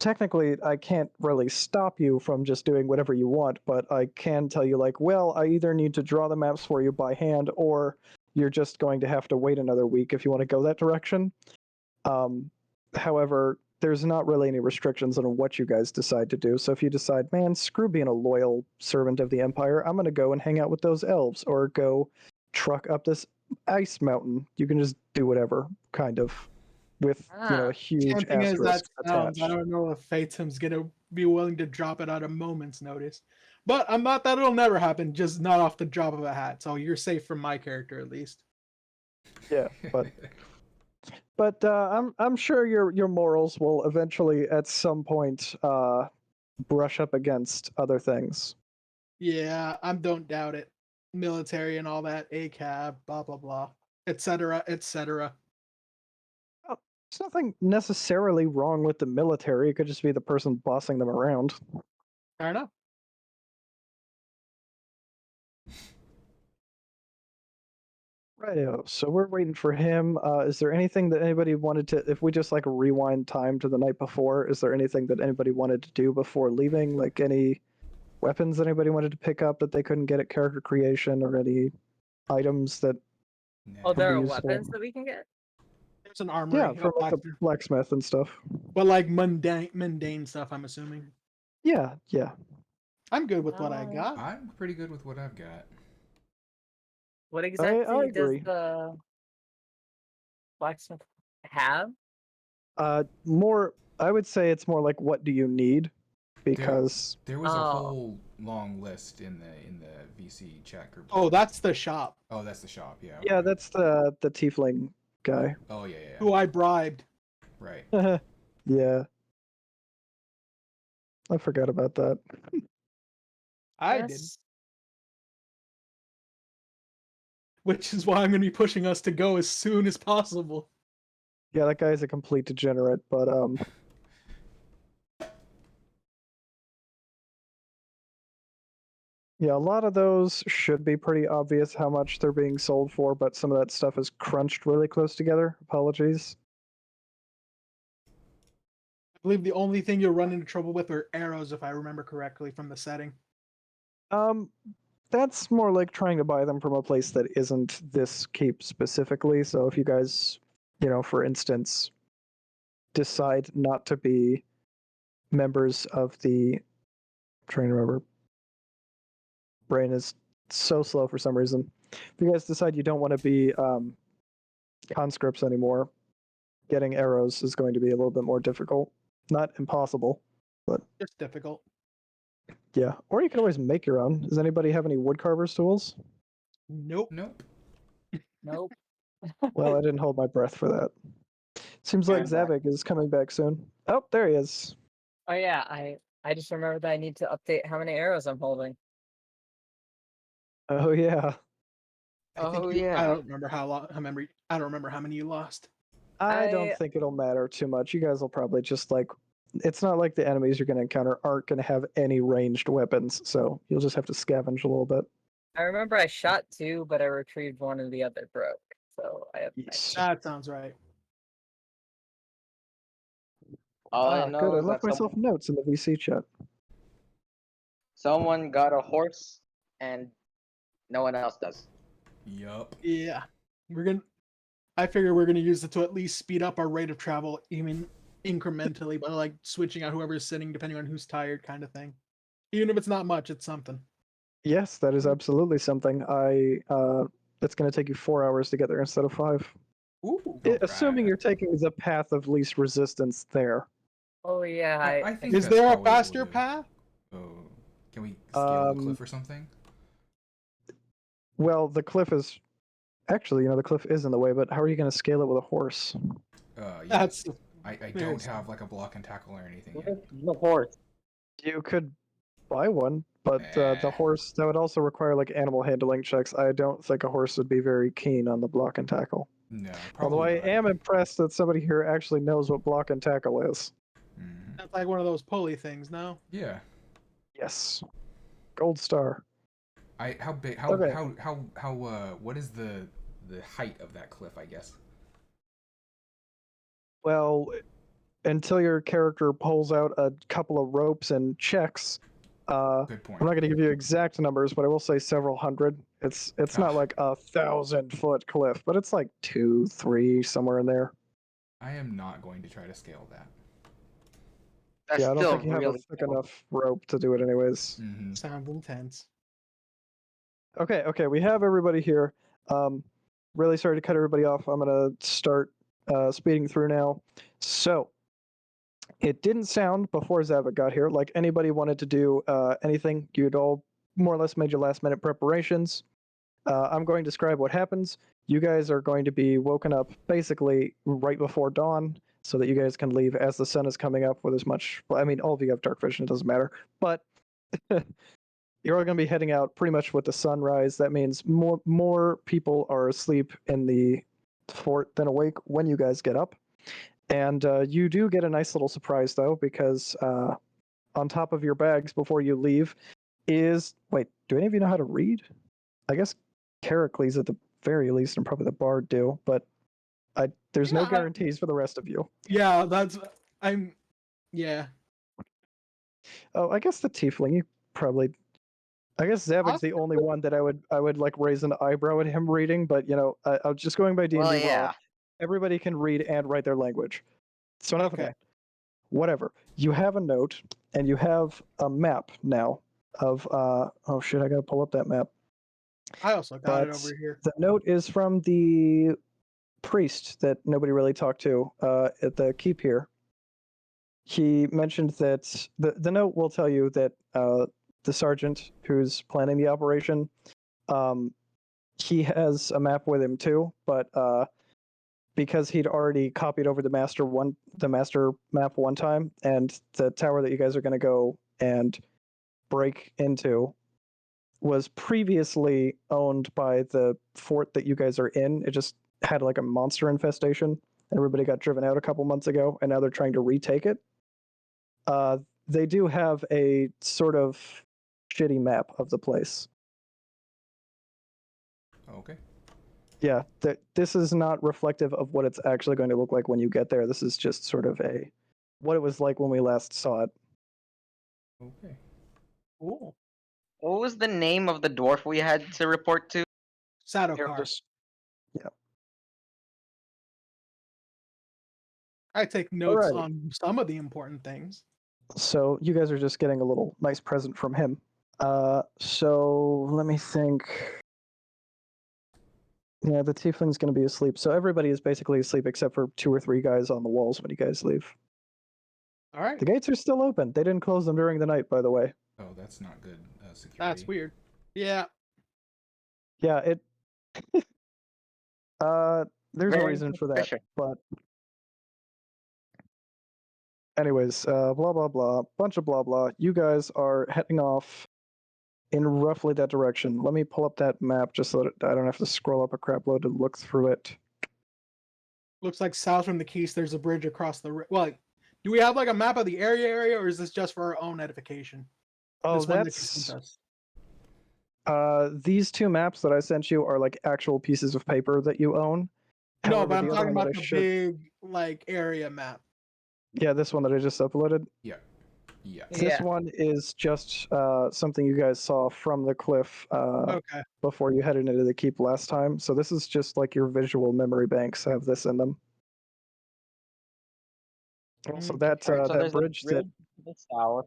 technically, I can't really stop you from just doing whatever you want, but I can tell you, like, well, I either need to draw the maps for you by hand, or you're just going to have to wait another week if you want to go that direction. Um, However, there's not really any restrictions on what you guys decide to do. So if you decide, man, screw being a loyal servant of the Empire, I'm going to go and hang out with those elves, or go truck up this ice mountain, you can just do whatever, kind of, with a huge Tempting as that asterisk sounds, I attached. don't know if Phaeton's gonna be willing to drop it at a moment's notice. But I'm not that it'll never happen, just not off the drop of a hat. So you're safe from my character at least. Yeah, but I'm sure your morals will eventually at some point brush up against other things. Yeah, I don't doubt it. Military and all that, ACAB, blah blah blah, etc., etc. Oh, there's nothing necessarily wrong with the military. It could just be the person bossing them around. Fair enough. Righto. So we're waiting for him. Is there anything that anybody wanted to? If we just like rewind time to the night before, is there anything that anybody wanted to do before leaving? Like any weapons that anybody wanted to pick up that they couldn't get at character creation, or any items that Oh, would there be are useful? weapons that we can get? There's an armory, Yeah, a from like the blacksmith, blacksmith and stuff. but like mundane stuff. I'm assuming. Yeah, yeah. I'm good with what I got. I'm pretty good with what I've got. What I exactly does agree. the blacksmith have? More. I would say it's more like, what do you need? Because There was a whole long list in the VC chat group. Oh, that's the shop. Oh, that's the shop. Yeah. yeah, okay. that's the tiefling guy. Oh yeah, yeah. Who I bribed. Right. Yeah. I forgot about that. I did. Which is why I'm going to be pushing us to go as soon as possible. Yeah, that guy's a complete degenerate, but yeah, a lot of those should be pretty obvious how much they're being sold for, but some of that stuff is crunched really close together. Apologies. I believe the only thing you'll run into trouble with are arrows, if I remember correctly from the setting. That's more like trying to buy them from a place that isn't this keep specifically. So if you guys, for instance, decide not to be members of the, I'm trying to remember, brain is so slow for some reason. If you guys decide you don't want to be conscripts anymore, getting arrows is going to be a little bit more difficult. Not impossible, but Just difficult. yeah. Or you can always make your own. Does anybody have any woodcarver's tools? Nope. Nope. Nope. Well, I didn't hold my breath for that. Seems like Zavik is coming back soon. Oh, there he is. Oh yeah, I just remembered that I need to update how many arrows I'm holding. Oh yeah. I don't remember I don't remember how many you lost. I don't think it'll matter too much. You guys will probably just it's not like the enemies you're going to encounter aren't going to have any ranged weapons, so you'll just have to scavenge a little bit. I remember I shot 2, but I retrieved 1 and the other broke. So I have Yes. That sounds right. All I know good. I is left that myself notes in the VC chat. someone got a horse and no one else does. Yup. Yeah. I figure we're gonna use it to at least speed up our rate of travel, even incrementally, by like switching out whoever's sitting depending on who's tired, kind of thing. Even if it's not much, it's something. Yes, that is absolutely something. It's going to take you 4 hours to get there instead of 5. Ooh. Assuming you're taking the path of least resistance there. Oh yeah, I think is that's there a probably faster what it- path? Oh, can we scale the cliff or something? Well, the cliff is actually, the cliff is in the way, but how are you going to scale it with a horse? Yeah. That's I don't have like a block and tackle or anything yet. The horse. You could buy one, but the horse, that would also require like animal handling checks. I don't think a horse would be very keen on the block and tackle. No, Although probably I not. am impressed that somebody here actually knows what block and tackle is. Mhm. That's like one of those pulley things, no? Yeah. Yes. Gold star. How big? Okay. What is the height of that cliff? I guess. Well, until your character pulls out a couple of ropes and checks. Good point. I'm not going to give you exact numbers, but I will say several hundred. It's not like 1,000-foot cliff, but it's like 2, 3, somewhere in there. I am not going to try to scale that. That's Yeah, I don't still think you have a really thick cool. enough rope to do it anyways. Mm-hmm. Sounds intense. Okay, we have everybody here. Really sorry to cut everybody off. I'm going to start speeding through now. So, it didn't sound before Zavik got here like anybody wanted to do anything. You'd all more or less made your last-minute preparations. I'm going to describe what happens. You guys are going to be woken up basically right before dawn so that you guys can leave as the sun is coming up with as much... Well, I mean, all of you have dark vision, it doesn't matter. But you're all going to be heading out pretty much with the sunrise. That means more people are asleep in the fort than awake when you guys get up. And you do get a nice little surprise, though, because on top of your bags before you leave is... Wait, do any of you know how to read? I guess Characles at the very least, and probably the Bard do, but there's no Yeah, guarantees for the rest of you. Yeah, yeah. Oh, I guess the Tiefling, you probably... I guess Zavik's the only one that I would like raise an eyebrow at him reading, but I'm just going by D&D Well, law. yeah. Everybody can read and write their language. So enough of Okay. that. Whatever. You have a note, and you have a map now of... oh shit, I gotta pull up that map. I also got it But over here. the note is from the priest that nobody really talked to at the keep here. He mentioned that the note will tell you that the sergeant who's planning the operation, he has a map with him too, but because he'd already copied over the master map one time, and the tower that you guys are going to go and break into was previously owned by the fort that you guys are in. It just had like a monster infestation, and everybody got driven out a couple months ago, and now they're trying to retake it. They do have a sort of shitty map of the place. Okay. Yeah, this is not reflective of what it's actually going to look like when you get there. This is just sort of what it was like when we last saw it. Okay. Cool. What was the name of the dwarf we had to report to? Saddle Here, car. yeah. I take notes Alrighty. on some of the important things. So you guys are just getting a little nice present from him. So let me think. Yeah, the tiefling's going to be asleep. So everybody is basically asleep except for 2 or 3 guys on the walls when you guys leave. All right. The gates are still open. They didn't close them during the night, by the way. Oh, that's not good security. That's weird. Yeah. Yeah, it... there's a Very reason for that, suspicious. but... Anyways, blah, blah, blah. Bunch of blah, blah. You guys are heading off in roughly that direction. Let me pull up that map just so that I don't have to scroll up a crap load to look through it. Looks like south from the keys, there's a bridge across the... Well, do we have like a map of the area, or is this just for our own edification? Oh, This one that you that's... sent us. These 2 maps that I sent you are like actual pieces of paper that you own. No, However, but I'm the other talking one that about I the should... big like area map. Yeah, this one that I just uploaded. Yeah. Yeah. This Yeah. one is just something you guys saw from the cliff Okay. before you headed into the keep last time. So this is just like your visual memory banks have this in them. Also, that Alright, so that there's bridge a bridge that... to this tower.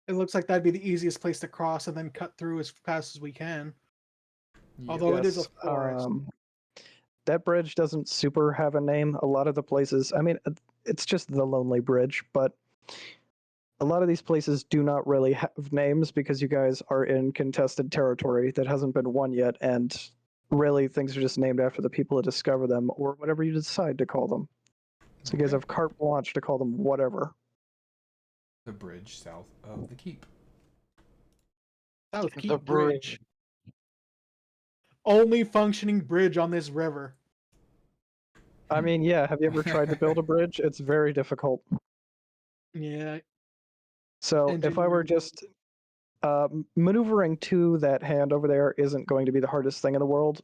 It looks like that'd be the easiest place to cross and then cut through as fast as we can. Yeah. Although it is a Yes, forest. that bridge doesn't super have a name. A lot of the places, I mean, it's just the Lonely Bridge, but a lot of these places do not really have names because you guys are in contested territory that hasn't been won yet, and really things are just named after the people that discover them or whatever you decide to call them. So you guys Okay. have carte blanche to call them whatever. The bridge south of the keep. South The Keep bridge. Bridge. Only functioning bridge on this river. I mean, yeah, have you ever tried to build a bridge? It's very difficult. Yeah. So if I were Engineering. just maneuvering to that hand over there isn't going to be the hardest thing in the world.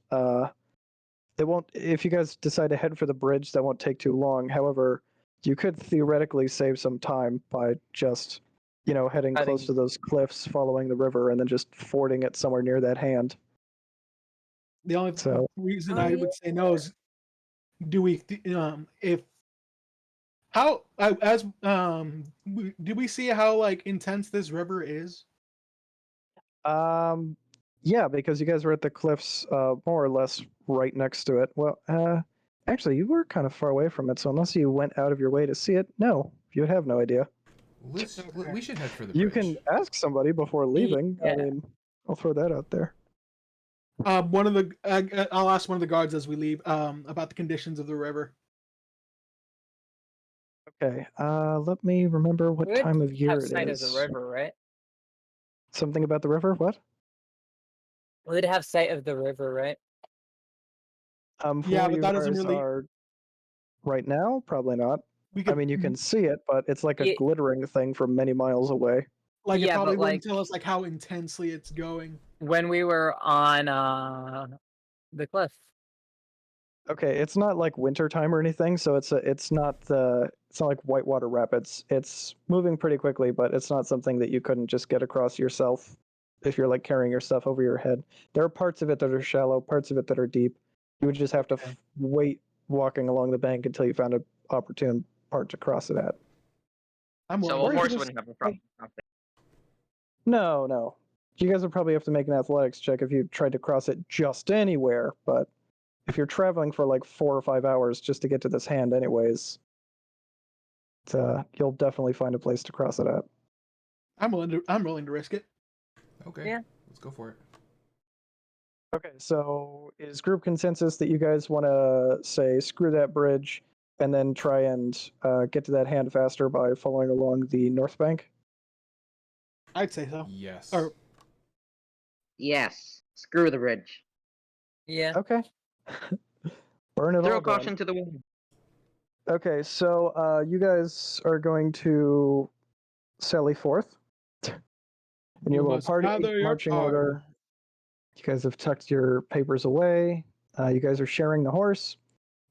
It won't. If you guys decide to head for the bridge, that won't take too long. However, you could theoretically save some time by just, heading close Heading- to those cliffs, following the river, and then just fording it somewhere near that hand. The only So- reason Oh, I yeah. would say no is, do we if how as do we see how like intense this river is? Yeah, because you guys were at the cliffs, more or less right next to it. Well, actually, you were kind of far away from it, so unless you went out of your way to see it, no, you would have no idea. We should head for the You bridge. can ask somebody before leaving. I Yeah. mean, I'll throw that out there. One of the I'll ask one of the guards as we leave about the conditions of the river. Okay, let me remember what We would time of year have it sight is. of the river, right? Something about the river? What? We would have sight of the river, right? From Yeah, where but you that doesn't guys really. are right now? Probably not. We I could. mean, you can see it, but it's like a Yeah. glittering thing from many miles away. Like it Yeah, probably but, wouldn't like- tell us like how intensely it's going. When we were on the cliff. Okay, it's not like winter time or anything, so it's not like whitewater rapids. It's moving pretty quickly, but it's not something that you couldn't just get across yourself if you're like carrying your stuff over your head. There are parts of it that are shallow, parts of it that are deep. You would just have to Okay. wait walking along the bank until you found an opportune part to cross it at. I'm So willing. a Or you horse could wouldn't have a problem. No. You guys would probably have to make an athletics check if you tried to cross it just anywhere, but if you're traveling for like 4 or 5 hours just to get to this hand anyways, you'll definitely find a place to cross it at. I'm willing to risk it. Okay. Yeah. Let's go for it. Okay, so is group consensus that you guys want to say screw that bridge and then try and get to that hand faster by following along the north bank? I'd say so. Yes. Or Yes. Screw the bridge. Yeah. Okay. Burn it Throw all caution down. to the wind. Okay, so you guys are going to sally forth in your You little must party gather your marching party. order. You guys have tucked your papers away. You guys are sharing the horse.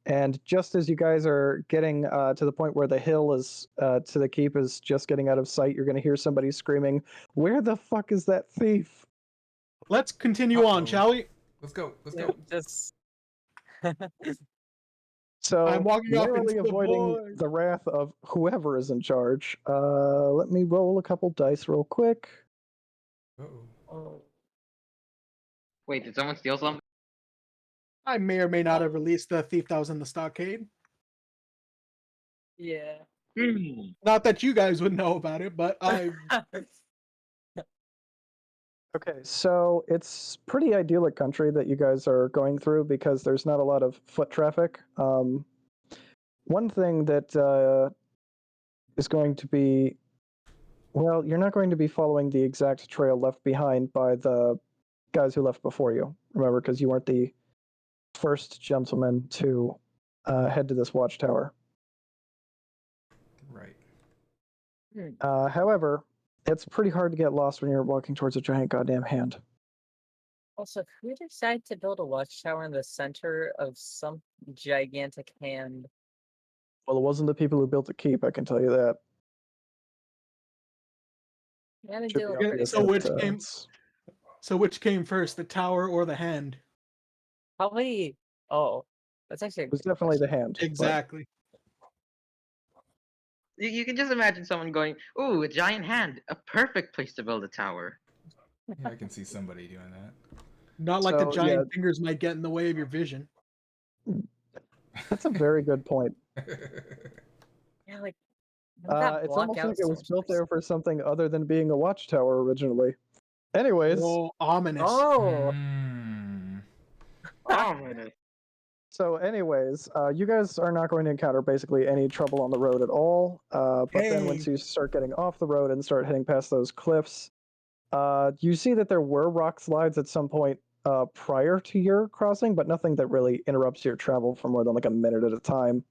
And just as you guys are getting to the point where the hill is to the keep is just getting out of sight, you're going to hear somebody screaming, "Where the fuck is that thief?" Let's continue on, Uh-oh. shall we? Let's go. Let's Yeah, go. just So I'm walking off narrowly into the avoiding void. the wrath of whoever is in charge. Let me roll a couple dice real quick. Uh-oh. oh, Wait, did someone steal something? I may or may not have released the thief that was in the stockade. yeah. Not that you guys would know about it, but I. Okay, so it's pretty idyllic country that you guys are going through because there's not a lot of foot traffic. One thing that is going to be, well, you're not going to be following the exact trail left behind by the guys who left before you. Remember, because you weren't the first gentleman to head to this watchtower. Right. However, it's pretty hard to get lost when you're walking towards a giant goddamn hand. Also, who decided to build a watchtower in the center of some gigantic hand? Well, it wasn't the people who built the keep, I can tell you that. Yeah, they Should do be look pretty obvious So good. which that, came- it's- So which came first, the tower or the hand? Probably. Oh, that's actually a It was good definitely the question. hand. but- Exactly. You can just imagine someone going, "Ooh, a giant hand, a perfect place to build a tower." Yeah, I can see somebody doing that. Not like the So, giant fingers might get in the way of your vision. That's a very good point. Yeah, like wouldn't that It's block almost out like it so was much built space? there for something other than being a watchtower originally. Anyways, Oh, ominous. Oh, Ominous. so anyways, you guys are not going to encounter basically any trouble on the road at all. But then once Hey. you start getting off the road and start heading past those cliffs, you see that there were rock slides at some point prior to your crossing, but nothing that really interrupts your travel for more than like a minute at a time.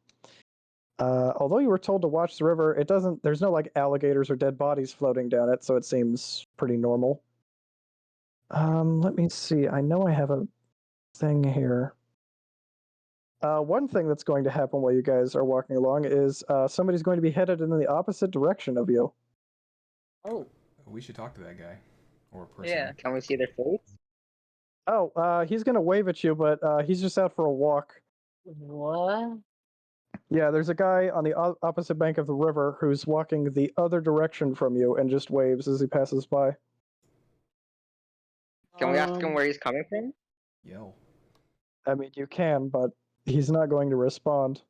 Although you were told to watch the river, it doesn't. There's no like alligators or dead bodies floating down it, so it seems pretty normal. Let me see. I know I have a thing here. One thing that's going to happen while you guys are walking along is somebody's going to be headed in the opposite direction of you. Oh, We should talk to that guy or person. yeah. Can we see their face? Oh, he's going to wave at you, but he's just out for a walk. What? Yeah, there's a guy on the opposite bank of the river who's walking the other direction from you and just waves as he passes by. Can we ask him where he's coming from? Yell. I mean, you can, but he's not going to respond.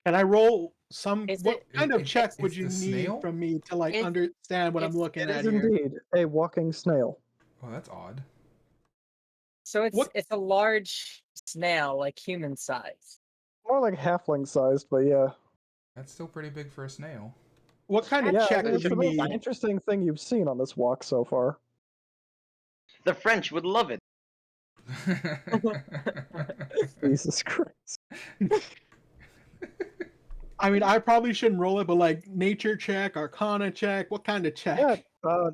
Can I roll some? Is What it- kind of check is would the you need snail? from me to like It's- understand what I'm it's- looking It at is here? indeed a walking snail. Oh, that's odd. So it's What- it's a large snail, like human size. More like halfling sized, but yeah. That's still pretty big for a snail. What kind of Yeah, I check mean, would it's you the most need? interesting thing you've seen on this walk so far. The French would love it. Jesus Christ. I mean, I probably shouldn't roll it, but like nature check, arcana check, what kind of check? Yeah,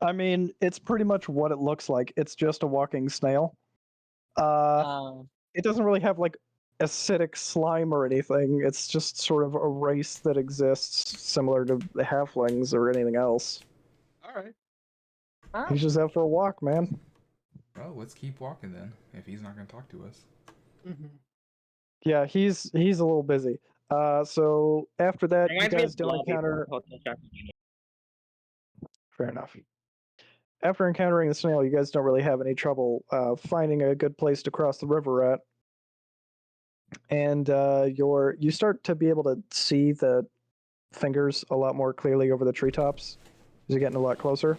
I mean, it's pretty much what it looks like. It's just a walking snail. It doesn't really have like acidic slime or anything. It's just sort of a race that exists similar to the halflings or anything else. All right. Oh, He's just out for a walk, man. Well, let's keep walking then. If he's not going to talk to us. Mhm. Yeah, he's a little busy. So after that, you Reminds me guys of don't Blobby from encounter. Hotel Transylvania. Fair enough. After encountering the snail, you guys don't really have any trouble finding a good place to cross the river at. And you start to be able to see the fingers a lot more clearly over the treetops as you're getting a lot closer.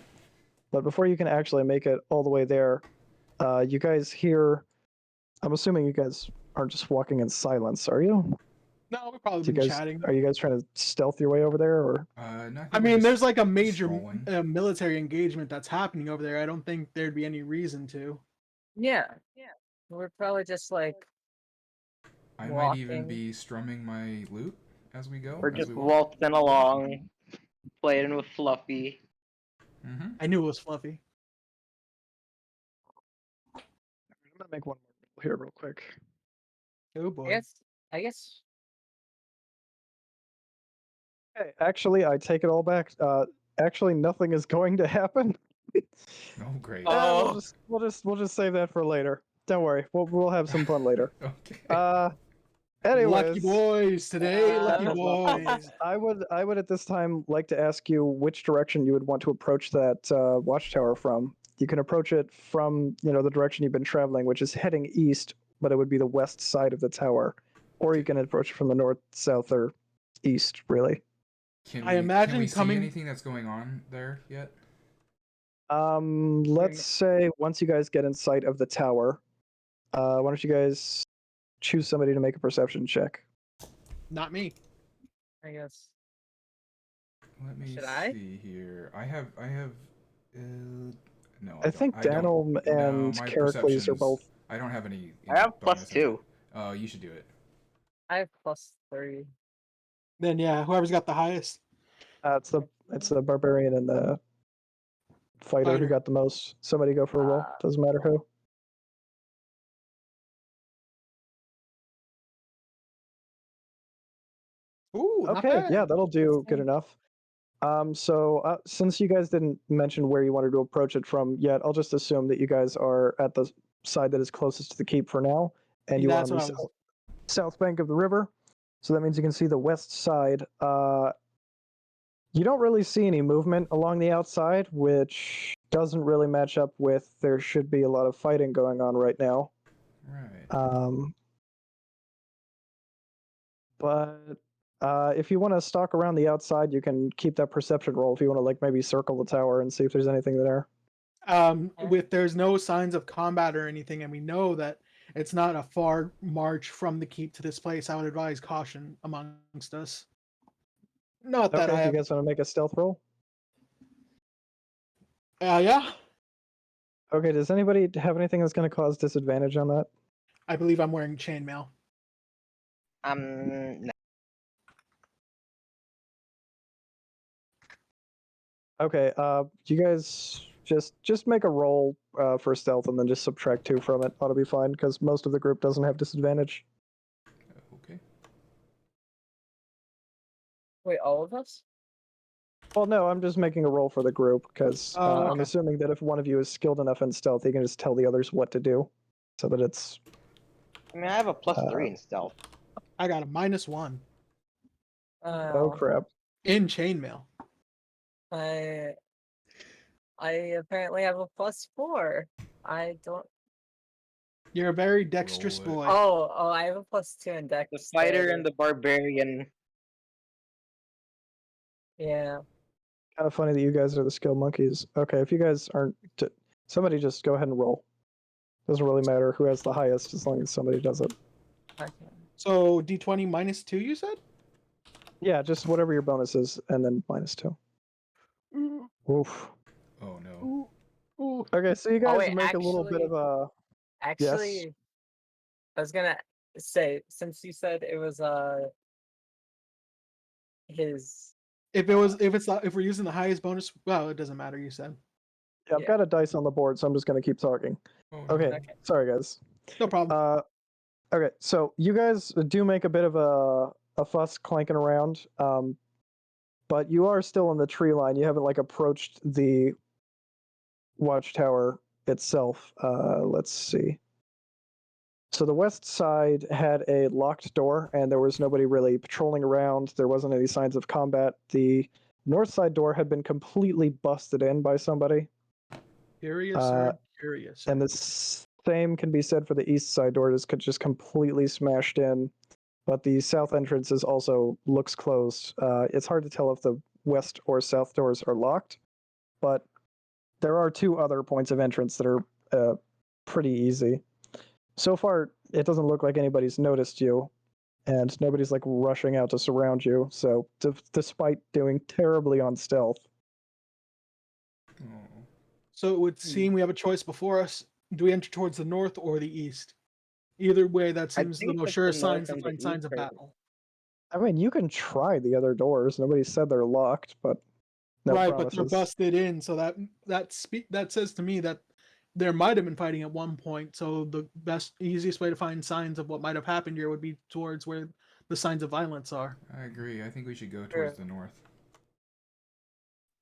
But before you can actually make it all the way there, you guys hear. I'm assuming you guys aren't just walking in silence, are you? No, we've probably Do you been guys, chatting. are you guys trying to stealth your way over there, or? No, I, think I we're mean, just there's like a major strolling. military engagement that's happening over there. I don't think there'd be any reason to. yeah. We're probably just like I might even walking. be strumming my lute as we go. We're as just we walk. waltzing along, playing with Fluffy. Mm-hmm. I knew it was Fluffy. I'm gonna make one more here real quick. Oh I boy. guess. Hey, actually, I take it all back. Actually, nothing is going to happen. Oh, great. Oh. We'll just save that for later. Don't worry, we'll have some fun later. Okay. Anyways, Lucky boys today, lucky Uh, boys. I would at this time like to ask you which direction you would want to approach that watchtower from. You can approach it from the direction you've been traveling, which is heading east, but it would be the west side of the tower, or you can approach it from the north, south, or east. Really. Can I we, imagine can we coming- see anything that's going on there yet? Let's say once you guys get in sight of the tower, why don't you guys choose somebody to make a perception check? Not me. I guess. Let me Should I? see here. I have. No. I think Daniel and my Characles are perception's- both. I don't have any. I have bonus in +2. it. Oh, you should do it. I have +3. Then yeah, whoever's got the highest. It's the barbarian and the fighter who Fighter. got the most. Somebody go for a roll. Ah. Doesn't matter who. Ooh, not Okay, bad. yeah, that'll do good Same. enough. So since you guys didn't mention where you wanted to approach it from yet, I'll just assume that you guys are at the side that is closest to the keep for now, and you are That's on the what I was- south bank of the river. So that means you can see the west side. You don't really see any movement along the outside, which doesn't really match up with there should be a lot of fighting going on right now. Right. But if you want to stalk around the outside, you can keep that perception roll if you want to like maybe circle the tower and see if there's anything there. With there's no signs of combat or anything, and we know that it's not a far march from the keep to this place, I would advise caution amongst us. Not that Okay, I do you have. guys want to make a stealth roll? Yeah, Okay, does anybody have anything that's going to cause disadvantage on that? I believe I'm wearing chainmail. No. Okay, you guys just make a roll for stealth and then just subtract 2 from it. Ought to be fine because most of the group doesn't have disadvantage. Wait, all of us? Well, no, I'm just making a roll for the group because Oh, I'm okay. assuming that if one of you is skilled enough in stealth, he can just tell the others what to do, so that it's. I mean, I have a +3 in stealth. I got a -1 Oh crap! in chainmail. I apparently have a +4. I don't. You're a very dexterous Roll boy. it. Oh, I have a +2 in dex. The fighter and the barbarian. Yeah. Kind of funny that you guys are the skill monkeys. Okay, if you guys aren't, somebody just go ahead and roll. Doesn't really matter who has the highest as long as somebody does it. Okay. So D20 -2, you said? Yeah, just whatever your bonus is, and then -2. Oof. Oh no. Ooh, ooh. Okay, so you guys wait, make a little bit of a. Actually, I was gonna say, since you said it was his. If we're using the highest bonus, well, it doesn't matter. You said. Yeah, I've got a dice on the board, so I'm just gonna keep talking. Oh, no. Okay, Okay. sorry guys. No problem. Okay, so you guys do make a bit of a fuss clanking around, but you are still in the tree line. You haven't like approached the watchtower itself. Let's see. So the west side had a locked door, and there was nobody really patrolling around. There wasn't any signs of combat. The north side door had been completely busted in by somebody. Curious, sir. Curious. And the same can be said for the east side door. It's just completely smashed in. But the south entrance is also looks closed. It's hard to tell if the west or south doors are locked, but there are two other points of entrance that are pretty easy. So far, it doesn't look like anybody's noticed you, and nobody's like rushing out to surround you. So, despite doing terribly on stealth, Oh. So it would seem we have a choice before us. Do we enter towards the north or the east? Either way, that I seems the think most it's sure the signs north to and the find signs of east are- battle. I mean, you can try the other doors. Nobody said they're locked, but no right, promises. but they're busted in, so that says to me that there might have been fighting at one point. So the easiest way to find signs of what might have happened here would be towards where the signs of violence are. I agree. I think we should go towards the north.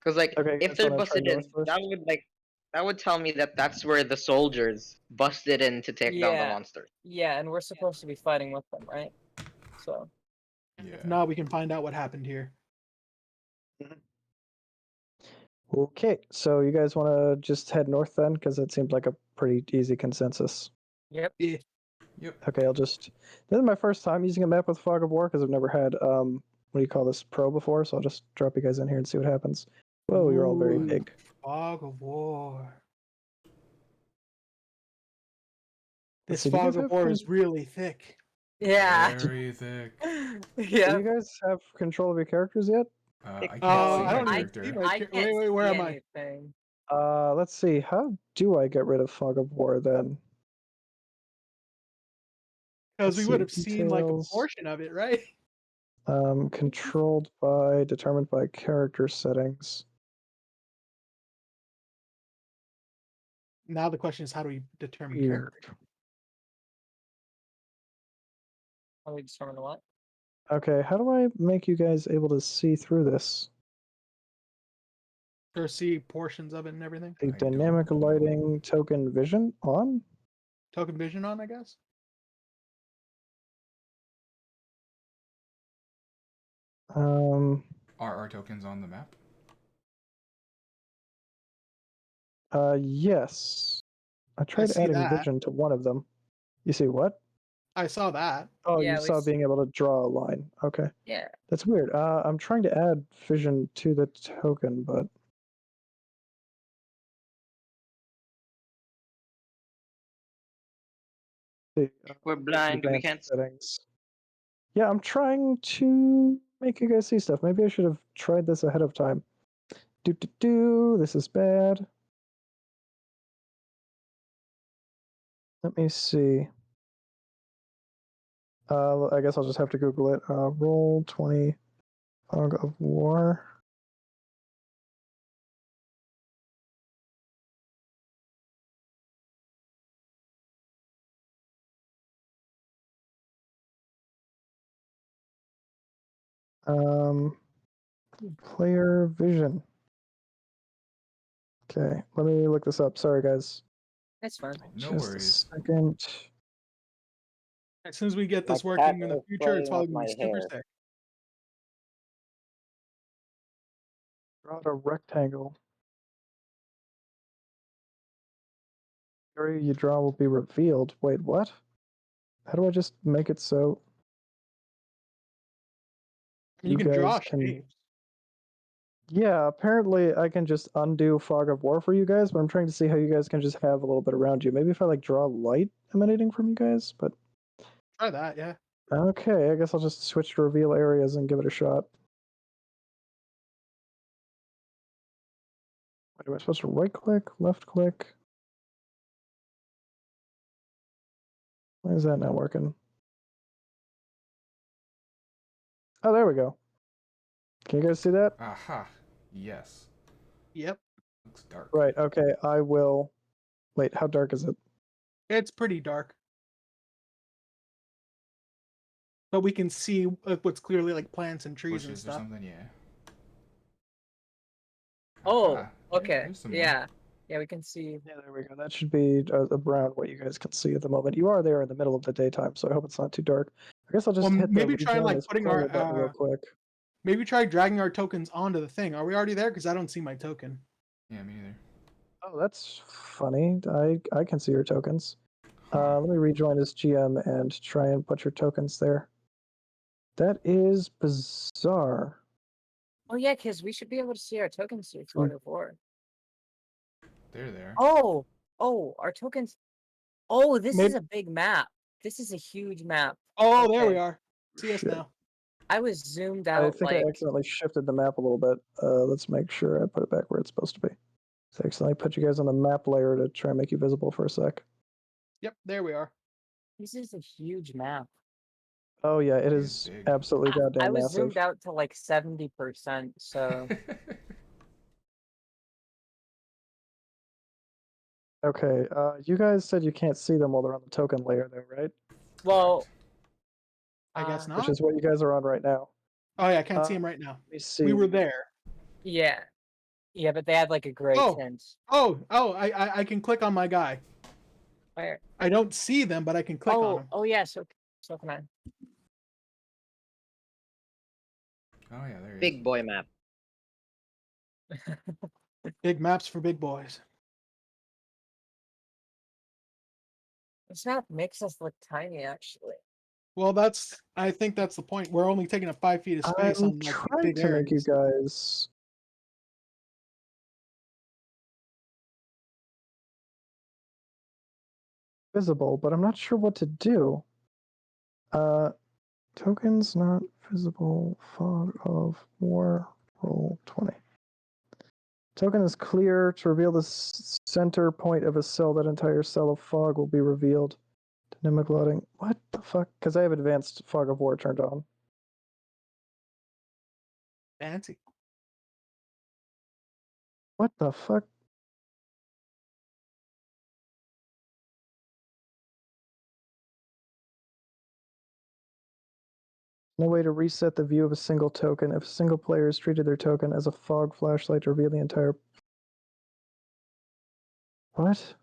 Because like Okay, if guys they're wanna try busted in, north first? that would tell me that that's where the soldiers busted in to take down the Yeah. monsters. Yeah, and we're supposed to be fighting with them, right? So. Yeah. If not, we can find out what happened here. Okay, so you guys want to just head north then, because it seemed like a pretty easy consensus. Yep. Yeah. Yep. Okay, this is my first time using a map with Fog of War because I've never had what do you call this, Pro before, so I'll just drop you guys in here and see what happens. Whoa, you're all very Ooh. big. Fog of War. Let's This see, do you guys fog of have war is really thick. Yeah. Very thick. Do Yeah. you guys have control of your characters yet? I can't Oh, see I my don't even character. see my I char- can't wait, where see am I? anything. Let's see, how do I get rid of Fog of War then? Because we Let's would have see, seen like a details. portion of it, right? Controlled determined by character settings. Now the question is, how do we determine Weird. character? How do we determine what? Okay, how do I make you guys able to see through this? Or see portions of it and everything? The I don't dynamic know. lighting token vision on? Token vision on, I guess? Are our tokens on the map? Yes. I tried see adding that. vision to one of them. You see what? I saw that. Oh, Yeah, you we saw s- being able to draw a line. Okay. Yeah. That's weird. I'm trying to add vision to the token, but see, We're blind. We advanced can't. settings. Yeah, I'm trying to make you guys see stuff. Maybe I should have tried this ahead of time. This is bad. Let me see. I guess I'll just have to Google it. Roll 20 Fog of War. Player vision. Okay, let me look this up. Sorry, guys. That's fine. No Just worries. a second. As soon as we get My this cat working in the is future, it's playing probably with gonna be my super hair. sick. Draw a rectangle. The area you draw will be revealed. Wait, what? How do I just make it so I mean, you can guys draw can? shapes. Yeah, apparently I can just undo fog of war for you guys, but I'm trying to see how you guys can just have a little bit around you. Maybe if I like draw light emanating from you guys, but Try that, yeah. okay, I guess I'll just switch to reveal areas and give it a shot. Wait, am I supposed to right click, left click? Why is that not working? Oh, there we go. Can you guys see that? Aha. Yes. Yep. Looks dark. Right, okay, I will. Wait, how dark is it? It's pretty dark. But we can see what's clearly like plants and trees and Bushes or stuff. something, yeah. Oh, Aha, okay. there's some more. Yeah. Yeah, we can see. Yeah, there we go. That should be around what you guys can see at the moment. You are there in the middle of the daytime, so I hope it's not too dark. I guess I'll just Well, hit maybe the try rejoin like this putting player button real quick. maybe try dragging our tokens onto the thing. Are we already there? Because I don't see my token. Yeah, me neither. Oh, that's funny. I can see your tokens. Huh. Let me rejoin as GM and try and put your tokens there. That is bizarre. Oh yeah, because we should be able to see our tokens through Fog of War. They're there. Oh, our tokens. Oh, this is Maybe- a big map. This is a huge map. Oh, there we Okay. are. See us Shit. now. I was zoomed I out think I like accidentally shifted the map a little bit. Let's make sure I put it back where it's supposed to be. So I accidentally put you guys on the map layer to try and make you visible for a sec. Yep, there we are. this is a huge map. Oh yeah, it It is is big. absolutely I goddamn was massive. zoomed out to like 70%, so Okay, you guys said you can't see them while they're on the token layer though, right? well I guess uh, Which not. is what you guys are on right now. Oh yeah, I can't see Uh, him right now. Let me see. We were there. yeah. Yeah, but they had like a gray Oh. tint. I can click on my guy. Where? I don't see them, but I can click on them. Oh yeah, so can I. Oh yeah, there he is. Big boy map. Big maps for big boys. This map makes us look tiny actually. Well, I think that's the point. We're only taking up 5 feet of space I'm on like trying big to make you areas. guys. Visible, but I'm not sure what to do. Tokens not visible. Fog of war. Roll 20. Token is clear. To reveal the center point of a cell, that entire cell of fog will be revealed. Dynamic loading. What the fuck? Because I have advanced fog of war turned on. Fancy. What the fuck? No way to reset the view of a single token. If a single player has treated their token as a fog flashlight to reveal the entire. What?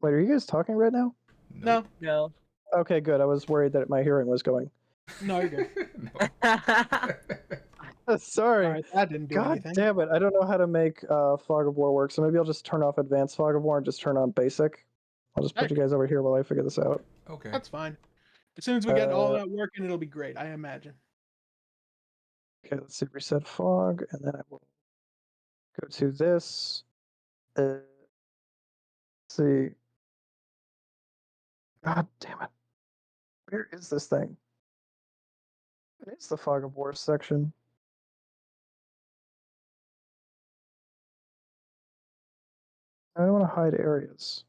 Wait, are you guys talking right now? No, No. Okay, good. I was worried that my hearing was going. no, you're good. Sorry. All right, that didn't do God anything. damn it. I don't know how to make Fog of War work, so maybe I'll just turn off Advanced Fog of War and just turn on Basic. I'll just put you guys over here while I figure this out. Okay. That's fine. As soon as we get all that working, it'll be great, I imagine. Okay, let's see. Reset Fog, and then I will go to this. Let's see. God damn it. Where is this thing? It's the Fog of War section. I don't want to hide areas.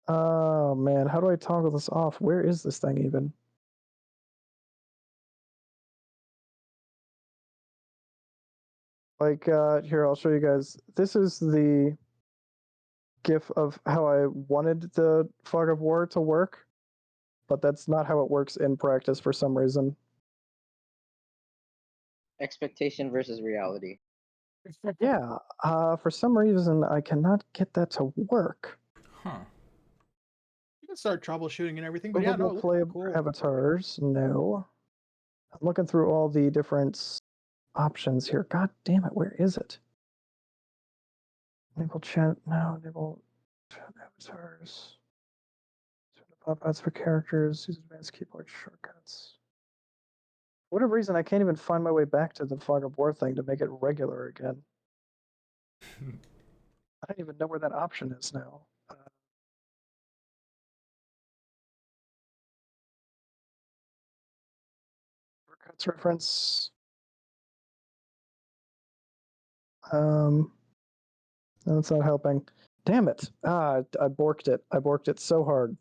Oh man, how do I toggle this off? Where is this thing even? Like, here, I'll show you guys. This is the GIF of how I wanted the Fog of War to work, but that's not how it works in practice for some reason. Expectation versus reality. Yeah, for some reason I cannot get that to work. Huh. You can start troubleshooting and everything, but yeah, no, Movable it looks playable cool. avatars, no. I'm looking through all the different options here. God damn it, where is it? Enable chat, no, enable chat avatars. Pop-outs for characters, use advanced keyboard shortcuts. For whatever reason, I can't even find my way back to the Fog of War thing to make it regular again. I don't even know where that option is now. Shortcuts reference. That's not helping. Damn it. I borked it. I borked it so hard.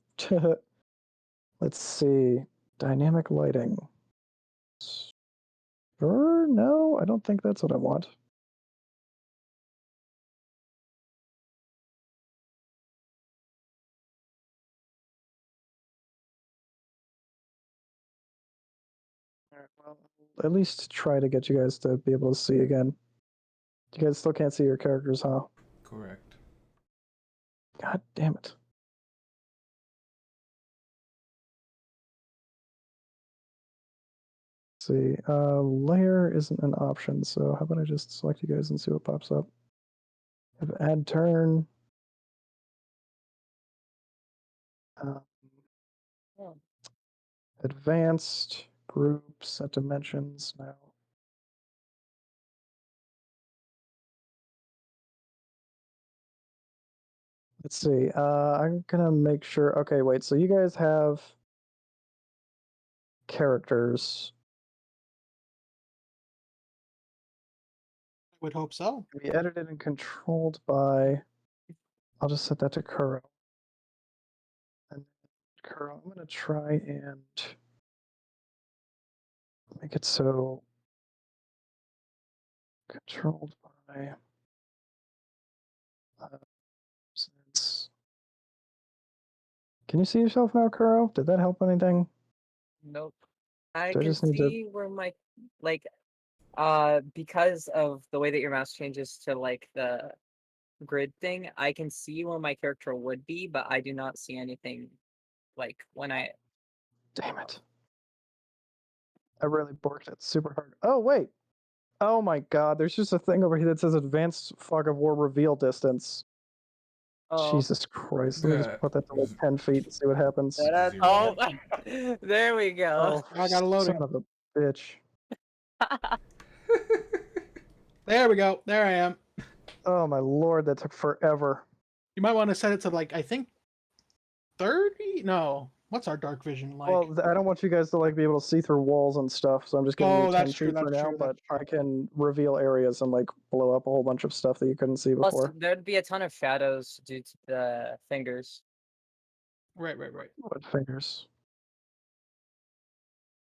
Let's see. Dynamic lighting. Sure, no, I don't think that's what I want. Alright, well, I'll at least try to get you guys to be able to see again. You guys still can't see your characters, huh? Correct. God damn it. Let's see, layer isn't an option, so how about I just select you guys and see what pops up. Have add turn. Oh. Advanced group set dimensions now. Let's see. I'm gonna make sure. Okay, wait. So you guys have characters. I would hope so. Can be edited and controlled by. I'll just set that to Kuro. And Kuro, I'm gonna try and make it so controlled by. Since. Can you see yourself now, Kuro? Did that help anything? Nope. I Do I can just need to- see where my like because of the way that your mouse changes to like the grid thing, I can see where my character would be, but I do not see anything like when I Damn it. I really borked it super hard. Oh, wait. Oh my god, there's just a thing over here that says advanced fog of war reveal distance. oh Jesus Christ. Let me Yeah. just put that to like 10 feet and see what happens. Ta-da. oh there we go. I got a loading. Son of a bitch. There we go. There I am. Oh my lord, that took forever. You might want to set it to like I think 30. No, what's our dark vision like? Well, I don't want you guys to like be able to see through walls and stuff, so I'm just giving you 10 that's true. feet for That's now, true. but That's I can reveal areas and like blow up a whole bunch of stuff that you couldn't see Plus, before. there'd be a ton of shadows due to the fingers. right. What fingers?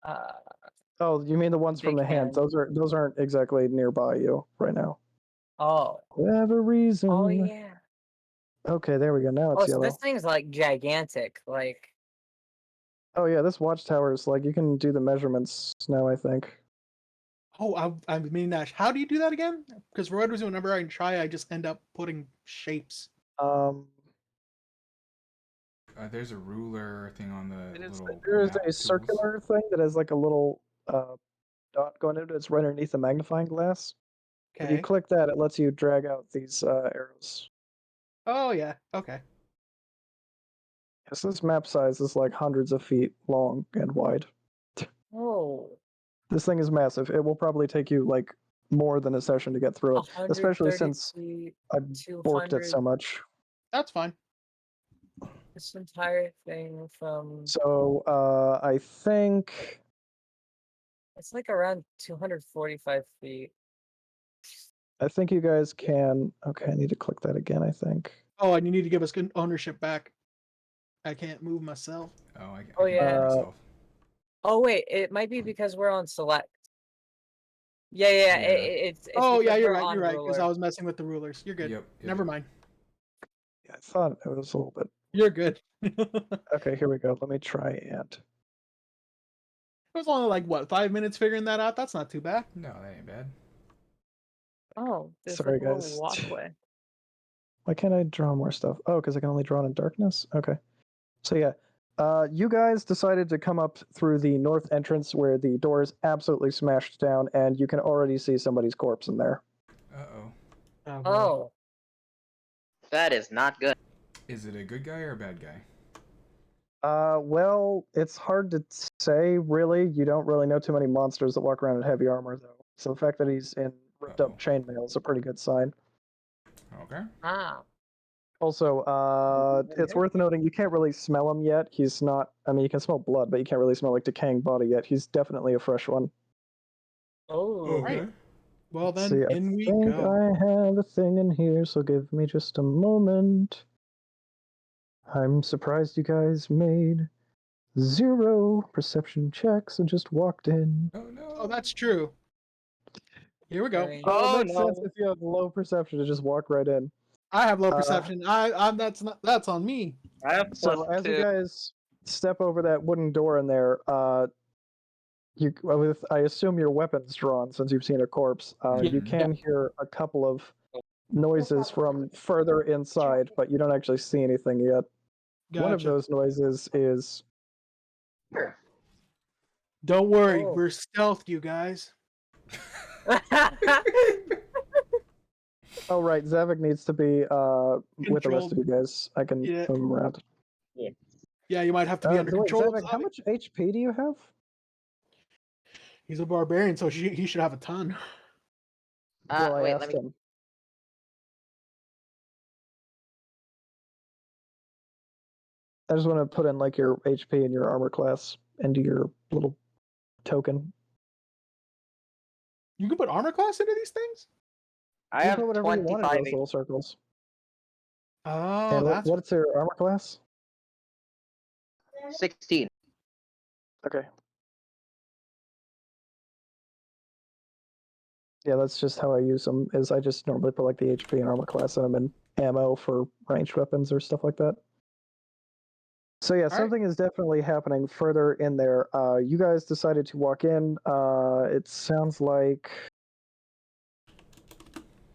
Uh, Oh, you mean the ones from Big the hand? hand. Those aren't exactly nearby you right now. oh, Whatever reason. oh yeah. Okay, there we go. Now it's Oh, so yellow. this thing's like gigantic. Like, Oh yeah, this watchtower is like you can do the measurements now, I think. Oh, I mean, Nash, how do you do that again? Because for whatever reason, whenever I try, I just end up putting shapes. There's a ruler thing on the little. There's map a tools. circular thing that has like a little dot going into it. It's right underneath the magnifying glass. If you Okay. click that, it lets you drag out these arrows. Oh yeah. Okay. Yes, this map size is like hundreds of feet long and wide. oh, This thing is massive. It will probably take you like more than a session to get through it, especially 130 since feet, I borked it 200. so much. That's fine. This entire thing from So I think it's like around 245 feet. you guys can. Okay, I need to click that again. I think. Oh, and you need to give us good ownership back. I can't move myself. Oh, I Oh, can do it yeah. myself. Oh wait, it might be because we're on select. Yeah, Yeah. it's Oh yeah, because you're we're right. on You're right. Because ruler. I was messing with the rulers. You're good. Yep. Never mind. I thought it was a little bit. You're good. It Okay, here we go. Let me try and. was only like what 5 minutes figuring that out. That's not too bad. No, that ain't bad. Oh, there's Sorry, like a guys. little walkway. Why can't I draw more stuff? Oh, because I can only draw it in darkness? Okay. So yeah, you guys decided to come up through the north entrance where the door is absolutely smashed down, and you can already see somebody's corpse in there. Uh-oh. boy. Oh, That is not good. Is it a good guy or a bad guy? Well, it's hard to say, really. You don't really know too many monsters that walk around in heavy armor, though. So the fact that he's in ripped up chainmail is a pretty good sign. Okay. ah. Also, it's worth noting you can't really smell him yet. He's not. I mean, you can smell blood, but you can't really smell like decaying body yet. He's definitely a fresh one. Oh, Right. Well Let's then, see, in I we think go. I have a thing in here, so give me just a moment. I'm surprised you guys made 0 perception checks and just walked in. Oh no. Oh, that's true. Here we go. Very- Well, Oh, it makes sense no. if you have low perception to just walk right in. I have low perception. I'm that's on me. I have So as you +2. guys step over that wooden door in there, I assume your weapon's drawn since you've seen a corpse. You Mhm. can hear a couple of noises from further inside, but you don't actually see anything yet. One of Gotcha. those noises is Don't worry, Oh. we're stealthed, you guys. oh right, Zavik needs to be with the rest of Controlled. you guys. I can Yeah. move him around. Yeah, you might have to be under So wait, control. Zavik, how much HP do you have? He's a barbarian, so he should have a ton. Well, I Wait, asked let me. him. I just want to put in like your HP and your armor class into your little token. You can put armor class into these things? I You have put whatever you want in 25. those little circles. Oh, And that's what's your armor class? 16. Okay. Yeah, that's just how I use them. Is I just normally put like the HP and armor class in them and ammo for ranged weapons or stuff like that. So yeah, something is definitely happening further in there. You guys decided to walk in. It sounds like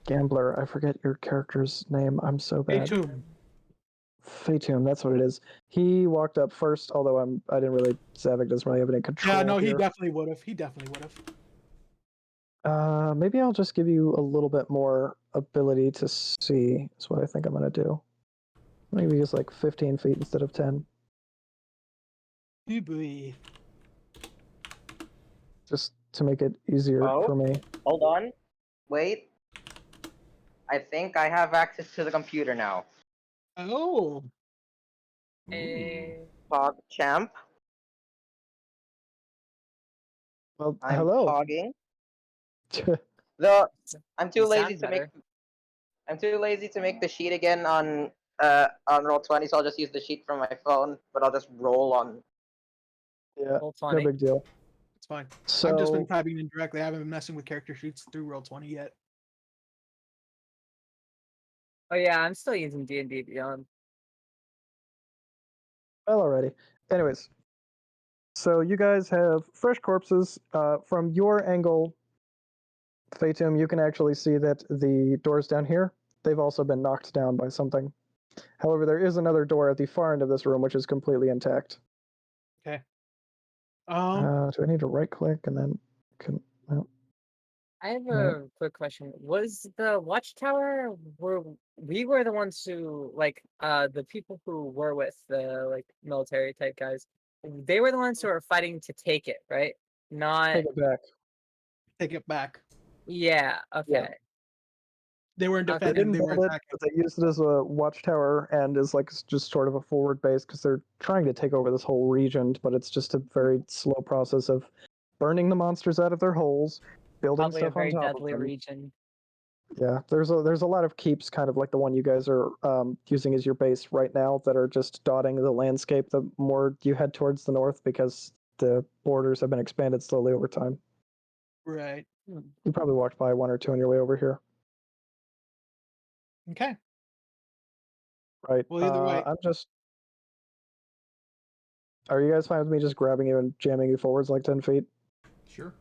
Gambler. I forget your character's name. I'm so a bad. tomb. Fatum, that's what it is. He walked up first, although I didn't really. Zavik doesn't really have any control. Yeah, no, he here. definitely would have. He definitely would have. Maybe I'll just give you a little bit more ability to see. Is what I think I'm gonna do. Maybe use like 15 feet instead of 10, Oh boy. just to make it easier Oh. for me. Hold on. Wait. I think I have access to the computer now. Oh. Eh, Pog champ. Well, I'm hello. pogging. I'm too you lazy sound to make. better. I'm too lazy to make the sheet again on Roll20, so I'll just use the sheet from my phone. But I'll just roll on. Yeah, Roll no 20. big deal. It's fine. So I've just been typing in directly. I haven't been messing with character sheets through Roll20 yet. Oh yeah, I'm still using D&D Beyond. well, alrighty. Anyways, so you guys have fresh corpses. From your angle, Fatum, you can actually see that the doors down here, they've also been knocked down by something. However, there is another door at the far end of this room which is completely intact. Okay. Do I need to right click and then can? Well, I have No. a quick question. Was the watchtower we were the ones who the people who were with the like military type guys, they were the ones who were fighting to take it, right? Not take it back. Take it back. yeah, okay. They weren't Okay. They defending, didn't they were build it, attacking. but they used it as a watchtower and as like just sort of a forward base because they're trying to take over this whole region, but it's just a very slow process of burning the monsters out of their holes, building Probably a stuff on very top of deadly them. region. Yeah, there's a lot of keeps, kind of like the one you guys are using as your base right now, that are just dotting the landscape. The more you head towards the north, because the borders have been expanded slowly over time. Right. You probably walked by one or two on your way over here. Okay. Right. Well, either way. I'm just. Are you guys fine with me just grabbing you and jamming you forwards like 10 feet? Sure.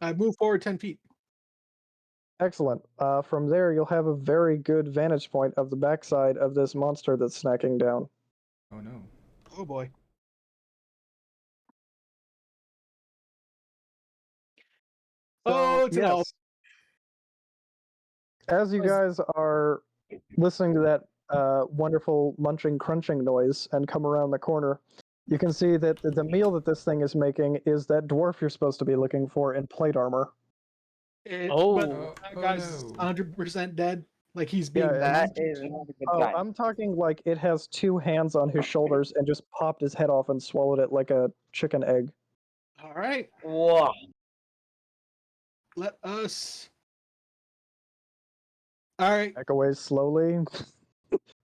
I move forward 10 feet. Excellent. From there, you'll have a very good vantage point of the backside of this monster that's snacking down. Oh no. Oh boy. So, It's an owl. yes. As you guys are listening to that wonderful munching, crunching noise and come around the corner, you can see that the meal that this thing is making is that dwarf you're supposed to be looking for in plate armor. But Oh, that oh guy's no. 100% dead. Like he's being Yeah, That munching. is not a good Oh, sign. I'm talking like it has two hands on his shoulders and just popped his head off and swallowed it like a chicken egg. All right. Whoa. Let us. All right. Back away slowly.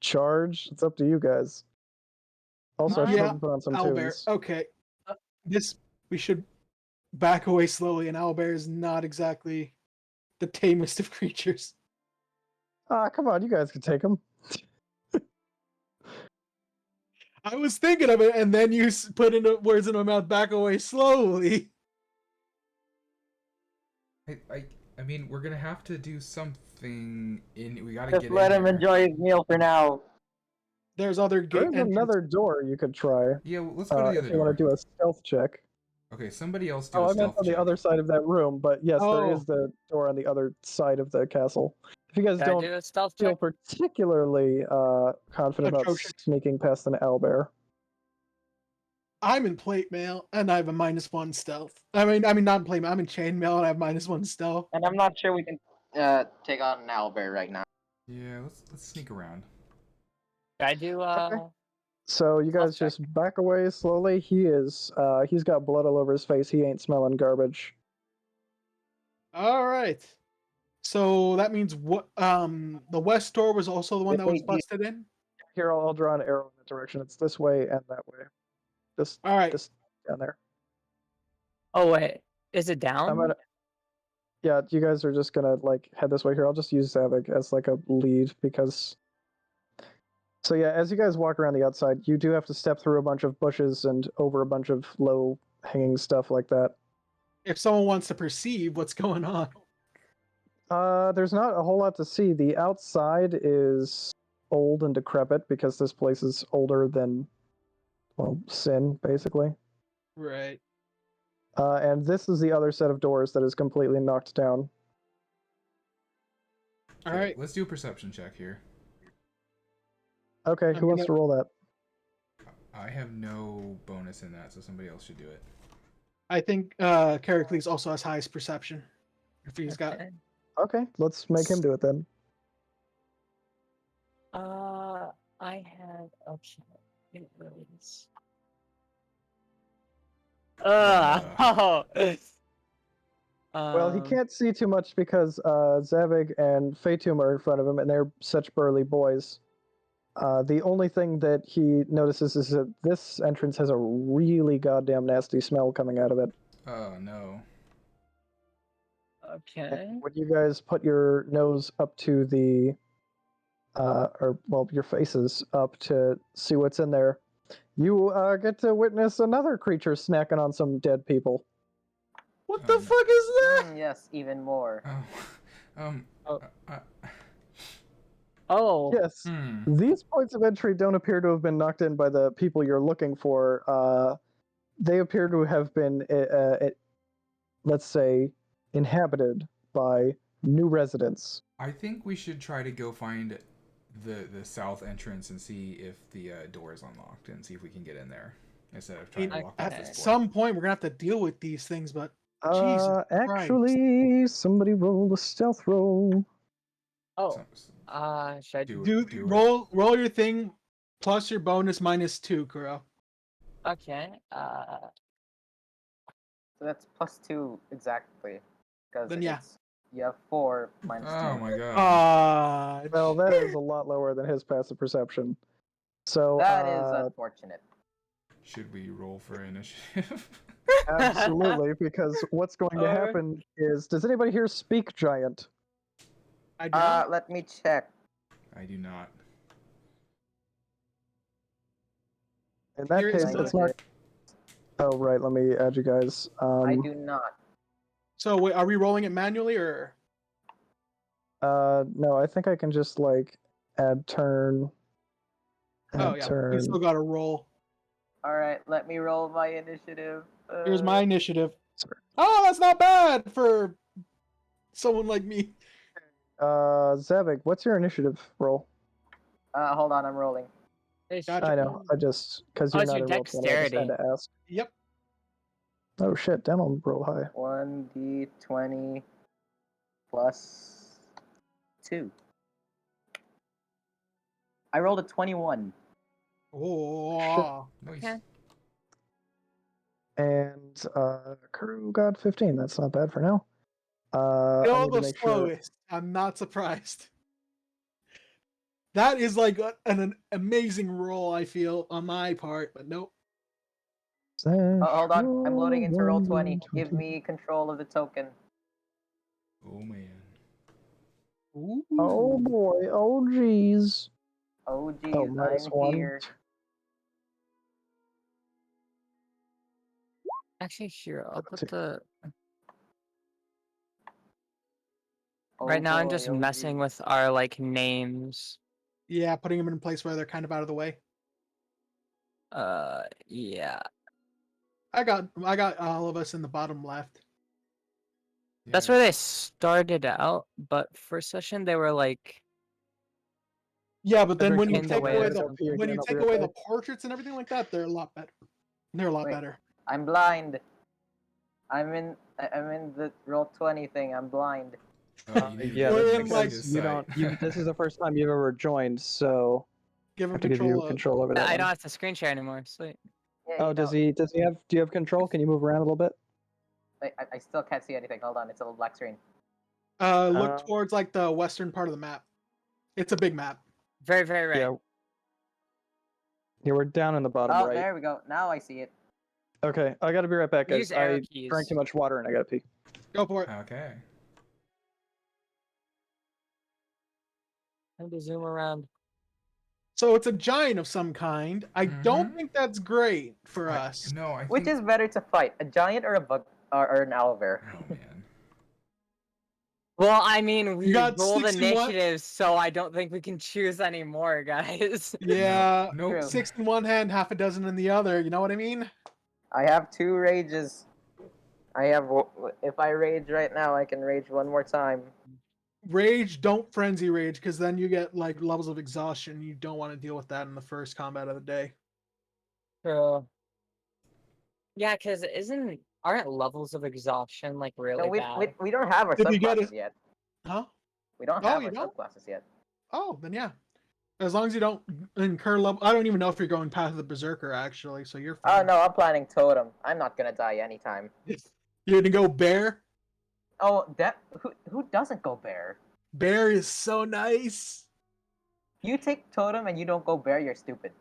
Charge. It's up to you guys. Also, I should Yeah, probably put on some Owlbear. tunes. Okay. We should back away slowly, and owlbear is not exactly the tamest of creatures. Ah, come on, you guys can take him. I was thinking of it, and then you put words in my mouth. Back away slowly. I mean, we're gonna have to do something. We gotta Just get let in him there. enjoy his meal for now. There's other gate There's another door you could try Yeah, well, let's go to the if other you want to door. do a stealth check. Okay, somebody else do Oh, a I meant stealth on the check. other side of that room, but yes, there Oh. is the door on the other side of the castle. If you guys Can I don't do a stealth feel check? particularly confident about Atrocious. sneaking past an owlbear, I'm in plate mail, and I have a -1 stealth. I mean, not in plate mail. I'm in chain mail, and I have -1 stealth. And I'm not sure we can take on an owlbear right now. Yeah, let's sneak around. Can I do so you Stealth guys just back away slowly. He's got blood all over his face. He ain't smelling garbage. All right. So that means what? The west door was also the one that was Wait, busted in. Here, I'll draw an arrow in that direction. It's this way and that way. Just All right. down there. Oh wait, is it down? I'm gonna. Yeah, you guys are just gonna like head this way here. I'll just use Zavik as like a lead because. So yeah, as you guys walk around the outside, you do have to step through a bunch of bushes and over a bunch of low hanging stuff like that. If someone wants to perceive what's going on. There's not a whole lot to see. The outside is old and decrepit because this place is older than, well, sin, basically. Right. And this is the other set of doors that is completely knocked down. All Okay, right. let's do a perception check here. Okay, who wants to roll that? I have no bonus in that, so somebody else should do it. I think Characles also has highest perception. If he's got. Okay, let's make him do it then. I had okay. It release. Oh. Well, he can't see too much because Zavig and Fatum are in front of him, and they're such burly boys. The only thing that he notices is that this entrance has a really goddamn nasty smell coming out of it. Oh no. Okay. And when you guys put your nose up to the, your faces up to see what's in there, you get to witness another creature snacking on some dead people. What Oh, the no. fuck is that? Yes, even more. Oh. Oh. Yes, these points of entry don't appear to have been knocked in by the people you're looking for. They appear to have been, let's say, inhabited by new residents. I think we should try to go find the south entrance and see if the door is unlocked and see if we can get in there instead of trying to walk past this At door. some point, we're gonna have to deal with these things, but Jesus Christ. Actually, somebody roll a stealth roll. Oh. Should I do roll your thing plus your bonus -2, Kuro. Okay. So that's +2 exactly. Because Then yeah. You have 4 minus 2. Oh my god. Well, that is a lot lower than his passive perception. So That is unfortunate. Should we roll for initiative? absolutely, because what's going to happen is, does anybody here speak giant? I do not. Let me check. I do not. In that Here case, is it's the- not. Oh right, let me add you guys. I do not. So wait, are we rolling it manually or? No, I think I can just like add turn. Oh Add yeah, we turn. still got to roll. All right, let me roll my initiative. Here's my initiative. Sorry. Oh, that's not bad for someone like me. Zavik, what's your initiative roll? Hold on, I'm rolling. Gotcha. I know. I just because Oh, you're it's not your a roll 20, I just had dexterity. to ask. Yep. Oh shit, Den'll roll high. 1d20 plus 2. I rolled a 21. Oh. Nice. Okay. And Kuru got 15. That's not bad for now. I You're need to the make sure. slowest. I'm not surprised. That is like an amazing roll, I feel, on my part, but nope. Hold on, I'm loading into roll 20. Give me control of the token. Oh man. Ooh. Oh boy. Oh geez. Oh geez, Oh, minus I'm 1. here. Actually, here, I'll put Okay. the. Oh Right now, I'm boy, just oh messing geez. with our like names. Yeah, putting them in a place where they're kind of out of the way. Yeah. I got all of us in the bottom left. That's Yeah. where they started out, but first session they were like. Yeah, but then Every when you pinned take away away or the something. when you I'll be take right away the back. portraits and everything like that, they're a lot better. They're a lot Wait. better. I'm blind. I'm in the roll 20 thing. I'm blind. Oh, you need to Yeah, give We're that's in, Nix like- because his you sight. don't. This is the first time you've ever joined, so Give I him have to give you control of. control over that I one. don't have to screen share anymore. Sweet. Yeah, Oh, you does don't. he? Does he have? Do you have control? Can you move around a little bit? I still can't see anything. Hold on, it's a little black screen. Look towards like the western part of the map. It's a big map. Very, very right. Yeah. Yeah, we're down in the bottom Oh, right. there we go. Now I see it. Okay, I gotta be right back, guys. Use arrow I keys. drank too much water and I gotta pee. Go for it. Okay. Time to zoom around. So it's a giant of some kind. I don't think that's great for us. No, I Which think. is better to fight, a giant or a bug or an owlbear? Oh man. Well, I mean, we got rolled 61 initiatives, so I don't think we can choose anymore, guys. Yeah, Nope. True. 6 in one hand, half a dozen in the other. You know what I mean? I have 2 rages. If I rage right now, I can rage one more time. Rage, don't frenzy rage, because then you get like levels of exhaustion. You don't want to deal with that in the first combat of the day. True. Yeah, because aren't levels of exhaustion like really No, bad? we don't have our Did you get subclasses it? yet. Huh? We don't Oh, have you our don't? subclasses yet. Oh, then yeah. As long as you don't incur level. I don't even know if you're going past the berserker actually, so you're Oh fine. no, I'm planning totem. I'm not gonna die anytime. You're gonna go bear. Oh, that who doesn't go bear? Bear is so nice. If you take totem and you don't go bear, you're stupid.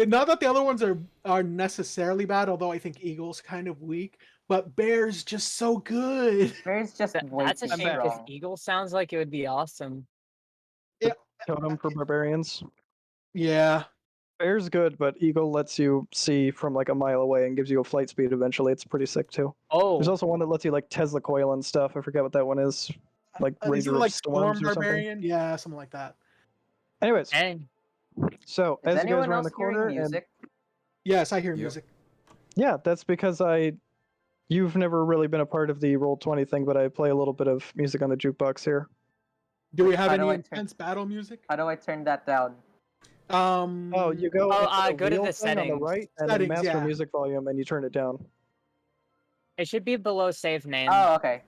Not that the other ones are necessarily bad, although I think eagle's kind of weak. But bear's just so good. Bear's just way That's a too shame because strong. eagle sounds like it would be awesome. Totem for barbarians. Yeah. Bear's good, but Eagle lets you see from like a mile away and gives you a flight speed eventually. It's pretty sick too. Oh, There's also one that lets you like Tesla coil and stuff. I forget what that one is. Like Isn't Rager it of like Storms Storm or something. Barbarian? Yeah, something like that. Anyways, dang. so Is as you guys anyone are in else the hearing corner, and music? Yes, I hear Yep. music. yeah, that's because you've never really been a part of the Roll20 thing, but I play a little bit of music on the jukebox here. Do we have How do any I turn- intense battle music? How do I turn that down? Oh, you go Oh, into the go to wheel the thing on the settings. right, and then Settings, master yeah. music volume, and you turn it down. It should be below save name. Oh, okay.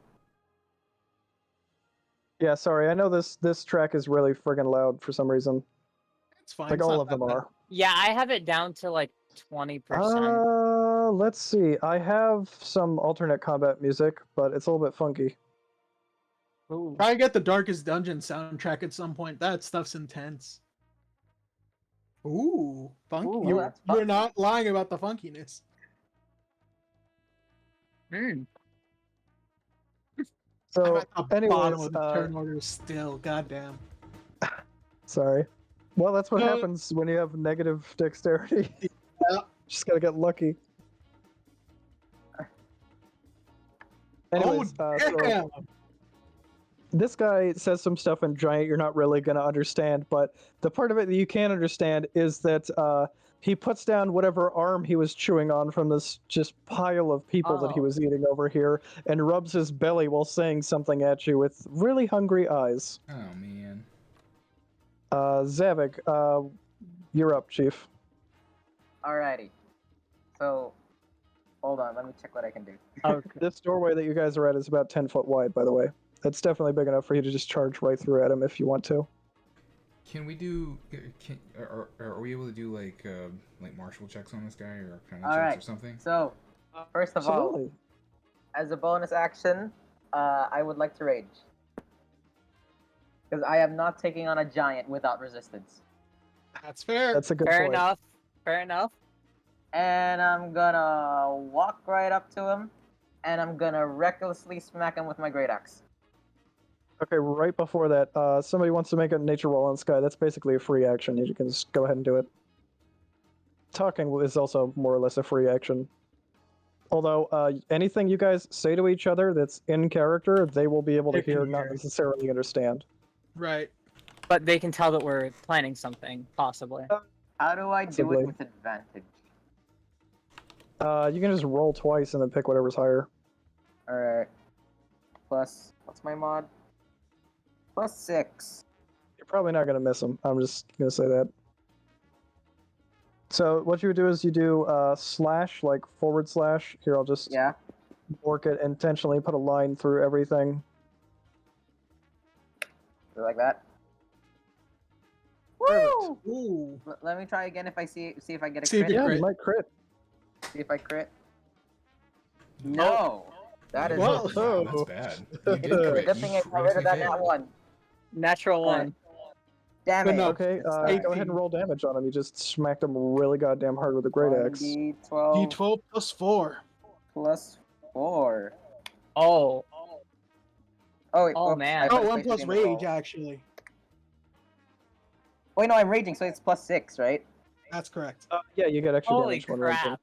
Yeah, sorry, I know this track is really friggin' loud for some reason. It's fine. Like it's all not of them that bad. are. Yeah, I have it down to like 20%. Let's see. I have some alternate combat music, but it's a little bit funky. Ooh. Try to get the Darkest Dungeon soundtrack at some point. That stuff's intense. Ooh, funky. Ooh, that's You're funky. not lying about the funkiness. Mm. I'm So, at the bottom anyways, of the turn order still. Goddamn. sorry. Well, that's what No. happens when you have negative dexterity. Yeah. Just gotta get lucky. Anyways, Oh, so damn. this guy says some stuff in Giant you're not really gonna understand, but the part of it that you can understand is that he puts down whatever arm he was chewing on from this just pile of people that he Oh. was eating over here, and rubs his belly while saying something at you with really hungry eyes. Oh man. Zavik, you're up, Chief. Alrighty. So, hold on. Let me check what I can do. Okay. This doorway that you guys are at is about 10 foot wide, by the way. It's definitely big enough for you to just charge right through at him if you want to. Can we do? Are we able to do like martial checks on this guy or kind of checks Alright. or something? So, first of all, Absolutely. as a bonus action, I would like to rage. Because I am not taking on a giant without resistance. That's fair. That's a good Fair point. enough. Fair enough. And I'm gonna walk right up to him, and I'm gonna recklessly smack him with my great axe. Okay, right before that, somebody wants to make a nature roll on this guy. That's basically a free action. You can just go ahead and do it. Talking is also more or less a free action. Although, anything you guys say to each other that's in character, they will be able to They can hear, not hear. necessarily understand. Right. But they can tell that we're planning something, possibly. How do I do Possibly. it with advantage? You can just roll twice and then pick whatever's higher. Alright. Plus, what's my mod? +6. You're probably not going to miss them. I'm just going to say that. So what you would do is you do slash, like /. Here, I'll just Yeah. work it intentionally, put a line through everything. Do it like that. Perfect. Woo! Ooh. Let me try again if I see if I get a See if crit. you Yeah, crit. you might crit. See if I crit. No. That is Well, Wow, that's Oh. bad. You did crit. good You thing I got rid critically of that failed. one. Natural Alright. one. Damn But it. no, Okay, It's go ahead 18. and roll damage on him. You just smacked him really goddamn hard with a great axe. 1d12 D12 plus 4. plus 4. Oh. Oh wait. Oh, oops, man. I put Oh, a one space plus between the rage, roll. actually. Wait, no, I'm raging, so it's +6, right? That's correct. Yeah, you get extra Holy damage when raging. crap.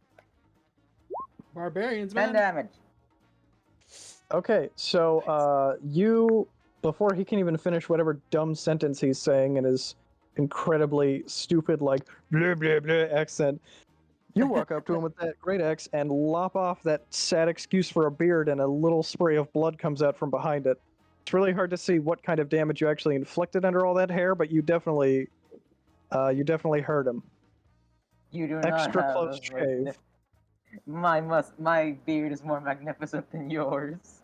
Barbarians, 10 man. damage. Okay, so you, before he can even finish whatever dumb sentence he's saying in his incredibly stupid, like, blah, blah, blah accent, you walk up to him with that great axe and lop off that sad excuse for a beard, and a little spray of blood comes out from behind it. It's really hard to see what kind of damage you actually inflicted under all that hair, but you definitely hurt him. You do not Extra have close a shave. my beard is more magnificent than yours.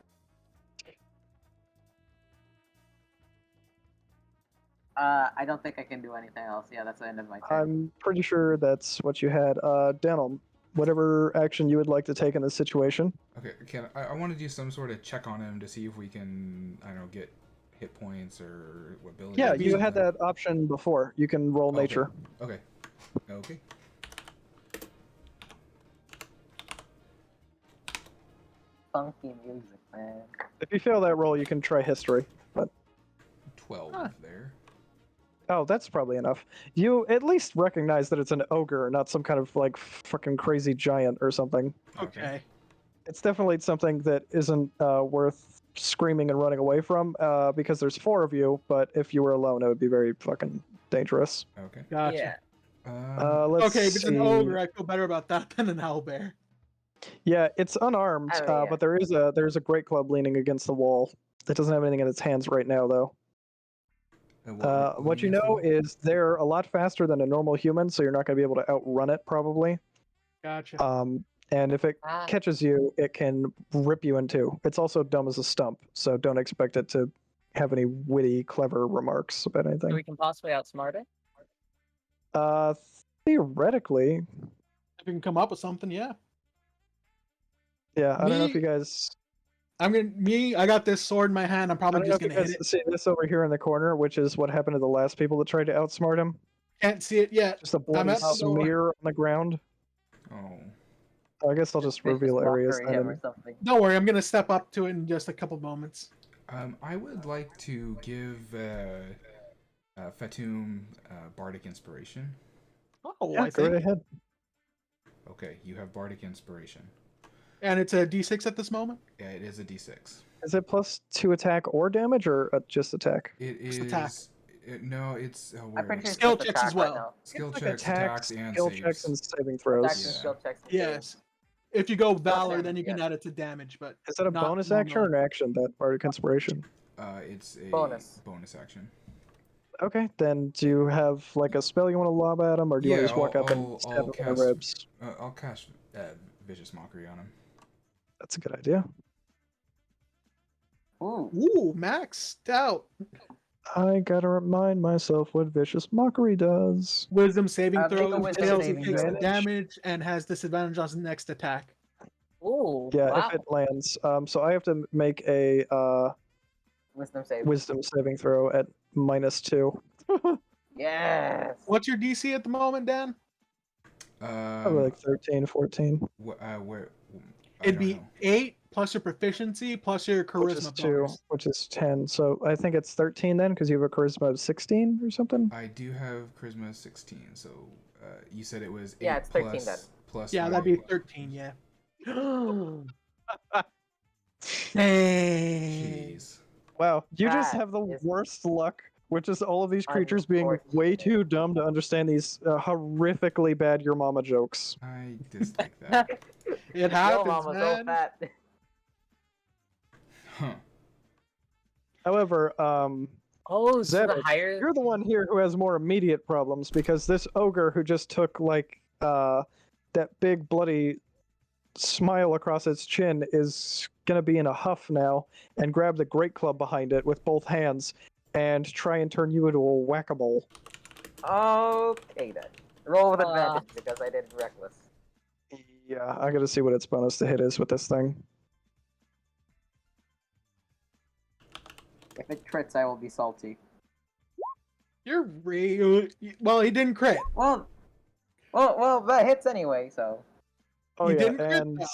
I don't think I can do anything else. Yeah, that's the end of my turn. I'm pretty sure that's what you had. Denham, whatever action you would like to take in this situation. Okay, I want to do some sort of check on him to see if we can, I don't know, get hit points or ability. Yeah, or you had something. that option before. You can roll Okay. nature. Okay. Okay. Funky music, man. If you fail that roll, you can try history. But 12 Huh. there. oh, that's probably enough. You at least recognize that it's an ogre, not some kind of like fucking crazy giant or something. Okay. It's definitely something that isn't worth screaming and running away from, because there's 4 of you. But if you were alone, it would be very fucking dangerous. Okay. Gotcha. Yeah. Let's Okay, if it's an see. ogre, I feel better about that than an owlbear. Yeah, it's unarmed, Oh, yeah. but there's a great club leaning against the wall. It doesn't have anything in its hands right now, though. What you mean, know Phil? is they're a lot faster than a normal human, so you're not going to be able to outrun it, probably. Gotcha. And if it Ah. catches you, it can rip you in two. It's also dumb as a stump, so don't expect it to have any witty, clever remarks about So anything. we can possibly outsmart it? Theoretically, If we can come up with something, yeah. yeah. I don't know if Me- you guys. I got this sword in my hand. I'm I probably don't know just if you gonna hit guys it. see this over here in the corner, which is what happened to the last people that tried to outsmart him. Can't see it yet. Just a bloody at the door. smear on the ground. Oh. I guess I'll just Vicious reveal areas mockery then. him or and- something. Don't worry, I'm gonna step up to it in just a couple moments. I would like to give Fatum, Bardic Inspiration. Oh, Yeah, I go right think. ahead. Okay, you have Bardic Inspiration. And it's a D6 at this moment. Yeah, it is a D6. Is it plus 2 attack or damage, or just attack? It Just is. attack. No, it's. I'm Where pretty it sure is. it's Skill just checks as attack right well. now. Skill like checks, attacks, and skill saves. checks, and saving Attacks throws. and Yeah. skill checks. And Yes. If you go Valor, damage, then you can yeah. add it to damage, but Is that a not bonus action or normally. an action, that Bardic Inspiration? It's a Bonus. action. Okay, then do you have like a spell you want to lob at him, or do you want to just walk up and stab him in the cast. ribs? I'll cast Vicious Mockery on him. That's a good idea. Ooh. Ooh, maxed out. I gotta remind myself what Vicious Mockery does. Wisdom saving Make a throw. wisdom Fails, saving takes the throw. damage and has disadvantage on his next attack. Ooh, Yeah, wow. if it lands. So I have to make a Wisdom save. Wisdom saving throw at -2. Yes. What's your DC at the moment, Dan? Probably like 13, 14. Where? I It'd don't be know. 8 plus your proficiency plus your Which is charisma 2, bonus. which is 10. So I think it's 13 then, because you have a charisma of 16 or something. I do have Charisma 16, so you said it was 8 Yeah, it's 13 plus, then. plus Yeah, my- that'd be 13, yeah. Jeez. Wow, you just That have the is worst luck, which is all of these creatures being way unfortunate. too dumb to understand these horrifically bad your mama jokes. I dislike that. It Yo, happens, mama, so man. fat. Huh. However, Oh, so the Zedek, higher. you're the one here who has more immediate problems, because this ogre who just took like that big bloody smile across its chin is gonna be in a huff now and grab the great club behind it with both hands and try and turn you into a whack-a-mole. Okay then. Roll with Uh. advantage because I did reckless. Yeah, I gotta see what its bonus to hit is with this thing. If it crits, I will be salty. You're real. Well, he didn't crit. Well, that hits anyway. So Oh You yeah, didn't crit, and though.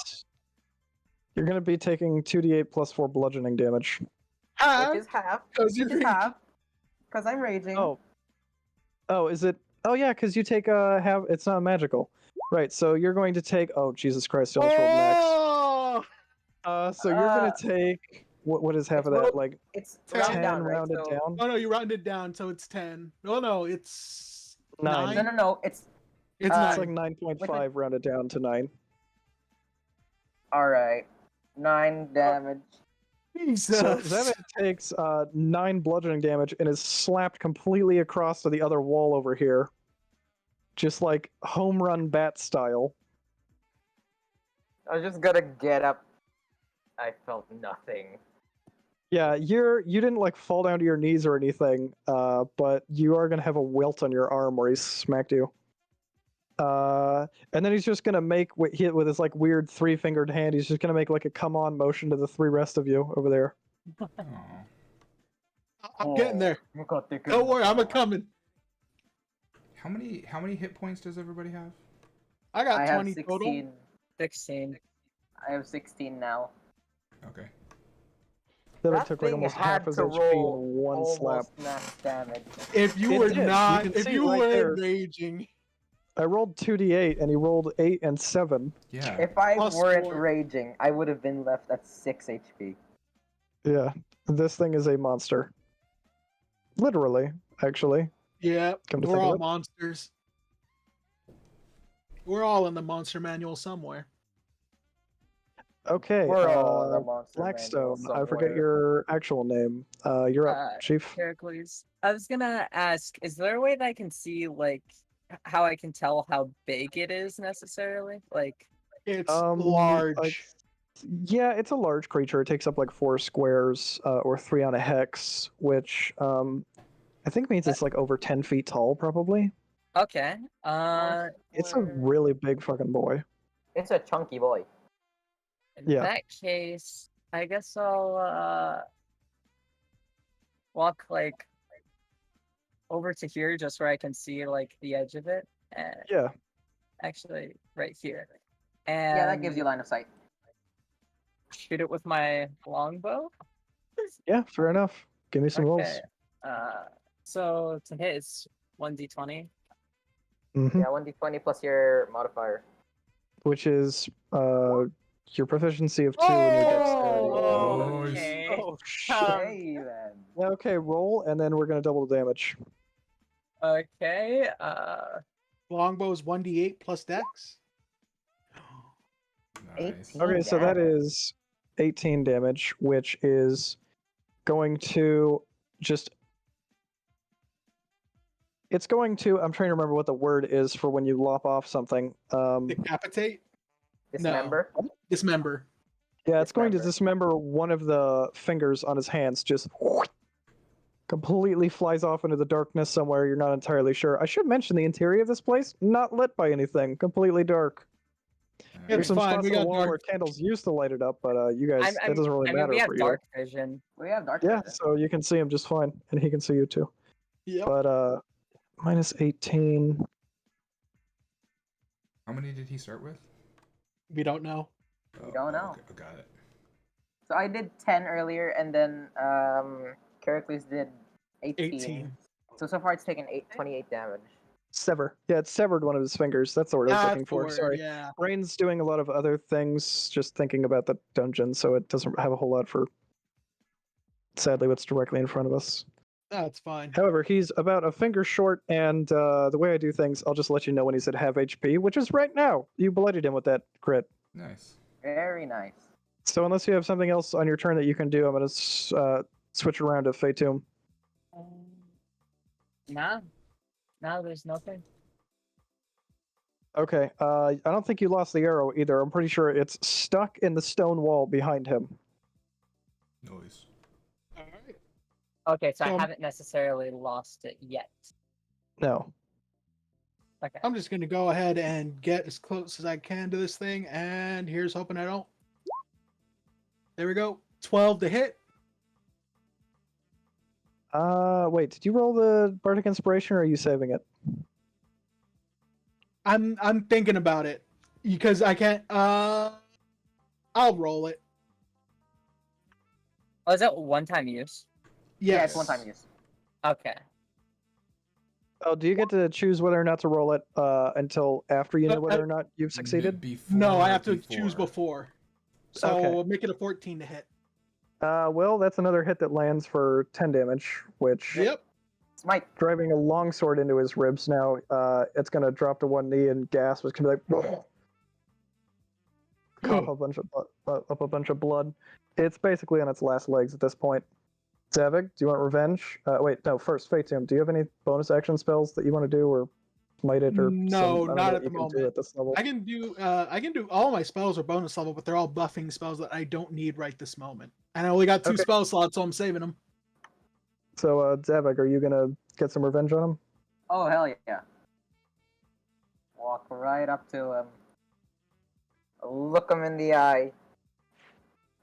you're gonna be taking 2d8 plus 4 bludgeoning damage. which is half. Because you're Which is half. Because I'm raging. Oh, is it? Oh yeah, because you take have. It's not magical, right? So you're going to take. Oh Jesus Christ! I almost rolled max. Oh! So you're gonna take what is half It's of that? rolled- Like It's 10 rounded down, right? rounded So... down. Oh no, you rounded down, so it's 10. No, it's 9. No. It's It's It's 9. like 9.5 rounded down to 9. all right. 9 damage. Jesus. So Zevin takes 9 bludgeoning damage and is slapped completely across to the other wall over here, just like home run bat style. I was just gonna get up. I felt nothing. Yeah, you didn't like fall down to your knees or anything, but you are gonna have a welt on your arm where he smacked you. And then he's just gonna make hit with his like weird 3-fingered hand. He's just gonna make like a come on motion to the 3 rest of you over there. Aw. I'm getting there. You got the Don't worry, I'm a coming. How many hit points does everybody have? I got I have 20 16. total. 16. I have 16 now. Okay. Then it That took like thing almost had half his to HP in roll one slap. almost max damage. If you It were did. You not, can if see you right were there. raging, I rolled 2d8 and he rolled 8 and 7. Yeah. If I Plus weren't 4. raging, I would have been left at 6 HP. Yeah, this thing is a monster. Literally, actually. yeah, Come to we're think of all it. monsters. We're all in the monster manual somewhere. Okay, We're all in the monster Blackstone. manual I forget somewhere. your actual name. You're up, Chief. Heracles. I was gonna ask, is there a way that I can see like how I can tell how big it is necessarily? Like, It's Um, large. like- Yeah, it's a large creature. It takes up like 4 squares or 3 on a hex, which I think means it's like over 10 feet tall, probably. okay. It's a really big fucking boy. It's a chunky boy. In Yeah. that case, I guess I'll walk like over to here just where I can see like the edge of it. And Yeah. actually right here. And Yeah, that gives you line of sight. shoot it with my longbow. Yeah, fair enough. Give me some rolls. Okay. So to hit is 1d20. Mhm. Yeah, 1d20 plus your modifier. Which is your proficiency of 2 and your dexterity. Oh, Nice. okay. Oh shit. Okay, then. Okay, roll, and then we're gonna double the damage. Okay. Longbow is 1d8 plus dex. Nice. 18. Okay, so that damage. is 18 damage, which is going to just. It's going to. I'm trying to remember what the word is for when you lop off something. Decapitate? Dismember. Dismember. Yeah, it's going to Dismember. dismember one of the fingers on his hands. Just completely flies off into the darkness somewhere. You're not entirely sure. I should mention the interior of this place not lit by anything. Completely dark. There's It's some fine, spots we on the got wall dark. where candles used to light it up, but you guys, that doesn't really I mean, matter we have for you. dark vision. We have dark Yeah, vision. so you can see him just fine, and he can see you too. Yep. But minus 18. How many did he start with? We don't know. We don't know. Okay, got it. So I did 10 earlier, and then Heracles did 18. 18. So far it's taken 28 damage. Sever. Yeah, it severed one of his fingers. That's the word I was That's looking the for. word, Sorry. yeah. Brain's doing a lot of other things, just thinking about the dungeon, so it doesn't have a whole lot for, sadly, what's directly in front of us. That's fine. However, he's about a finger short, and the way I do things, I'll just let you know when he's at half HP, which is right now. You bloodied him with that crit. Nice. Very nice. So unless you have something else on your turn that you can do, I'm going to switch around to Fatum. Nah. No, there's nothing. Okay, I don't think you lost the arrow either. I'm pretty sure it's stuck in the stone wall behind him. Noise. Alright. Okay, so I So- haven't necessarily lost it yet. No. Okay. I'm just gonna go ahead and get as close as I can to this thing, and here's hoping I don't. There we go. 12 to hit. Wait, did you roll the Bardic Inspiration, or are you saving it? I'm thinking about it because I can't. I'll roll it. Oh, is that one-time use? Yeah, Yes. it's one time use. Okay. Oh, do you get to choose whether or not to roll it until after you know whether or not you've N- succeeded? Before, No, I have to choose before. So Okay. we'll make it a 14 to hit. Well, that's another hit that lands for 10 damage, which, Yep. Smite. driving a longsword into his ribs now, it's going to drop to one knee and gasp. It's going to be like, cough a bunch of up a bunch of blood. It's basically on its last legs at this point. Zavik, do you want revenge? Wait, no, first, Fatum, do you have any bonus action spells that you want to do, or smite it, or No, some, I don't know not what at the you can do moment. at this level? I can do all my spells are bonus level, but they're all buffing spells that I don't need right this moment. And I only got 2 Okay. spell slots, so I'm saving them. So, Zavik, are you going to get some revenge on him? Oh, hell yeah. Walk right up to him. Look him in the eye.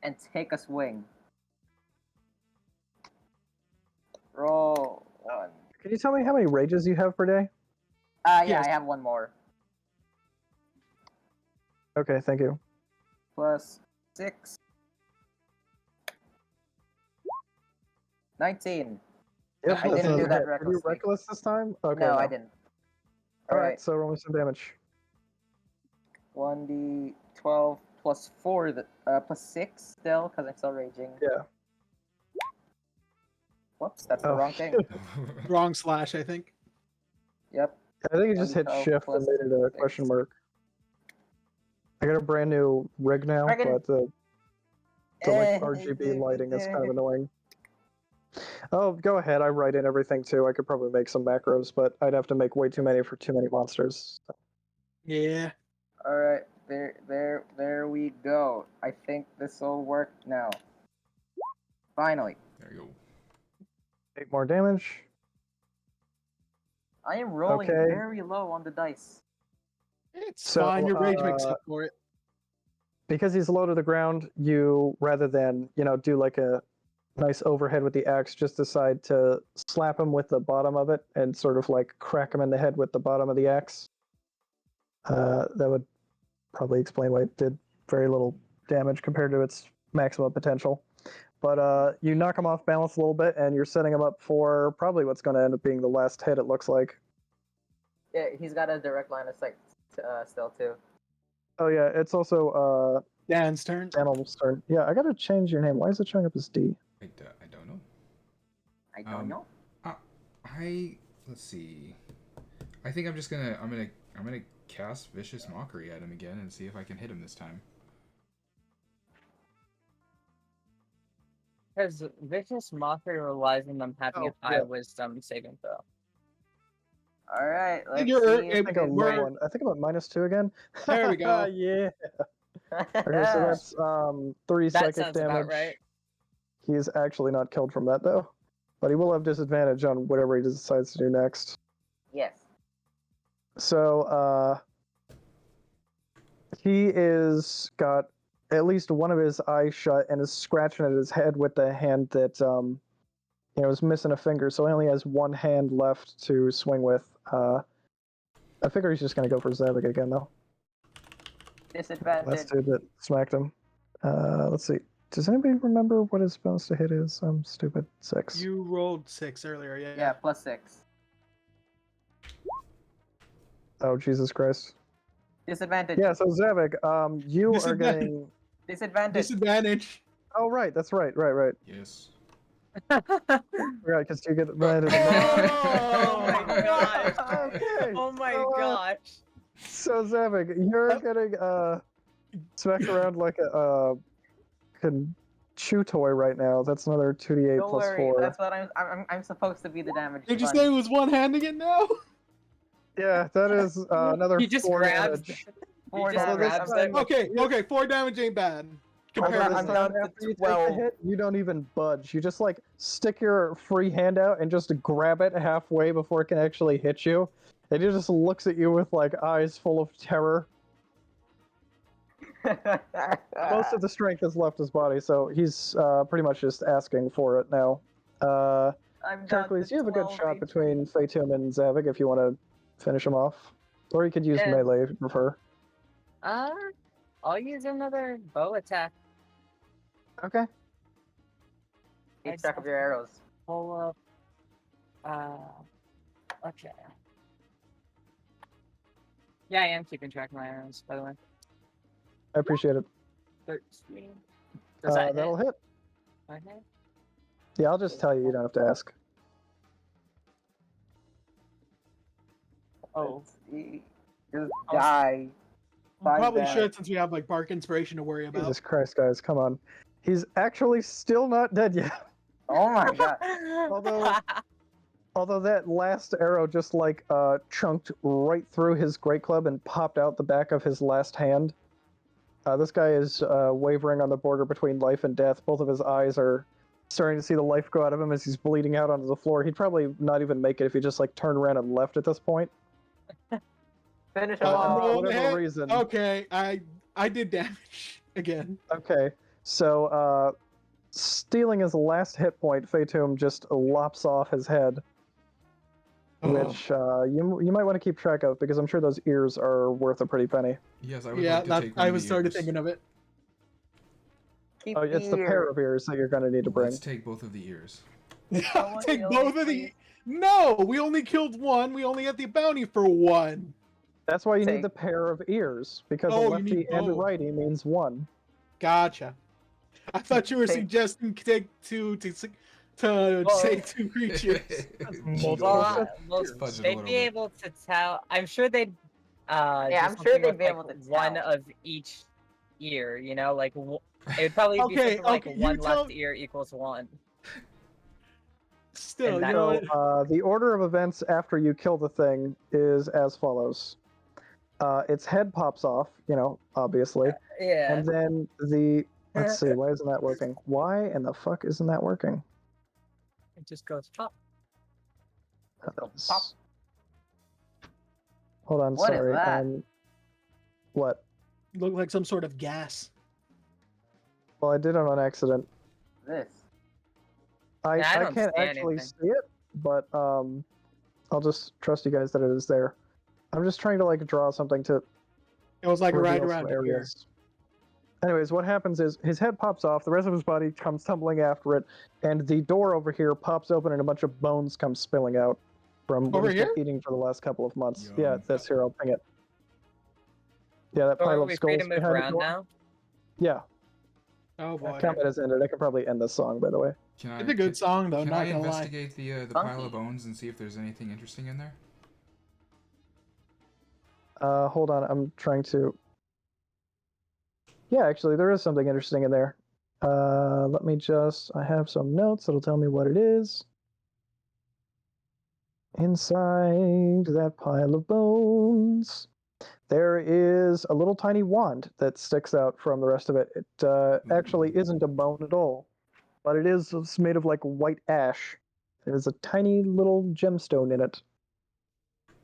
And take a swing. Roll 1. Can you tell me how many rages you have per day? Yeah, Yes. I have one more. Okay, thank you. Plus 6. 19. Yep, I that's didn't another do that hit. Were you recklessly. reckless this time? Okay, No, I didn't. Alright, so roll me some damage. 1d12 plus 4, plus 6 still, because I'm still raging. Yeah. Whoops, that's the Oh. wrong thing. Wrong slash, I think. Yep. I think you just hit 1d12 shift plus and made it a 6. question mark. I got a brand new rig now, Friggin- but the RGB lighting is kind of annoying. Oh, go ahead. I write in everything too. I could probably make some macros, but I'd have to make way too many for too many monsters. Yeah. Alright, there we go. I think this will work now. Finally. There you go. 8 more damage. I am rolling Okay. very low on the dice. It's So, fine. Your rage makes up for it. Because he's low to the ground, you, rather than, do like a nice overhead with the axe, just decide to slap him with the bottom of it and sort of like crack him in the head with the bottom of the axe. That would probably explain why it did very little damage compared to its maximum potential. But you knock him off balance a little bit, and you're setting him up for probably what's going to end up being the last hit. It looks like. Yeah, he's got a direct line of sight still too. Oh yeah, it's also Dan's turn. Animal's turn. Yeah, I gotta change your name. Why is it showing up as D? I don't know. I don't know. Let's see. I think I'm gonna cast Vicious Mockery at him again and see if I can hit him this time. Because Vicious Mockery relies on them having a high yeah. wisdom saving throw. All right, let's you're- see. I think I'm We're- one. I think I'm at -2 again. There we go. Yeah. Okay, so that's 3 That psychic sounds damage. about right. He's actually not killed from that though, but he will have disadvantage on whatever he decides to do next. Yes. So he is got at least one of his eyes shut and is scratching at his head with the hand that is missing a finger. So he only has one hand left to swing with. I figure he's just gonna go for Zavik again though. Disadvantage. Last dude that smacked him. Let's see. Does anybody remember what his bonus to hit is? I'm stupid. 6. You rolled 6 earlier, yeah. Yeah, +6. Oh Jesus Christ. Disadvantage. Yeah. So Zavik, you are Disadvantage. getting. Disadvantage. Disadvantage. Oh right, that's right. Right. Yes. Right, because you get Oh my my gosh. Okay. Oh my so, gosh. So Zavik, you're getting smacked around like a chew toy right now. That's another 2d8 Don't plus worry, 4. that's what I'm supposed to be the damage. Did you sponge. say it was one-handing it now? Yeah, that is another He just 4 grabs. damage. Four He just damage. grabs I'm it. Okay, 4 damage ain't bad. Although Compared this I'm to down time, to after you take 12. the hit, you don't even budge. You just like stick your free hand out and just grab it halfway before it can actually hit you. And it just looks at you with like eyes full of terror. Most of the strength has left his body, so he's pretty much just asking for it now. I'm down Hercules, to you have a good 12 shot HP. between Fatum and Zavik if you want to finish him off. Or you could use Yeah. melee if you prefer. I'll use another bow attack. Okay. Keep track of your arrows. Pull up. Okay. Yeah, I am keeping track of my arrows, by the way. I appreciate it. 13. Does that That'll hit. Okay. Yeah, I'll just tell you. You don't have to ask. Oh. Just die. We Five probably damage. should since we have like Bark Inspiration to worry about. Jesus Christ, guys, come on. He's actually still not dead yet. Oh my god. Although that last arrow just like chunked right through his great club and popped out the back of his last hand. This guy is wavering on the border between life and death. Both of his eyes are starting to see the life go out of him as he's bleeding out onto the floor. He'd probably not even make it if he just like turned around and left at this point. Finish him For off. whatever reason. Okay, I did damage again. Okay, so stealing his last hit point, Fatum just lops off his head, which you might want to keep track of because I'm sure those ears are worth a pretty penny. Yes, I would Yeah, like to that, take one I of was the started ears. thinking of it. Keep Oh, it's the pair of ears that you're going to need to bring. Let's take both of the ears. Someone Take kill both me, of the. please. No, we only killed one. We only got the bounty for one. That's why you need Take- the pair of ears because Oh, a you lefty need and a both. righty means one. Gotcha. I thought you were Take- suggesting take two to Well- say 2 creatures. Well, Just fudge it a they'd little be bit. able to tell. I'm sure they'd. Yeah, I'm do sure something they'd with, be like, able to one tell. of each ear. You know, like it would probably be Okay, something like okay, you one tell- left ear equals 1. Still, And you know that- what? So the order of events after you kill the thing is as follows. Its head pops off, obviously. Yeah. And then let's see, why isn't that working? Why in the fuck isn't that working? It just goes pop. Pop. Hold on, What is sorry. that? What? Look like some sort of gas. Well, I did it on accident. This. I Yeah, I don't can't see actually anything. see it, but I'll just trust you guys that it is there. I'm just trying to like draw something to It was like right reveal around some here. areas. Anyways, what happens is his head pops off, the rest of his body comes tumbling after it, and the door over here pops open and a bunch of bones come spilling out from what Over he's been here? eating for the last couple of months. Yum. Yeah, that's here. I'll ping it. Yeah, that So pile are of we free to skulls move behind the around door. now? Yeah, Oh boy. combat has ended. I could probably end this song, by the way. Can I, It's a good song though, Can not I gonna lie. investigate the pile Funky. of bones and see if there's anything interesting in there? Hold on, I'm trying to. Yeah, actually, there is something interesting in there. Let me just. I have some notes that'll tell me what it is. Inside that pile of bones, there is a little tiny wand that sticks out from the rest of it. It actually isn't a bone at all, but it is it's made of like white ash. There's a tiny little gemstone in it.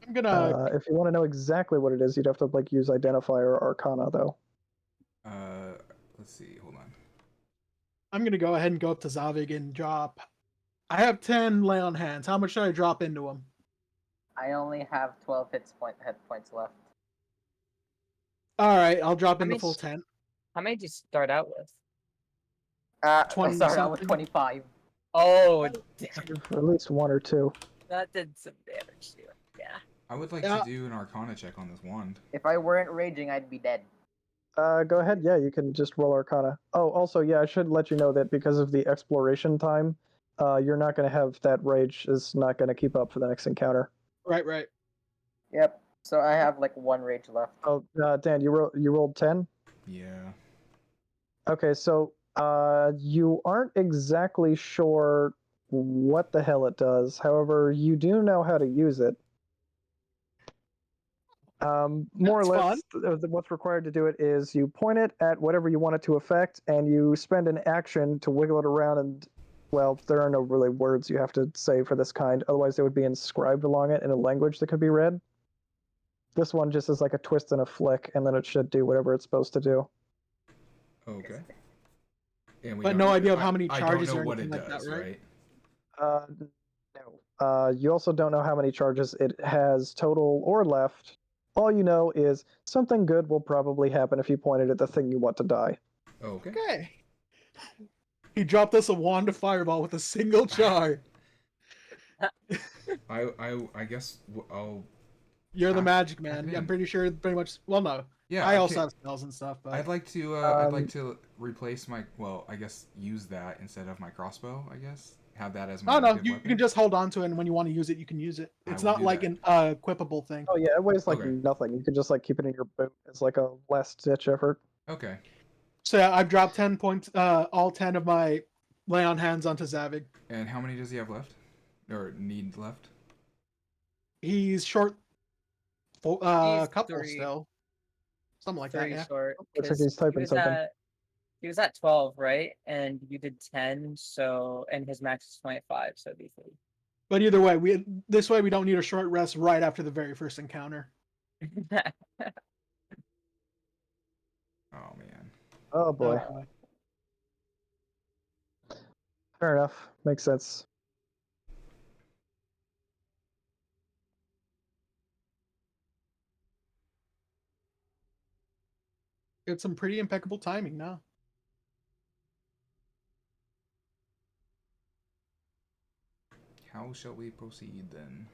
I'm gonna If you want to know exactly what it is, you'd have to like use Identifier or Arcana, though. Let's see. Hold on. I'm gonna go ahead and go up to Zavig and drop. I have 10 lay on hands. How much should I drop into him? I only have 12 hit points left. All right, I'll drop in How the many full s- 10. How many did you start out with? I 20 started out with something. 25. Oh, damn, At least one or two. that did some damage to it. Yeah. I would like Yeah. to do an Arcana check on this wand. If I weren't raging, I'd be dead. Go ahead. Yeah, you can just roll Arcana. Oh, also, yeah, I should let you know that because of the exploration time, you're not going to have that rage is not going to keep up for the next encounter. Right. Yep. So I have like 1 rage left. Oh, Dan, you rolled 10. Yeah. Okay, so you aren't exactly sure what the hell it does. However, you do know how to use it. More or That's less, what's required to do it is you point it at whatever you want it to affect, and you spend an action to wiggle it around. And well, there are no really words you have to say for this kind. Otherwise, they would be inscribed along it in a language that could be read. This one just is like a twist and a flick, and then it should do whatever it's supposed to do. Okay. And we But don't- no idea of how many I charges don't know or what it anything like that, does, right? No. You also don't know how many charges it has total or left. All you know is something good will probably happen if you point it at the thing you want to die. Okay. Okay. He dropped us a wand of fireball with a single char. I guess I'll. You're the Hack- magic hack man. it I'm in. pretty sure pretty much well no. Yeah. I also okay. have spells and stuff, but I'd like to. I'd like to replace my. Well, I guess use that instead of my crossbow. I guess have that as my. oh no, active you weapon. can just hold on to it, and when you want to use it, you can use it. I It's will not do like that. an equipable thing. Oh yeah, it weighs like Okay. nothing. You could just like keep it in your boot as like a last ditch effort. Okay. So yeah, I've dropped 10 points, all 10 of my lay on hands onto Zavig. And how many does he have left? Or need left? He's short, He's couple 3. still, something like that. 3 Yeah. short. Looks like 'cause he's typing something. He was at 12, right? And you did 10, so and his max is 25, so it'd be 3. But either way, this way we don't need a short rest right after the very first encounter. Oh man. Oh boy. boy. Fair enough. Makes sense. It's some pretty impeccable timing now. How shall we proceed then?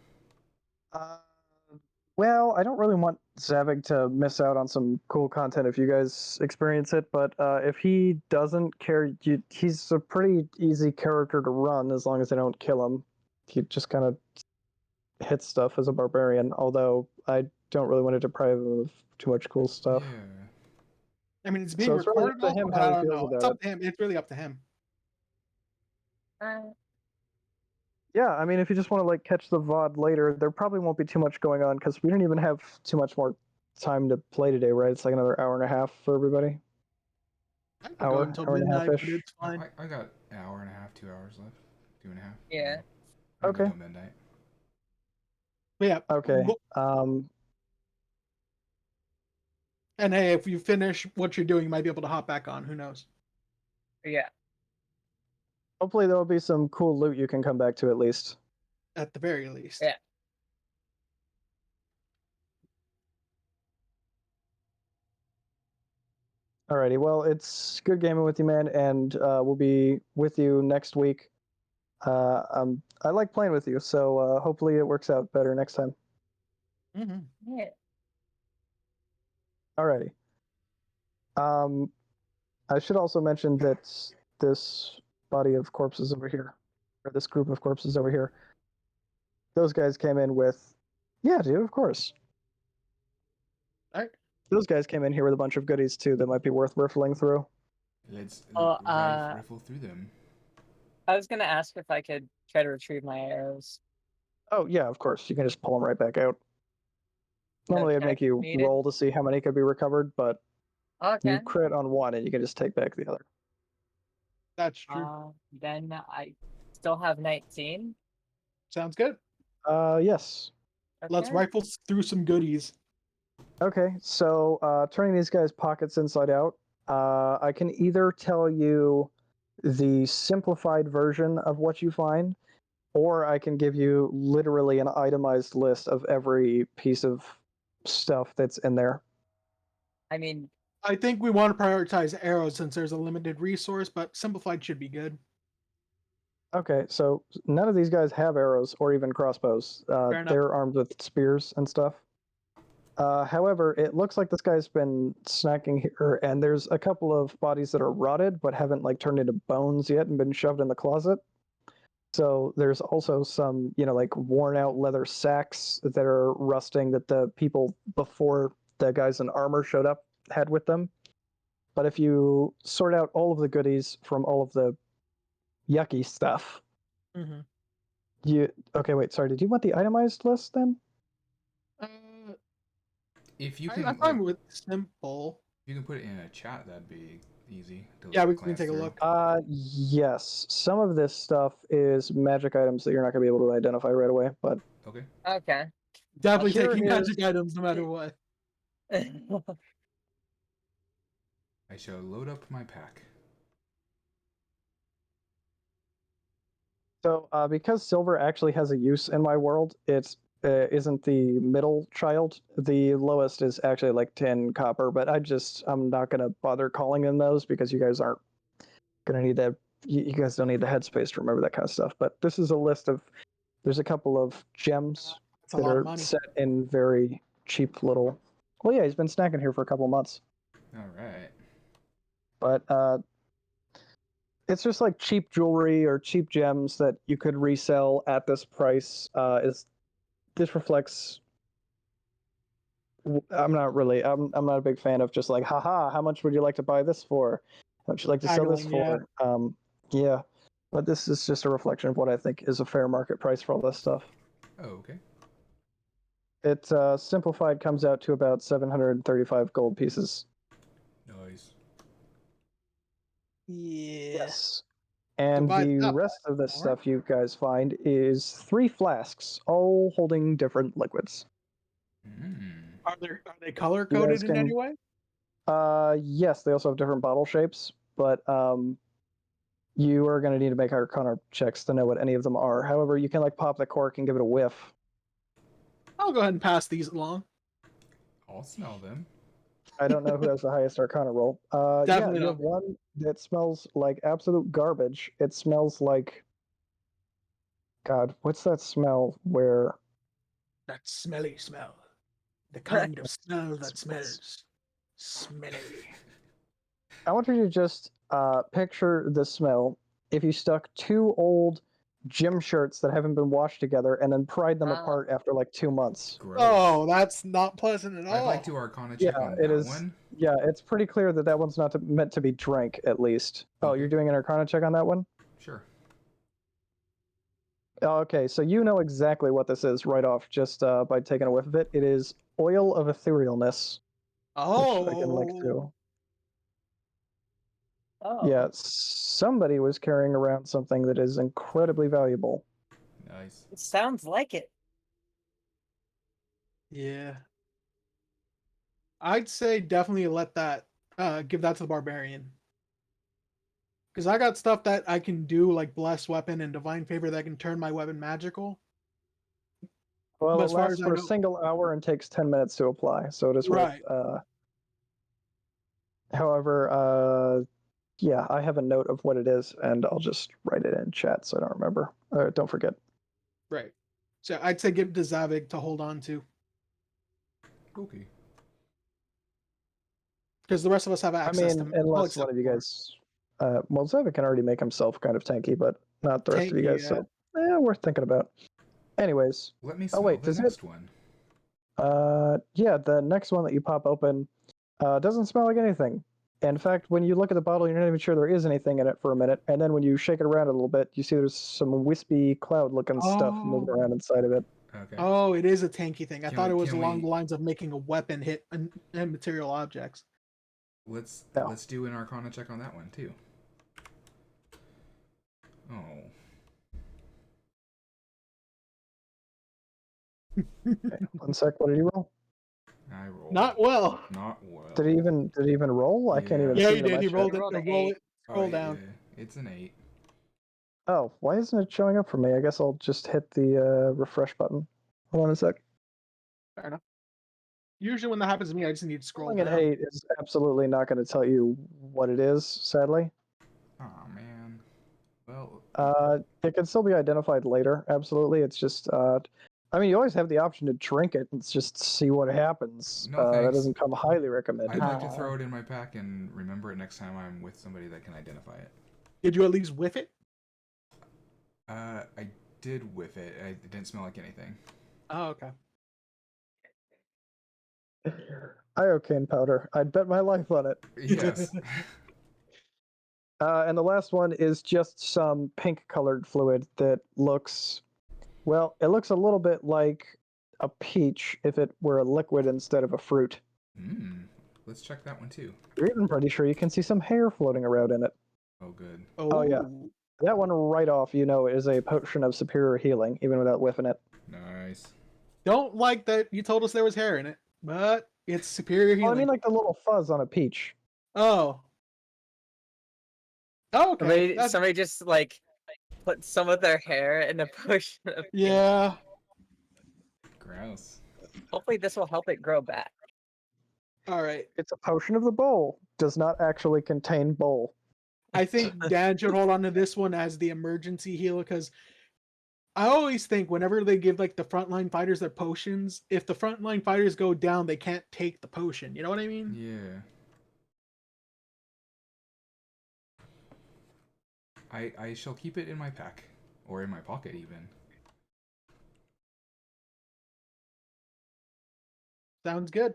Well, I don't really want Zavig to miss out on some cool content if you guys experience it, but if he doesn't care, he's a pretty easy character to run as long as they don't kill him. He just kind of hits stuff as a barbarian, although I don't really want to deprive him of too much cool stuff. Yeah. I mean, it's being So it's really recorded. up to him also, how I he don't feels know. It's about up to him. It's really up to him. Yeah, I mean, if you just want to like catch the VOD later, there probably won't be too much going on because we don't even have too much more time to play today, right? It's like another hour and a half for everybody. I can go Hour until and a midnight, half-ish. but it's fine. I got an hour and a half, 2 hours left. 2.5. Yeah. I can go Okay. till midnight. But yeah. Okay. And hey, if you finish what you're doing, you might be able to hop back on. Who knows? Yeah. Hopefully there will be some cool loot you can come back to at least. At the very least. Yeah. Alrighty, well, it's good gaming with you, man, and we'll be with you next week. I like playing with you, so hopefully it works out better next time. Yeah. Alrighty. I should also mention that this body of corpses over here, or this group of corpses over here, those guys came in with, yeah, dude, of course. Alright. Those guys came in here with a bunch of goodies too that might be worth riffling through. Let's Oh, riffle through them. I was gonna ask if I could try to retrieve my arrows. Oh yeah, of course. You can just pull them right back out. Normally, I'd check make you needed? roll to see how many could be recovered, but Okay. you crit on one and you can just take back the other. That's true. Then I still have 19. Sounds good. Yes. Let's Okay. rifle through some goodies. Okay, so turning these guys' pockets inside out, I can either tell you the simplified version of what you find, or I can give you literally an itemized list of every piece of stuff that's in there. I mean, I think we want to prioritize arrows since there's a limited resource, but simplified should be good. Okay, so none of these guys have arrows or even crossbows. Fair enough. They're armed with spears and stuff. However, it looks like this guy's been snacking here, and there's a couple of bodies that are rotted but haven't like turned into bones yet and been shoved in the closet. So there's also some, like worn out leather sacks that are rusting that the people before the guys in armor showed up had with them. But if you sort out all of the goodies from all of the yucky stuff, okay, wait, sorry, did you want the itemized list then? If you I'm can, fine with simple. you can put it in a chat, that'd be easy. To Yeah, we can glance take a through. look. Yes. Some of this stuff is magic items that you're not going to be able to identify right away, but Okay. okay. Definitely Here taking is- magic items no matter what. I shall load up my pack. so because silver actually has a use in my world, it isn't the middle child. The lowest is actually like 10 copper, but I'm not going to bother calling them those because you guys aren't going to need that. You guys don't need the headspace to remember that kind of stuff. But this is a list of, there's a couple of gems That's a that lot of are money. set in very cheap little. Well, yeah, he's been snacking here for a couple months. All right. But it's just like cheap jewelry or cheap gems that you could resell at this price. This reflects. I'm not a big fan of just like, haha, how much would you like to buy this for? How much would you like to sell this Haggling, for? Yeah, but this is just a reflection of what I think is a fair market price for all this stuff. Oh, okay. It simplified comes out to about 735 gold pieces. Nice. Yeah. Yes. And Divide the up. rest of this Alright. stuff you guys find is 3 flasks, all holding different liquids. Are they color You guys coded in any way? Yes, they also have different bottle shapes, but you are going to need to make Arcana checks to know what any of them are. However, you can like pop the cork and give it a whiff. I'll go ahead and pass these along. I'll smell them. I don't know who has the highest Arcana roll. Definitely you have not. one that smells like absolute garbage. It smells like, God, what's that smell where That smelly smell. The kind of smell that smells smelly. I want you to just picture the smell if you stuck 2 old gym shirts that haven't been washed together and then pried them apart after like 2 months. Gross. Oh, that's not pleasant at I'd all. like to Arcana check Yeah, on it that is. one. Yeah, it's pretty clear that that one's not meant to be drank, at least. Oh, Okay. you're doing an Arcana check on that one? Sure. Oh, okay, so you know exactly what this is right off just by taking a whiff of it. It is oil of etherealness, which I can link to. Oh. Yeah, somebody was carrying around something that is incredibly valuable. Nice. It sounds like it. Yeah. I'd say definitely let that give that to the barbarian. Because I got stuff that I can do like blessed weapon and divine favor that can turn my weapon magical. Well, But it as far lasts as I for a know- single hour and takes 10 minutes to apply, so it is Right. worth However, yeah, I have a note of what it is, and I'll just write it in chat so I don't remember. Don't forget. Right. So I'd say give it to Zavig to hold on to, Okay. because the rest of us have I access mean, to. unless one of you guys, well, Zevik can already make himself kind of tanky, but not the rest of you Tanky, guys. So, worth thinking about. Anyways, Let me oh smell wait, the does next one. yeah, the next one that you pop open, doesn't smell like anything. In fact, when you look at the bottle, you're not even sure there is anything in it for a minute, and then when you shake it around a little bit, you see there's some wispy cloud-looking stuff moving around inside of it. Okay. Oh, it is a tanky thing. I Can thought we- it was can along we- the lines of making a weapon hit material objects. Let's No. let's do an Arcana check on that one too. Oh. Okay, 1 sec. What did you roll? I rolled. Not well. Not well. Did he even roll? I can't even Yeah, see he it on did. my He chat. rolled it. Rolled an Roll 8. it. Scroll down. Yeah, it's an 8. Oh, why isn't it showing up for me? I guess I'll just hit the refresh button. Hold on a sec. Fair enough. Usually when that happens to me, I just need to scroll Rolling an down. 8 is absolutely not going to tell you what it is, sadly. Oh man. Well. It can still be identified later, absolutely. It's just, I mean, you always have the option to drink it and just see what happens. No, That thanks. doesn't come highly recommended. I'd like to throw it in my pack and remember it next time I'm with somebody that can identify it. Did you at least whiff it? I did whiff it. It didn't smell like anything. Oh, okay. Iocane powder. I'd bet my life on it. Yes. And the last one is just some pink-colored fluid that looks, well, it looks a little bit like a peach if it were a liquid instead of a fruit. Let's check that one too. You're even pretty sure you can see some hair floating around in it. Oh, good. Oh, yeah. That one right off, you know, is a potion of superior healing, even without whiffing it. Nice. Don't like that you told us there was hair in it, but it's superior healing. Well, I mean, like the little fuzz on a peach. Oh. Oh, okay. Somebody just like put some of their hair in a potion of Yeah. Gross. Hopefully this will help it grow back. All right. It's a potion of the bowl. Does not actually contain bowl. I think Dan should hold on to this one as the emergency heal, because I always think whenever they give like the frontline fighters their potions, if the frontline fighters go down, they can't take the potion. You know what I mean? Yeah. I shall keep it in my pack. Or in my pocket, even. Sounds good.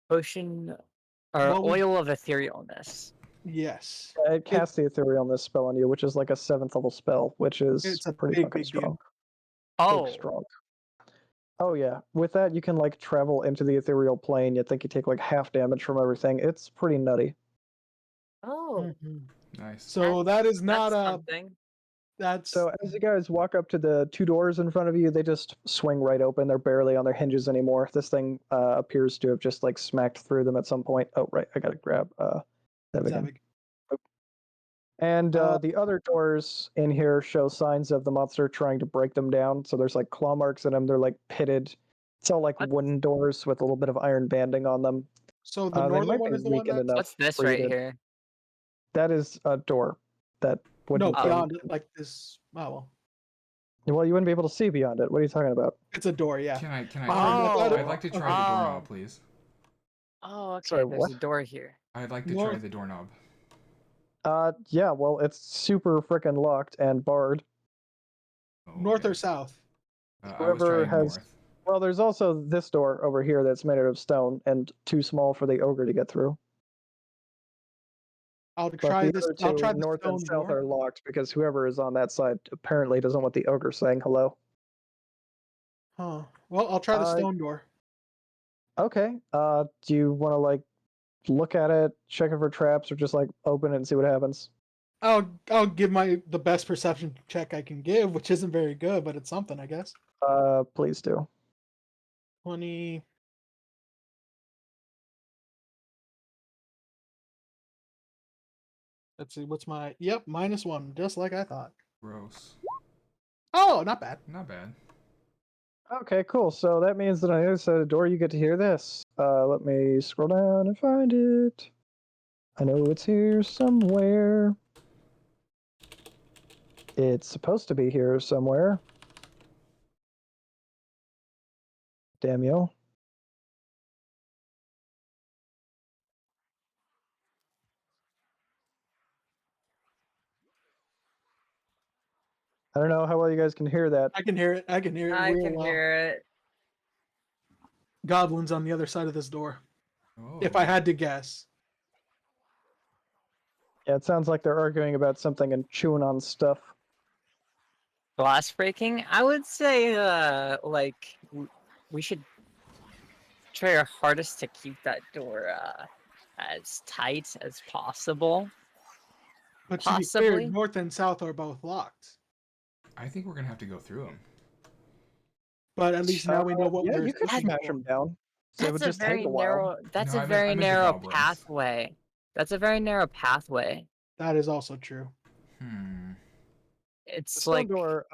Potion or Well, oil of etherealness. Yes. It casts the etherealness spell on you, which is like a 7th level spell, which is It's a pretty big, fucking big deal. strong. Oh, Big strong. Oh yeah. With that, you can like travel into the ethereal plane. You think you take like half damage from everything. It's pretty nutty. oh, Mhm. Nice. So that is not that's a. something. That's So as you guys walk up to the 2 doors in front of you, they just swing right open. They're barely on their hinges anymore. This thing appears to have just like smacked through them at some point. Oh right, I gotta grab that again. Zavig. And the other doors in here show signs of the monster trying to break them down. So there's like claw marks in them. They're like pitted. It's all like What? wooden doors with a little bit of iron banding on them. So the They northern might one be is the one weakened that's enough. What's this for you right to- here? That is a door. That no wouldn't. beyond it, like this. Oh well, Well, you wouldn't be able to see beyond it. What are you talking about? it's a door. Yeah. Can I Oh, try I'd like to try the oh. doorknob, please. Oh, okay. Sorry, There's what? a door here. I'd like to North- try the doorknob. Yeah. Well, it's super frickin' locked and barred. Oh, North okay. or south? I was Whoever trying has- north. Well, there's also this door over here that's made out of stone and too small for the ogre to get through. I'll But try the this. other I'll two, try the north and stone south, door. are locked because whoever is on that side apparently doesn't want the ogre saying hello. Huh. Well, I'll try the Uh, stone door. Okay. Do you want to like look at it, check it for traps, or just like open it and see what happens? I'll give the best perception check I can give, which isn't very good, but it's something, I guess. Please do. 20. Let's see, what's my -1, just like I thought. Gross. Oh, not bad. Not bad. Okay, cool. So that means that on the other side of the door, you get to hear this. Let me scroll down and find it. I know it's here somewhere. It's supposed to be here somewhere. Damn you. I don't know how well you guys can hear that. I can hear it. I can hear it I real can well. hear it. Goblins on the other side of this door. Oh. If I had to guess. Yeah, it sounds like they're arguing about something and chewing on stuff. Glass breaking. I would say, like we should try our hardest to keep that door as tight as possible. But to be clear, Possibly. north and south are both locked. I think we're gonna have to go through them. But at least now we know what Yeah, we're you could looking smash for. them down. So it would That's a just take very a while. narrow. That's No, a I very meant the narrow goblins. pathway. That's a very narrow pathway. That is also true. The It's stone like door,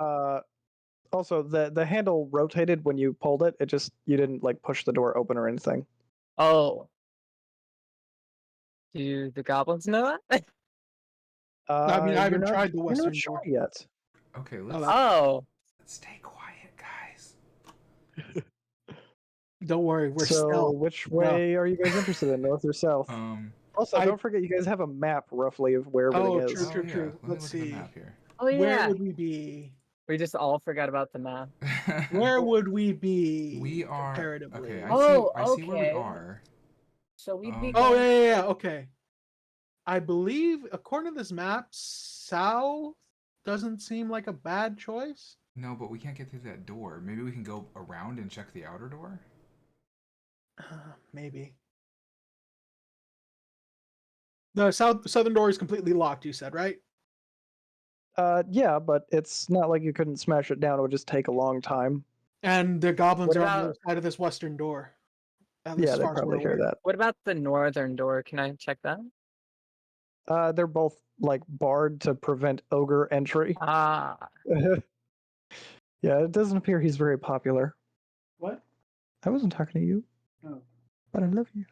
also the handle rotated when you pulled it. It just you didn't like push the door open or anything. oh. Do the goblins know that? I mean, I haven't you're not, tried the you're western not sure door. yet. Okay, Oh, let's that's- Oh. let's stay quiet, guys. Don't worry, we're So still. which way are you guys interested in, north or south? Also, I- don't forget you guys have a map roughly of where everything Oh, is. true, true, yeah. true. Let me Let's look at the see. map here. Oh Where yeah. would we be? We just all forgot about the map. Where would we be? We are comparatively? okay. Oh, I see where we okay. are. So we'd be Oh going. yeah. Okay. I believe, according to this map, south doesn't seem like a bad choice. No, but we can't get through that door. Maybe we can go around and check the outer door. Maybe. The southern door is completely locked. You said, right? Yeah, but it's not like you couldn't smash it down. It would just take a long time. And the goblins What are on the about- other side of this western door. At least Yeah, as they far as probably we're hear aware. that. What about the northern door? Can I check that? They're both like barred to prevent ogre entry. Ah. Yeah, it doesn't appear he's very popular. What? I wasn't talking to you. Oh. But I love you.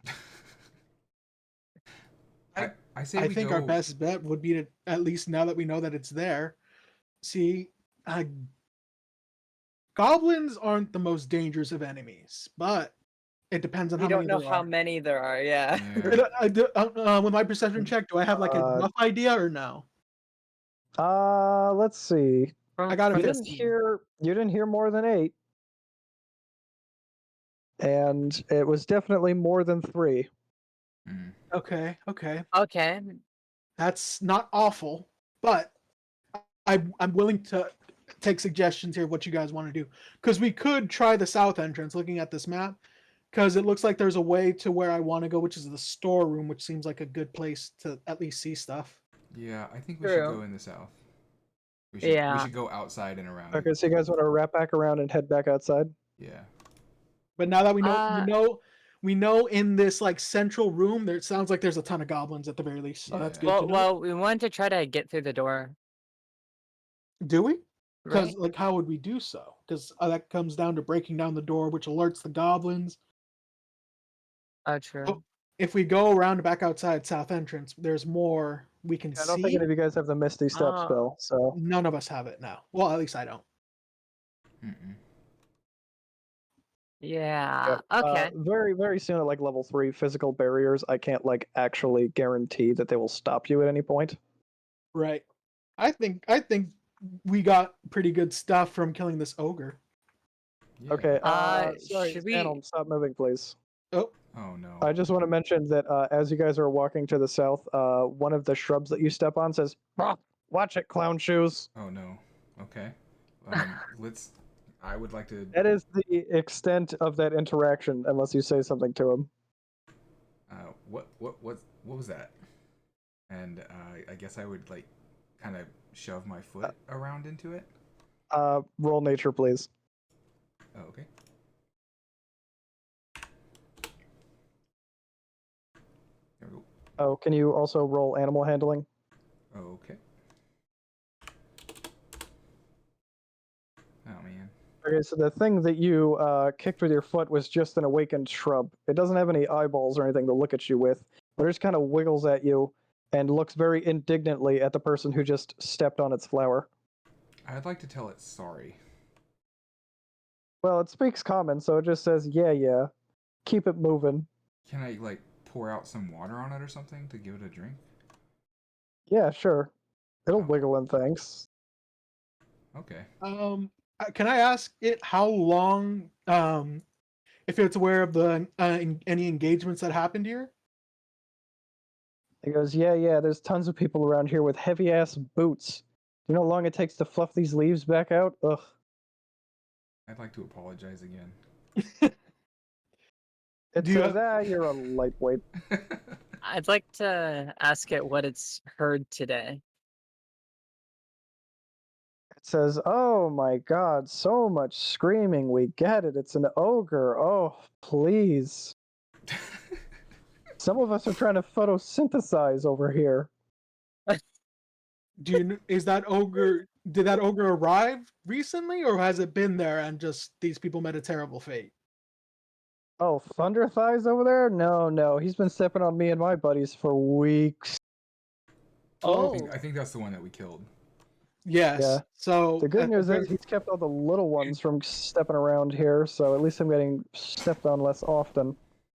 I say I we think go... our best bet would be to, at least now that we know that it's there, see, goblins aren't the most dangerous of enemies, but it depends on We how don't many know there how are. many there are. Yeah. Yeah. With my perception check, do I have like a rough idea or no? Let's see. I got a You didn't 15. hear more than 8. And it was definitely more than 3. Mm. Okay. Okay. That's not awful, but I'm willing to take suggestions here of what you guys want to do. Because we could try the south entrance looking at this map, because it looks like there's a way to where I want to go, which is the storeroom, which seems like a good place to at least see stuff. Yeah, I think we should True. go in the south. We Yeah. should go outside and around. Okay, so you guys want to wrap back around and head back outside? Yeah. But now that we know, we know in this like central room, there it sounds like there's a ton of goblins at the very least. So that's Yeah. good to know. Well, we wanted to try to get through the door. Do we? Because Right? like, how would we do so? Because that comes down to breaking down the door, which alerts the goblins. Oh, true. Oh, if we go around back outside south entrance, there's more we can I don't see. think any of you guys have the Misty Step Ah. spell, so None of us have it now. Well, at least I don't. Mm-mm. Yeah. Yep. Okay. Very, very soon at like level 3, physical barriers, I can't like actually guarantee that they will stop you at any point. Right. I think we got pretty good stuff from killing this ogre. Yeah. Okay, sorry, should we- Stanholm, stop moving, please. Oh, Oh no. I just want to mention that as you guys are walking to the south, one of the shrubs that you step on says, "Watch it, clown shoes." Oh no. Okay. Let's. I would like to. That is the extent of that interaction, unless you say something to him. What was that? And I guess I would like kind of shove my foot around into it. Roll nature, please. Oh, okay. There we go. Oh, can you also roll animal handling? Okay. Oh man. Okay, so the thing that you kicked with your foot was just an awakened shrub. It doesn't have any eyeballs or anything to look at you with. but it just kind of wiggles at you and looks very indignantly at the person who just stepped on its flower. I'd like to tell it sorry. Well, it speaks common, so it just says, yeah, keep it moving. Can I, like, pour out some water on it or something to give it a drink? Yeah, sure. It'll Oh. wiggle and thanks. Okay. Can I ask it how long, if it's aware of the any engagements that happened here? He goes, yeah, there's tons of people around here with heavy-ass boots. Do you know how long it takes to fluff these leaves back out? Ugh. I'd like to apologize again. It Do you says, have- you're a lightweight. I'd like to ask it what it's heard today. It says, oh my god, so much screaming, we get it, it's an ogre, oh, please. Some of us are trying to photosynthesize over here. Is that ogre? Did that ogre arrive recently, or has it been there and just these people met a terrible fate? Oh, Thunder Thighs over there? No, he's been stepping on me and my buddies for weeks. Oh, I think that's the one that we killed. yes. Yeah. So The good at the news very- is he's kept all the little ones from stepping around here, so at least I'm getting stepped on less often.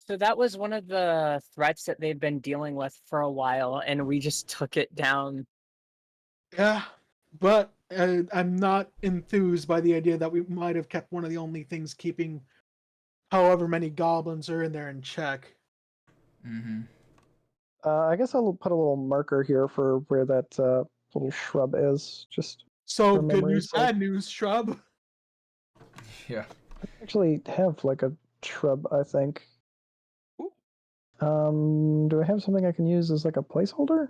So that was one of the threats that they've been dealing with for a while, and we just took it down. yeah, but I'm not enthused by the idea that we might have kept one of the only things keeping however many goblins are in there in check. Mm-hmm. I guess I'll put a little marker here for where that little shrub is. Just So For good memory's news, sake. bad news, shrub. Yeah. I actually have like a shrub, I think. Ooh. Do I have something I can use as like a placeholder?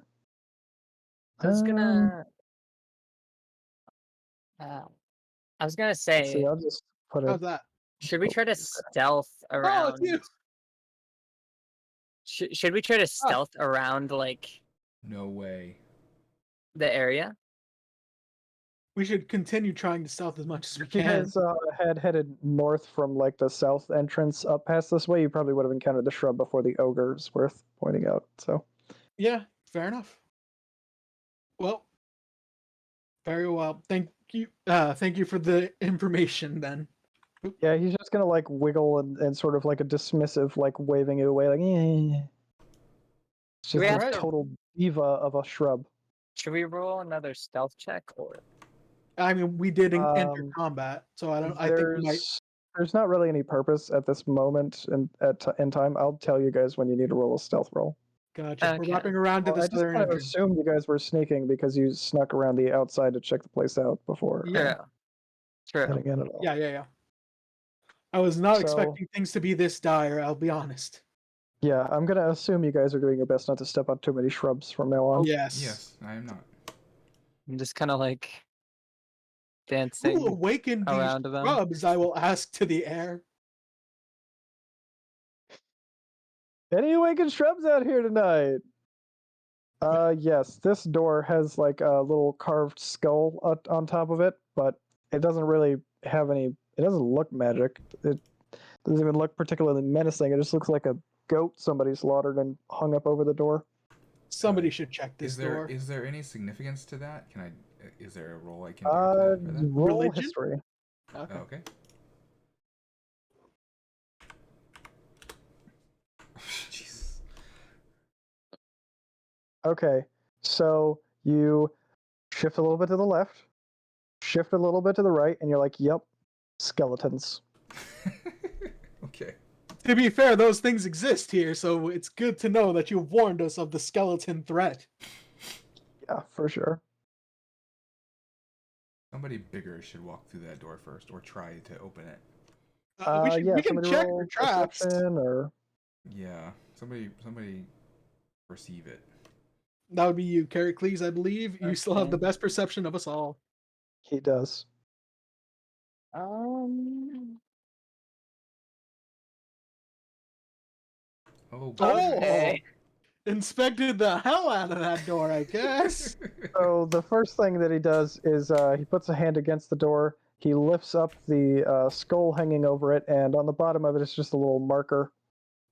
I was gonna. I was gonna Let's say, see, I'll just put How's it. that? should we try to stealth Oh, around? it's you. Should we try to stealth around like No way. the area? We should continue trying to stealth as much as we If you can. guys had headed north from like the south entrance up past this way, you probably would have encountered the shrub before the ogre. Is worth pointing out. So Yeah, fair enough. Well, very well. Thank you. Thank you for the information. Then. yeah, he's just gonna like wiggle and sort of like a dismissive, like waving it away, like yeah. It's Do we just have a Alright. to- total diva of a shrub. Should we roll another stealth check or? I mean, we did enter Um, combat, so I don't. I think we might. There's not really any purpose at this moment in time. I'll tell you guys when you need to roll a stealth roll. Gotcha. We're Okay. wrapping around to Well, the I just southern kind of entrance. assumed you guys were sneaking because you snuck around the outside to check the place out before Yeah. True. heading in at all. Yeah. I was not So- expecting things to be this dire. I'll be honest. Yeah, I'm gonna assume you guys are doing your best not to step on too many shrubs from now on. Yes. Yes, I am not. I'm just kind of like Who dancing awakened these around them. shrubs? I will ask to the air. Any awakened shrubs out here tonight? Yes, this door has like a little carved skull on top of it, but it doesn't really have any. It doesn't look magic. It doesn't even look particularly menacing. It just looks like a goat somebody slaughtered and hung up over the door. Somebody should check this Is there door. is there any significance to that? Can I? Is there a roll I can do for that? Roll Religion? history. Okay. Oh, okay. Jesus. Okay, so you shift a little bit to the left, shift a little bit to the right, and you're like, "Yep, skeletons." Okay. To be fair, those things exist here, so it's good to know that you warned us of the skeleton threat. Yeah, for sure. Somebody bigger should walk through that door first, or try to open it. Yeah, we can somebody check roll for traps. perception or Yeah. Somebody perceive it. That would be you, Caricles, I believe. You still have the Okay. best perception of us all. he does. Oh. Oh! Okay. Inspected the hell out of that door, I guess. So the first thing that he does is he puts a hand against the door. He lifts up the skull hanging over it, and on the bottom of it is just a little marker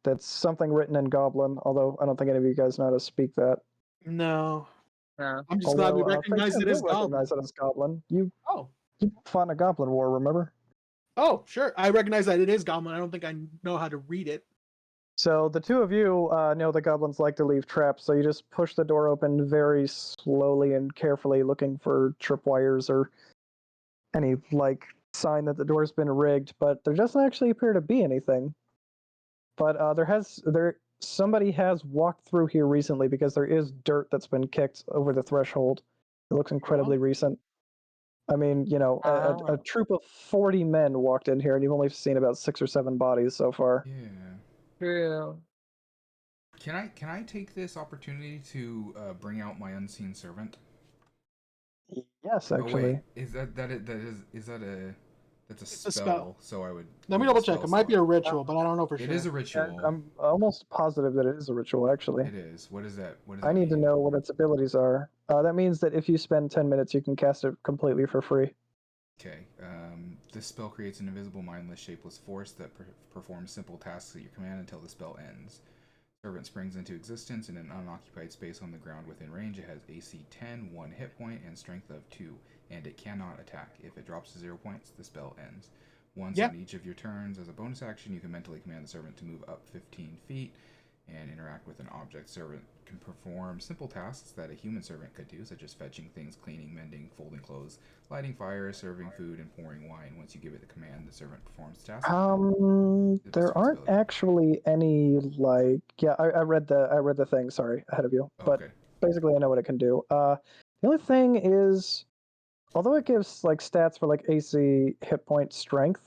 that's something written in Goblin, although I don't think any of you guys know how to speak that. No. No. I'm just glad we Although, recognize Fabian it as will recognize Goblin. it as Goblin. You Oh. fought in a Goblin War, remember? Oh, sure. I recognize that it is Goblin. I don't think I know how to read it. So the two of you know the goblins like to leave traps, so you just push the door open very slowly and carefully, looking for tripwires or any like sign that the door's been rigged. But there doesn't actually appear to be anything. But somebody has walked through here recently because there is dirt that's been kicked over the threshold. It looks incredibly recent. I mean, you know, a Oh. troop of 40 men walked in here, and you've only seen about 6 or 7 bodies so far. Yeah. True. Can I take this opportunity to bring out my unseen servant? Yes, Oh actually. wait, is that a that's a It's a spell? spell. So I would. Let me use a double check. spell It might be a slot. ritual, but I don't know for It sure. is a ritual. I'm almost positive that it is a ritual, actually. It is. What is that? What does I that need to mean? know what its abilities are. That means that if you spend 10 minutes, you can cast it completely for free. Okay. This spell creates an invisible, mindless, shapeless force that performs simple tasks at your command until the spell ends. Servant springs into existence in an unoccupied space on the ground within range. It has AC 10, 1 hit point, and strength of 2, and it cannot attack. If it drops to 0 points, the spell ends. Once on each of your turns, as a bonus action, you can mentally command the servant to move up 15 feet and interact with an object. Servant can perform simple tasks that a human servant could do, such as fetching things, cleaning, mending, folding clothes, lighting fires, serving food, and pouring wine. Once you give it the command, the servant performs the task. There aren't actually any I read the thing, sorry, ahead of you. But Okay. basically I know what it can do. The only thing is, although it gives like stats for like AC, hit point, strength,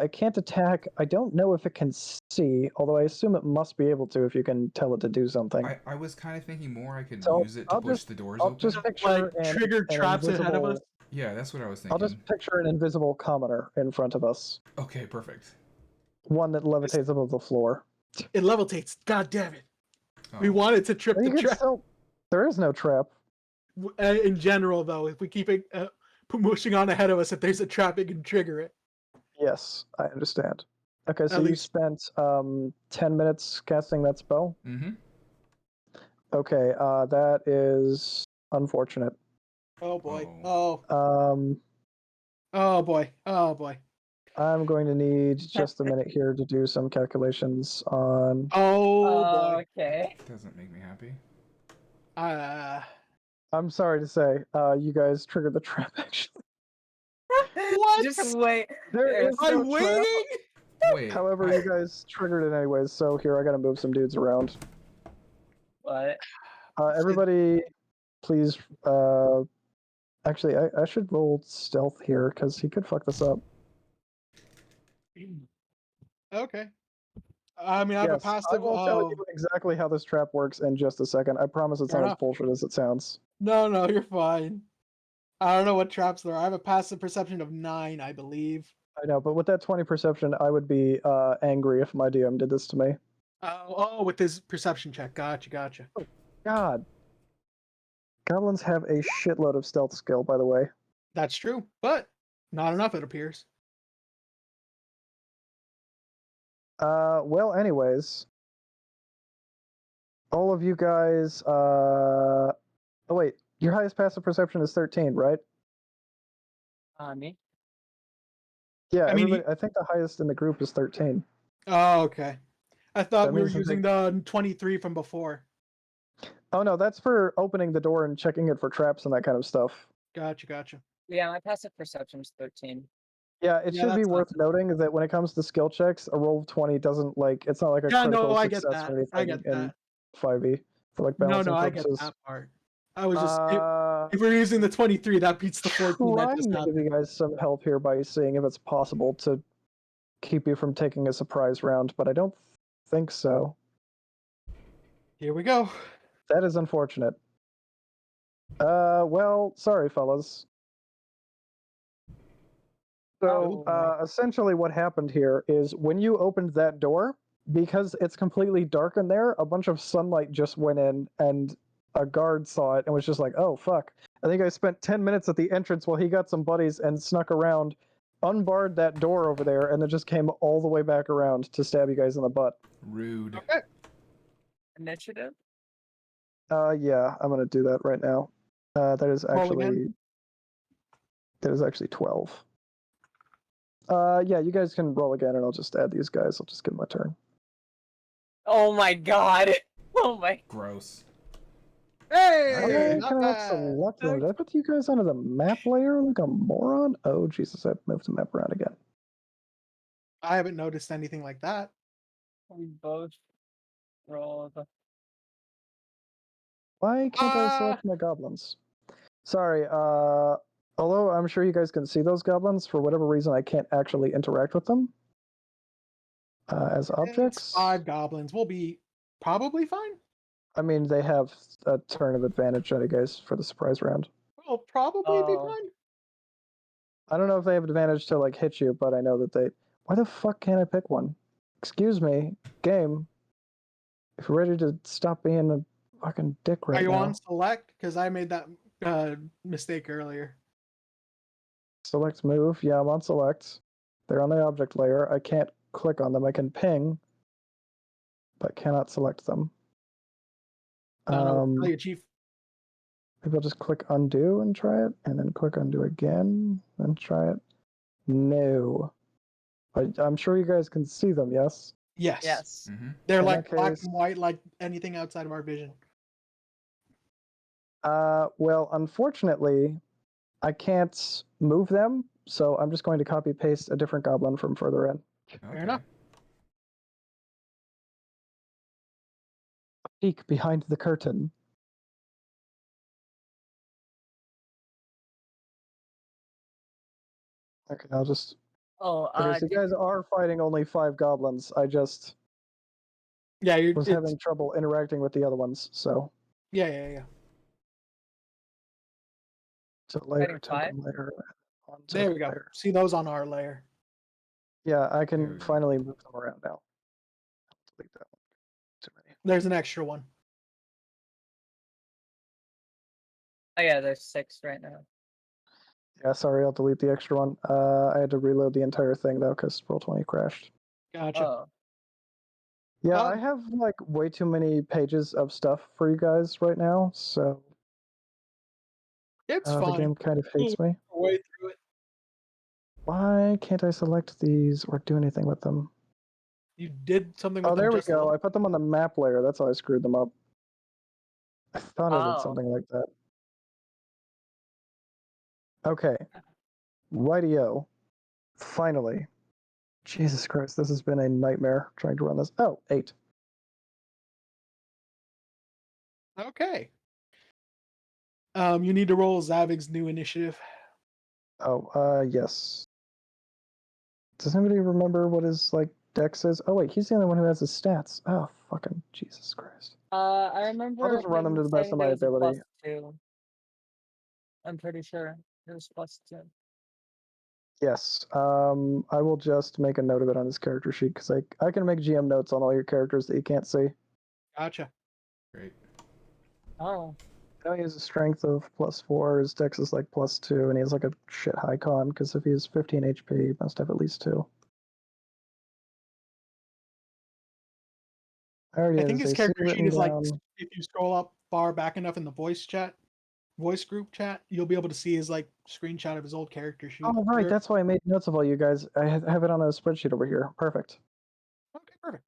it can't attack. I don't know if it can see, although I assume it must be able to if you can tell it to do something. I was kind of thinking more I could So use it to push the doors I'll open. just picture Like trigger traps ahead of us. Yeah, that's what I was I'll thinking. just picture an invisible commoner in front of us. Okay, perfect. One that levitates above the floor. It levitates. God damn it. Oh. We wanted to trip the trap. There is no trap. In general, though, if we keep it pushing on ahead of us, if there's a trap, it can trigger it. Yes, I understand. Okay, so At you least- spent 10 minutes casting that spell? Mm-hmm. Okay, that is unfortunate. Oh boy. Oh. Oh boy. Oh boy. I'm going to need just a minute here to do some calculations on... Oh boy. Okay. Doesn't make me happy. I'm sorry to say, you guys triggered the trap, actually. What? Just wait. There is no I'm trap. waiting. Wait. However, you guys triggered it anyways, so here, I gotta move some dudes around. What? Everybody, please, actually, I should roll stealth here, because he could fuck this up. Okay. I mean, I have a passive. I will tell you exactly how this trap works in just a second. I promise it's Fair not enough. as bullshit as it sounds. No, you're fine. I don't know what traps there are. I have a passive perception of 9, I believe. I know, but with that 20 perception, I would be angry if my DM did this to me. Oh, with his perception check. Gotcha. Oh, God. Goblins have a shitload of stealth skill, by the way. That's true, but not enough, it appears. Well, anyways. All of you guys, oh wait, your highest passive perception is 13, right? Me? Yeah, I mean, everybody, I think the highest in the group is 13. Oh, okay. I thought That we were means that using the 23 from before. Oh no, that's for opening the door and checking it for traps and that kind of stuff. Gotcha. Yeah, my passive perception is 13. Yeah, it Yeah, should be that's not worth noting that when it comes to skill checks, a roll of 20 doesn't it's not like a Yeah, critical no, I get success that. or anything I get in that. 5e for like No, balancing I get purposes. that part. I was just Uh, if we're using the 23, that beats the 14 that trying just to give happened. you guys some help here by seeing if it's possible to keep you from taking a surprise round, but I don't think so. Here we go. That is unfortunate. Well, sorry, fellas. So, essentially what happened here is when you opened that door, because it's completely dark in there, a bunch of sunlight just went in, and a guard saw it and was just like, oh, fuck. I think I spent 10 minutes at the entrance while he got some buddies and snuck around, unbarred that door over there, and then just came all the way back around to stab you guys in the butt. Rude. Okay. Initiative. Yeah, I'm gonna do that right now. That is Roll again. actually 12. Yeah, you guys can roll again, and I'll just add these guys. I'll just give them a turn. Oh my god. Oh my. Gross. Hey, I not cannot bad. select them. Did I put you guys onto the map layer like a moron? Oh Jesus, I moved the map around again. I haven't noticed anything like that. We both rolled. Why can't I select my goblins? Sorry, although I'm sure you guys can see those goblins, for whatever reason I can't actually interact with them as objects. It's 5 goblins. We'll be probably fine. I mean, they have a turn of advantage, I guess, for the surprise round. We'll probably be Oh. fine. I don't know if they have advantage to like hit you, but I know that they. Why the fuck can't I pick one? Excuse me, game. If you're ready to stop being a fucking dick right Are you now, on select? Because I made that mistake earlier. select move. Yeah, I'm on select. They're on the object layer. I can't click on them. I can ping, but cannot select them. No, tell you, Chief. Maybe I'll just click undo and try it, and then click undo again and try it. No. I'm sure you guys can see them, yes? Yes. Yes. Mm-hmm. They're In like that black case- and white, like anything outside of our vision. Well, unfortunately, I can't move them, so I'm just going to copy paste a different goblin from further in. Fair enough. Peek behind the curtain. Okay, I'll just. Oh, Okay, so you guys are fighting only 5 goblins. I just Yeah, you're. was having trouble interacting with the other ones, so. Yeah. So layer, Fighting token layer. On There token we go. layer. See those on our layer. Yeah, I There can we go. finally move them around now. Delete that one. Too many. There's an extra one. Oh yeah, there's 6 right now. Yeah, sorry, I'll delete the extra one. I had to reload the entire thing though, because Roll20 crashed. Gotcha. Oh. Yeah, Oh. I have like way too many pages of stuff for you guys right now, so It's the fine. game kind of hates me. Way through it. Why can't I select these or do anything with them? You did something with Oh, them there we just a go. little. I put them on the map layer. That's how I screwed them up. I thought I did Oh. something like that. Okay. Rightio. Finally. Jesus Christ, this has been a nightmare trying to run this. Oh, 8. Okay. You need to roll Zavig's new initiative. Oh, yes. Does anybody remember what his like dex is? Oh wait, he's the only one who has his stats. Oh fucking Jesus Christ. I remember. I'll just run them to the best saying of my there was a ability. +2. I'm pretty sure it was +2. Yes. I will just make a note of it on this character sheet because I can make GM notes on all your characters that you can't see. Gotcha. Great. Oh. I know he has a strength of +4, his dex is like +2, and he has like a shit high con because if he has 15 HP, he must have at least 2. I already I have think his AC character sheet written is like, down. if you scroll up far back enough in the voice group chat, you'll be able to see his like screenshot of his old character sheet. Oh right, that's why I made notes of all you guys. I have it on a spreadsheet over here. Perfect. Okay, perfect.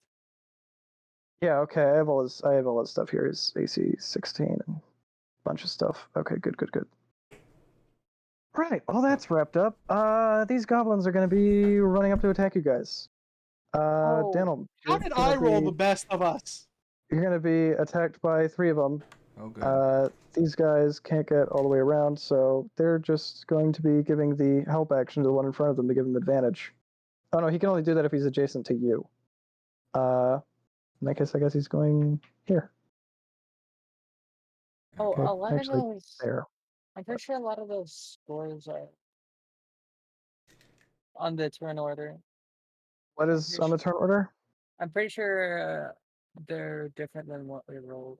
Yeah, okay. I have all his stuff here. His AC 16 and a bunch of stuff. Okay, good. Right, all that's wrapped up. These goblins are gonna be running up to attack you guys. Daniel, How did I roll the best of us? You're gonna be attacked by 3 of them. Oh, good. These guys can't get all the way around, so they're just going to be giving the help action to the one in front of them to give him advantage. Oh no, he can only do that if he's adjacent to you. In that case, I guess he's going here. Oh, Okay, a lot actually, of those. there. I'm pretty sure a lot of those scores are on the turn order. What is on the turn order? I'm pretty sure they're different than what we rolled.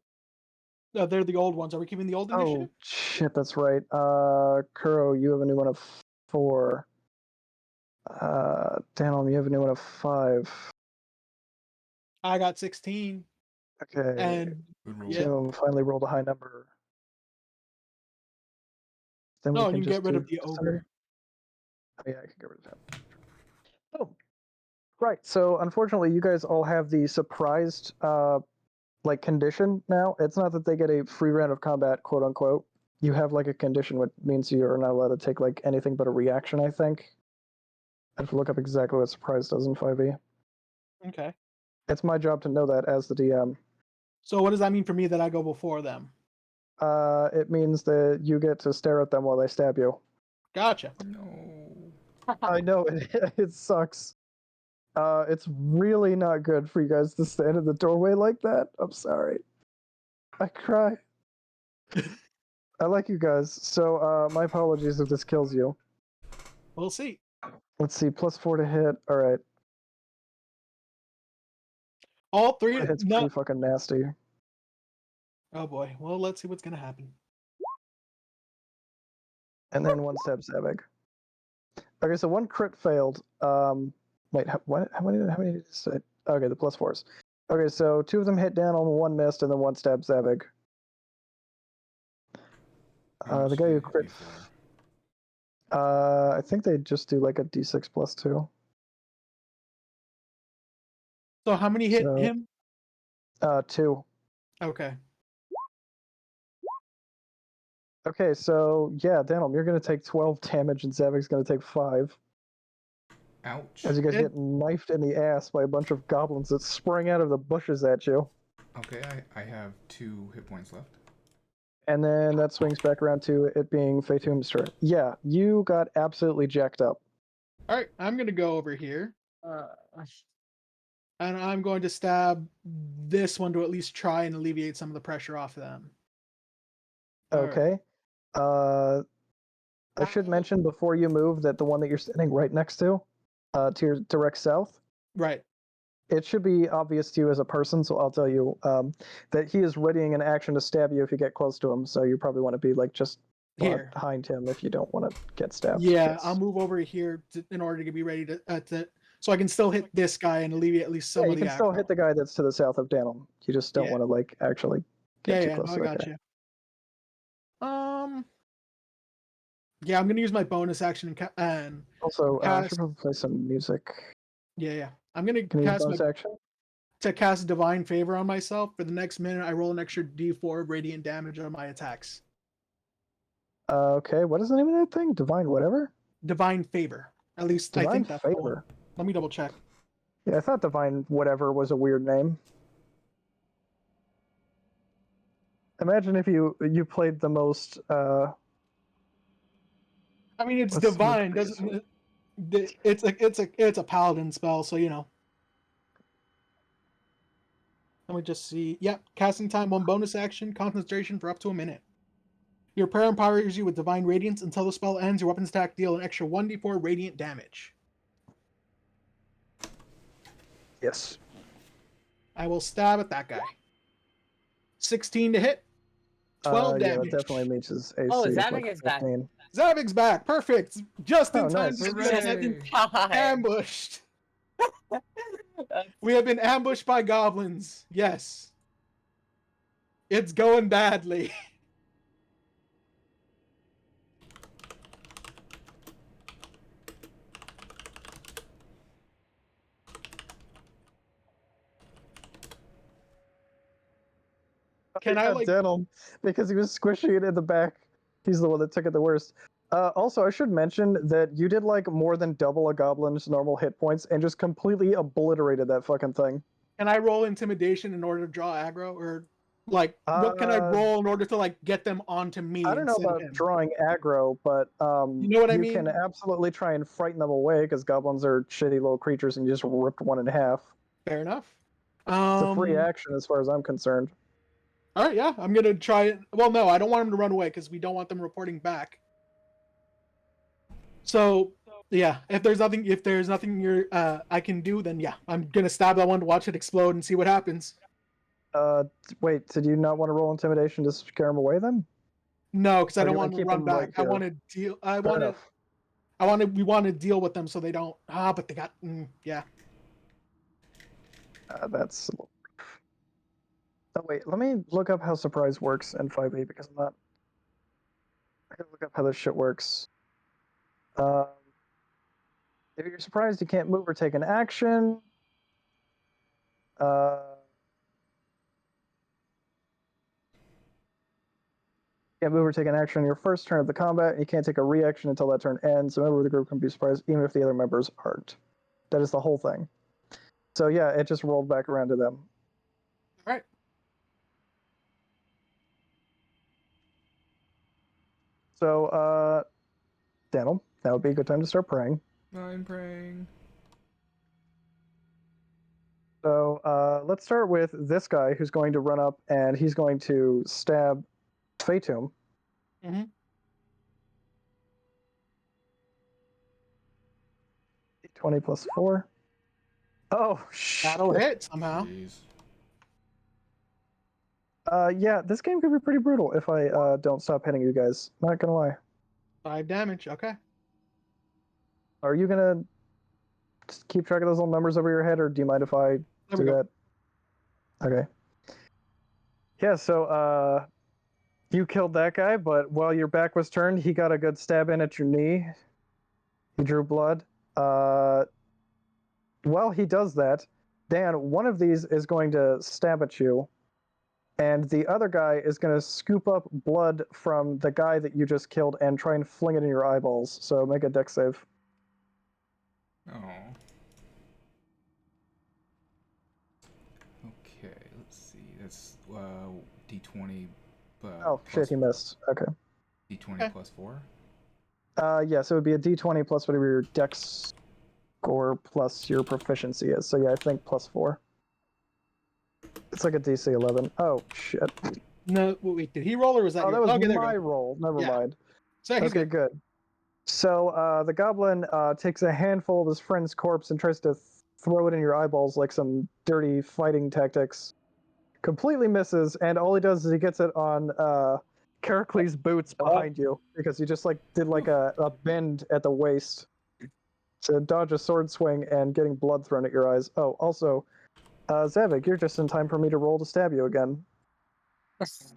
No, they're the old ones. Are we keeping the old initiative? Oh shit, that's right. Kuro, you have a new one of 4. Daniel, you have a new one of 5. I got 16. Okay. And Good roll. yeah. So finally rolled a high number. Then No, we can you can just get rid do of the this ogre. Oh, yeah, I can get rid of that. Oh, right. So unfortunately, you guys all have the surprised like condition now. It's not that they get a free round of combat, quote unquote. You have like a condition, which means you are not allowed to take like anything but a reaction. I think. I have to look up exactly what surprise does in 5e. Okay. It's my job to know that as the DM. So what does that mean for me that I go before them? It means that you get to stare at them while they stab you. Gotcha. No. I know it sucks. It's really not good for you guys to stand in the doorway like that. I'm sorry. I cry. I like you guys, so my apologies if this kills you. We'll see. Let's see, +4 to hit. All right, All three. it's No. pretty fucking nasty. Oh boy. Well, let's see what's gonna happen. And then one stab Savig. Okay, so one crit failed. Wait, what? How many did you say? Okay, the +4s. Okay, so 2 of them hit down, only 1 missed, and then 1 stab Savig. The guy who crit. I think they just do like a d6 +2. So how many hit So- him? 2. Okay. Okay, so yeah, Daniel, you're gonna take 12 damage, and Zavig's gonna take 5. Ouch. As you guys get knifed in the ass by a bunch of goblins that spring out of the bushes at you. Okay, I have 2 hit points left. And then that swings back around to it being Fatum's turn. Yeah, you got absolutely jacked up. All right. I'm gonna go over here, Uh, and I'm going to stab this one to at least try and alleviate some of the pressure off them. All right. Okay. I should mention before you move that the one that you're standing right next to your direct south, Right. it should be obvious to you as a person, so I'll tell you that he is readying an action to stab you if you get close to him, so you probably want to be like just Here. behind him if you don't want to get stabbed. Yeah, Yes. I'll move over here in order to be ready to so I can still hit this guy and alleviate at least some Yeah, of you the can still aggro. hit the guy that's to the south of Danum. You just don't Yeah. want to like actually get too Yeah, close no, to I that got guy. you. Yeah, I'm gonna use my bonus action and Also, I cast. should probably play some music. Yeah. I'm gonna Can you use cast bonus action? to cast Divine Favor on myself. For the next minute, I roll an extra D4 of radiant damage on my attacks. Okay, what is the name of that thing? Divine whatever? Divine Favor. At least I Divine think that's the one. Favor. Let me double check. Yeah, I thought Divine whatever was a weird name. Imagine if you played the most I mean, it's Let's see what divine. it is. Doesn't it's a paladin spell, so you know. Let me just see. Yep, casting time 1 bonus action, concentration for up to a minute. Your prayer empowers you with divine radiance until the spell ends. Your weapons attack deal an extra 1d4 radiant damage. Yes. I will stab at that guy. 16 to hit. 12 Yeah, damage. that definitely meets his AC. Oh, of, Zavig like is back. 15. Zavig's back. Perfect. Just in Oh, time nice. to Hooray. get Seven times. ambushed. That's- We have been ambushed by goblins. Yes. It's going badly. Can I like Dental, because he was squishing it in the back. He's the one that took it the worst. Also, I should mention that you did like more than double a goblin's normal hit points and just completely obliterated that fucking thing. can I roll intimidation in order to draw aggro, or like what can I roll in order to like get them onto me? I don't know instead of about him? drawing aggro, but You know what I you mean? can absolutely try and frighten them away because goblins are shitty little creatures and you just ripped one in half. Fair enough. It's a free action as far as I'm concerned. All right, yeah, I'm gonna try it. Well, no, I don't want them to run away because we don't want them reporting back. So yeah, if there's nothing I can do, then yeah, I'm gonna stab that one to watch it explode and see what happens. Wait, did you not want to roll intimidation to scare them away then? No, because I Or do don't you wanna want them to keep run them back. right I here? want to deal. Fair enough. We want to deal with them so they don't. But they got. Yeah. That's. Oh wait, let me look up how surprise works in 5e because I'm not. I gotta look up how this shit works. If you're surprised, you can't move or take an action. Can't move or take an action on your first turn of the combat. You can't take a reaction until that turn ends. A member of the group can be surprised even if the other members aren't. That is the whole thing. So yeah, it just rolled back around to them. All right. So, Daniel, that would be a good time to start praying. I'm praying. So let's start with this guy who's going to run up and he's going to stab Fatum. Mhm. 20 plus 4. Oh, shit. That'll hit somehow. Jeez. Yeah, this game could be pretty brutal if I don't stop hitting you guys. Not gonna lie. 5 damage. Okay. Are you gonna just keep track of those little numbers over your head, or do you mind if I There do we go. that? Okay. Yeah, so you killed that guy, but while your back was turned, he got a good stab in at your knee. He drew blood. While he does that, Dan, one of these is going to stab at you, and the other guy is going to scoop up blood from the guy that you just killed and try and fling it in your eyeballs. So make a dex save. Oh. Okay, let's see. That's D20. Oh, shit, he missed. Okay. D20 Okay. plus 4. Yeah, so it would be a d20 plus whatever your dex score plus your proficiency is. So yeah, I think plus 4. It's like a DC 11. Oh, shit. No, wait. Did he roll or was that? Oh, your... that was okay, there my you go. roll. Never Yeah. mind. So he's Okay, good. good. So the goblin takes a handful of his friend's corpse and tries to throw it in your eyeballs like some dirty fighting tactics. Completely misses, and all he does is he gets it on Charicles' boots behind you because he just like did like a bend at the waist to dodge a sword swing and getting blood thrown at your eyes. Oh, also, Zavik, you're just in time for me to roll to stab you again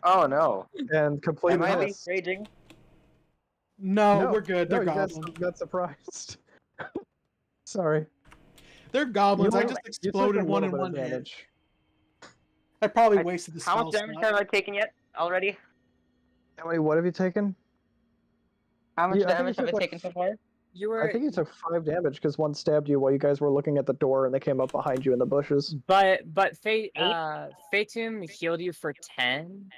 Oh no. and completely Am I miss. raging? No, we're good. They're you guys goblins. got surprised. Sorry. They're goblins. I You just took exploded a one little in bit of one hit. damage. I probably wasted the How spell much damage slot. have I taken yet already? How many? What have you taken? How much Yeah, I think damage you have I took, like, taken so far? You I were, think you took 5 damage because one stabbed you while you guys were looking at the door and they came up behind you in the bushes. but Fatum healed you for 10.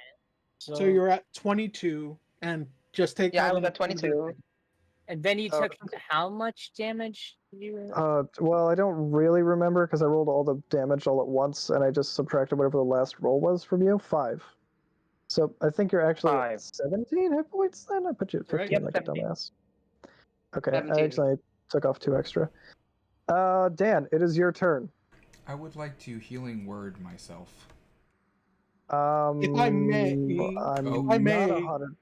So you're at 22, and just take Yeah, that I was into at 22. And then you took Okay. how much damage? Well, I don't really remember because I rolled all the damage all at once and I just subtracted whatever the last roll was from you. 5. So I think you're actually at 5. 17 hit points then? I put you at Right. 15 Yep, like 17. a dumbass. Okay, 17. I actually took off 2 extra. Dan, it is your turn. I would like to healing word myself. If I may, I'm if I not may, 100.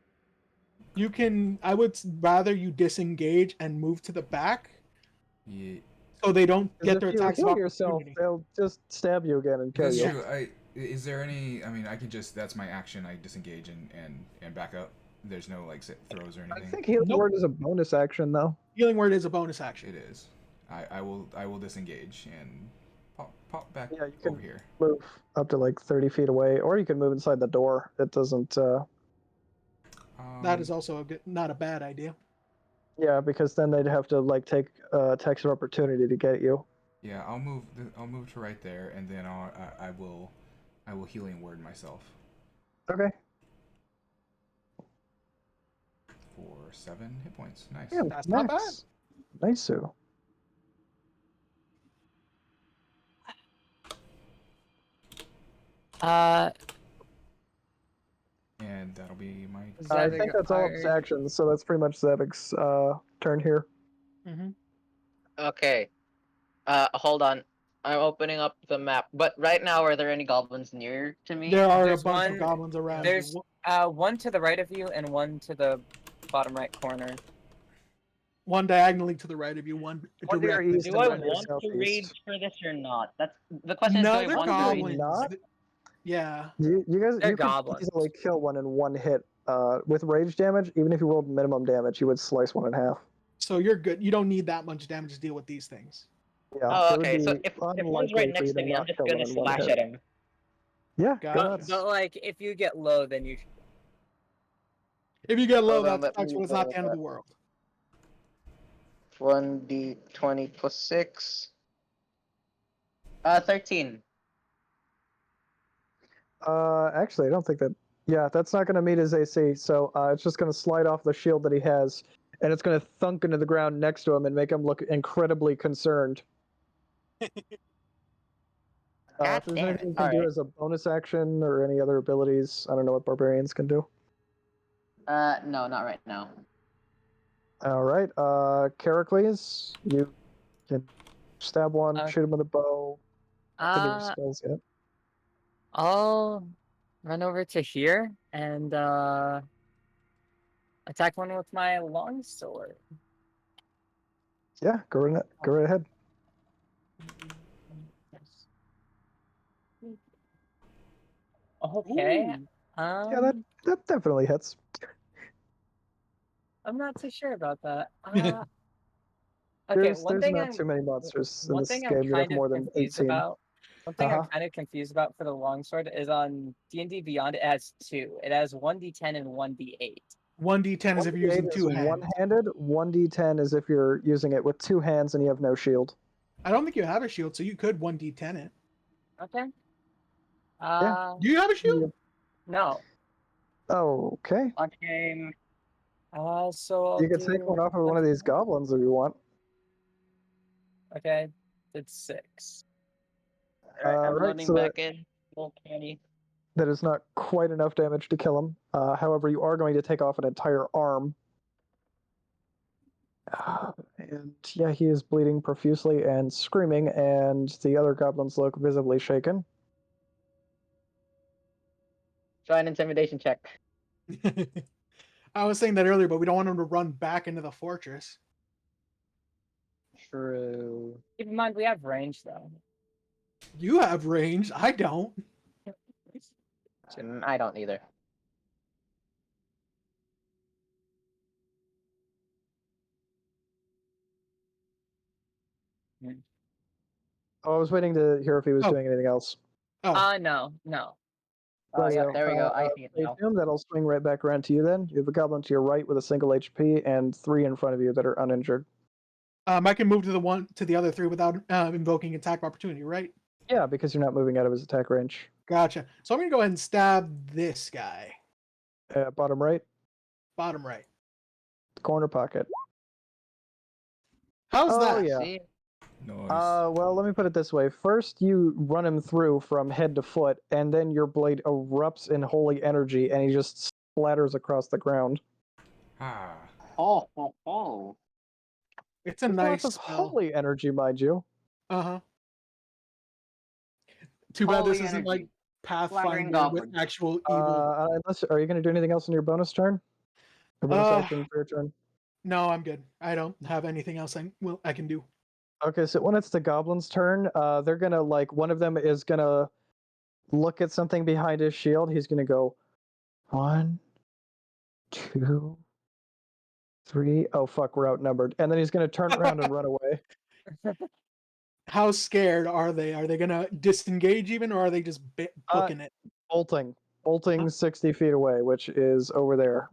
you can. I would rather you disengage and move to the back, Yeah, so they don't 'Cause get if their you attacks of heal yourself, opportunity. they'll just stab you again and kill that's you. true. Is there any? I mean, I can just. That's my action. I disengage and back up. There's no like throws or I anything. think healing Nope. word is a bonus action though. Healing word is a bonus action. It is. I will disengage and pop back Yeah, you can over here. move up to like 30 feet away, or you can move inside the door. It doesn't. That is also not a bad idea. Yeah, because then they'd have to like take attacks of opportunity to get you. Yeah, I'll move. I'll move to right there, and then I will healing word myself Okay. for 7 hit points. Nice. Yeah, That's not bad. Nice, Sue. And that'll be my. I think that's all of his actions, so that's pretty much Zavik's turn here. Mm-hmm. Okay. Hold on. I'm opening up the map. But right now, are there any goblins near to me? There are There's a bunch one- of goblins around. There's one to the right of you and one to the bottom right corner. One diagonally to the right of you, one One to your directly. east Do and I one to your want to southeast. rage for this or not? That's the question. No, Is, do I they're want to rage? goblins. not? Yeah. You guys, They're you could goblins. easily kill one in one hit. With rage damage, even if you rolled minimum damage, you would slice one in half. So you're good. You don't need that much damage to deal with these things. Yeah. Oh, it would okay. So be if unlikely one's right for next you to me, I'm not just kill gonna one in one slash hit. at him. Yeah, Got go it. nuts. But like, if you get low, then you. If you get low, Hold on, that let sucks, me but it's not roll the end of that. the world. 1d20 plus 6. 13. Actually, I don't think that. Yeah, that's not going to meet his AC. So it's just going to slide off the shield that he has, and it's going to thunk into the ground next to him and make him look incredibly concerned. If God there's damn anything it. you can do Alright. as a bonus action or any other abilities, I don't know what barbarians can do. No, not right now. All right, Characles, you can stab one, shoot him with a bow. Give me your spells yet. I'll run over to here and attack one with my longsword. Yeah, go right ahead. Okay. Ooh. Yeah, that definitely hits. I'm not too sure about that. There's not too many monsters in One this thing I'm game that have kind more of than confused 18. about. One thing I'm Uh-huh. kind of confused about for the longsword is on D&D Beyond. It has two. It has 1d10 and 1d8. 1d10 is if you're 1d8 using is two hands. one-handed. 1d10 is if you're using it with two hands and you have no shield. I don't think you have a shield, so you could 1d10 it. Okay. Do you have a shield? No. Okay. Launch game. So I'll You can take one off of one of these goblins if you want. Okay, it's 6. Alright, I'm right, loading so back in. Little candy. That is not quite enough damage to kill him. However, you are going to take off an entire arm. And yeah, he is bleeding profusely and screaming, and the other goblins look visibly shaken. Try an intimidation check. I was saying that earlier, but we don't want him to run back into the fortress. True. Keep in mind, we have range, though. You have range. I don't. I don't either. Oh, I was waiting to hear if he was Oh. doing anything else. Oh, No. Oh, yeah, Rightio. there we go. I see it I now. assume that'll swing right back around to you then. You have a goblin to your right with a single HP and 3 in front of you that are uninjured. I can move to the other three without invoking attack of opportunity, right? Yeah, because you're not moving out of his attack range. Gotcha. So I'm gonna go ahead and stab this guy. Bottom right, Bottom right. corner pocket. How's Oh, that? yeah. See? Nice. Well, let me put it this way. First, you run him through from head to foot, and then your blade erupts in holy energy, and he just splatters across the ground. Ah. Oh. It's a There's nice lots of spell. holy energy, mind you. Uh-huh. Too bad this Holy isn't like energy. Pathfinder Flattering with goblin. actual evil. Unless, are you going to do anything else in your bonus turn? Or bonus action for your turn? No, I'm good. I don't have anything else I can do. Okay, so when it's the goblin's turn, they're gonna one of them is gonna look at something behind his shield. He's gonna go 1, 2, 3. Oh fuck, we're outnumbered. And then he's gonna turn around and run away. How scared are they? Are they gonna disengage even, or are they just booking it? Bolting 60 feet away, which is over there.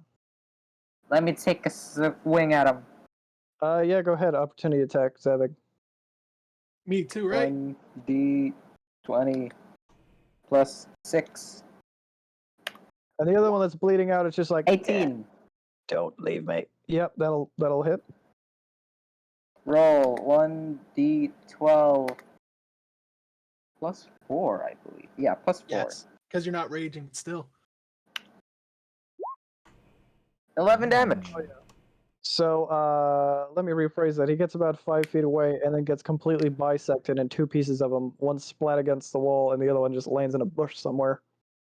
Let me take a swing at him. Yeah, go ahead. Opportunity attack, Zavig. Me too, right? 1d20 plus 6. And the other one that's bleeding out is just like 18. Don't leave me. Yep, that'll hit. Roll 1d12 plus 4, I believe. Yeah, plus 4. Yes, because you're not raging still. 11 damage. So let me rephrase that. He gets about 5 feet away and then gets completely bisected in 2 pieces of him. One splat against the wall and the other one just lands in a bush somewhere.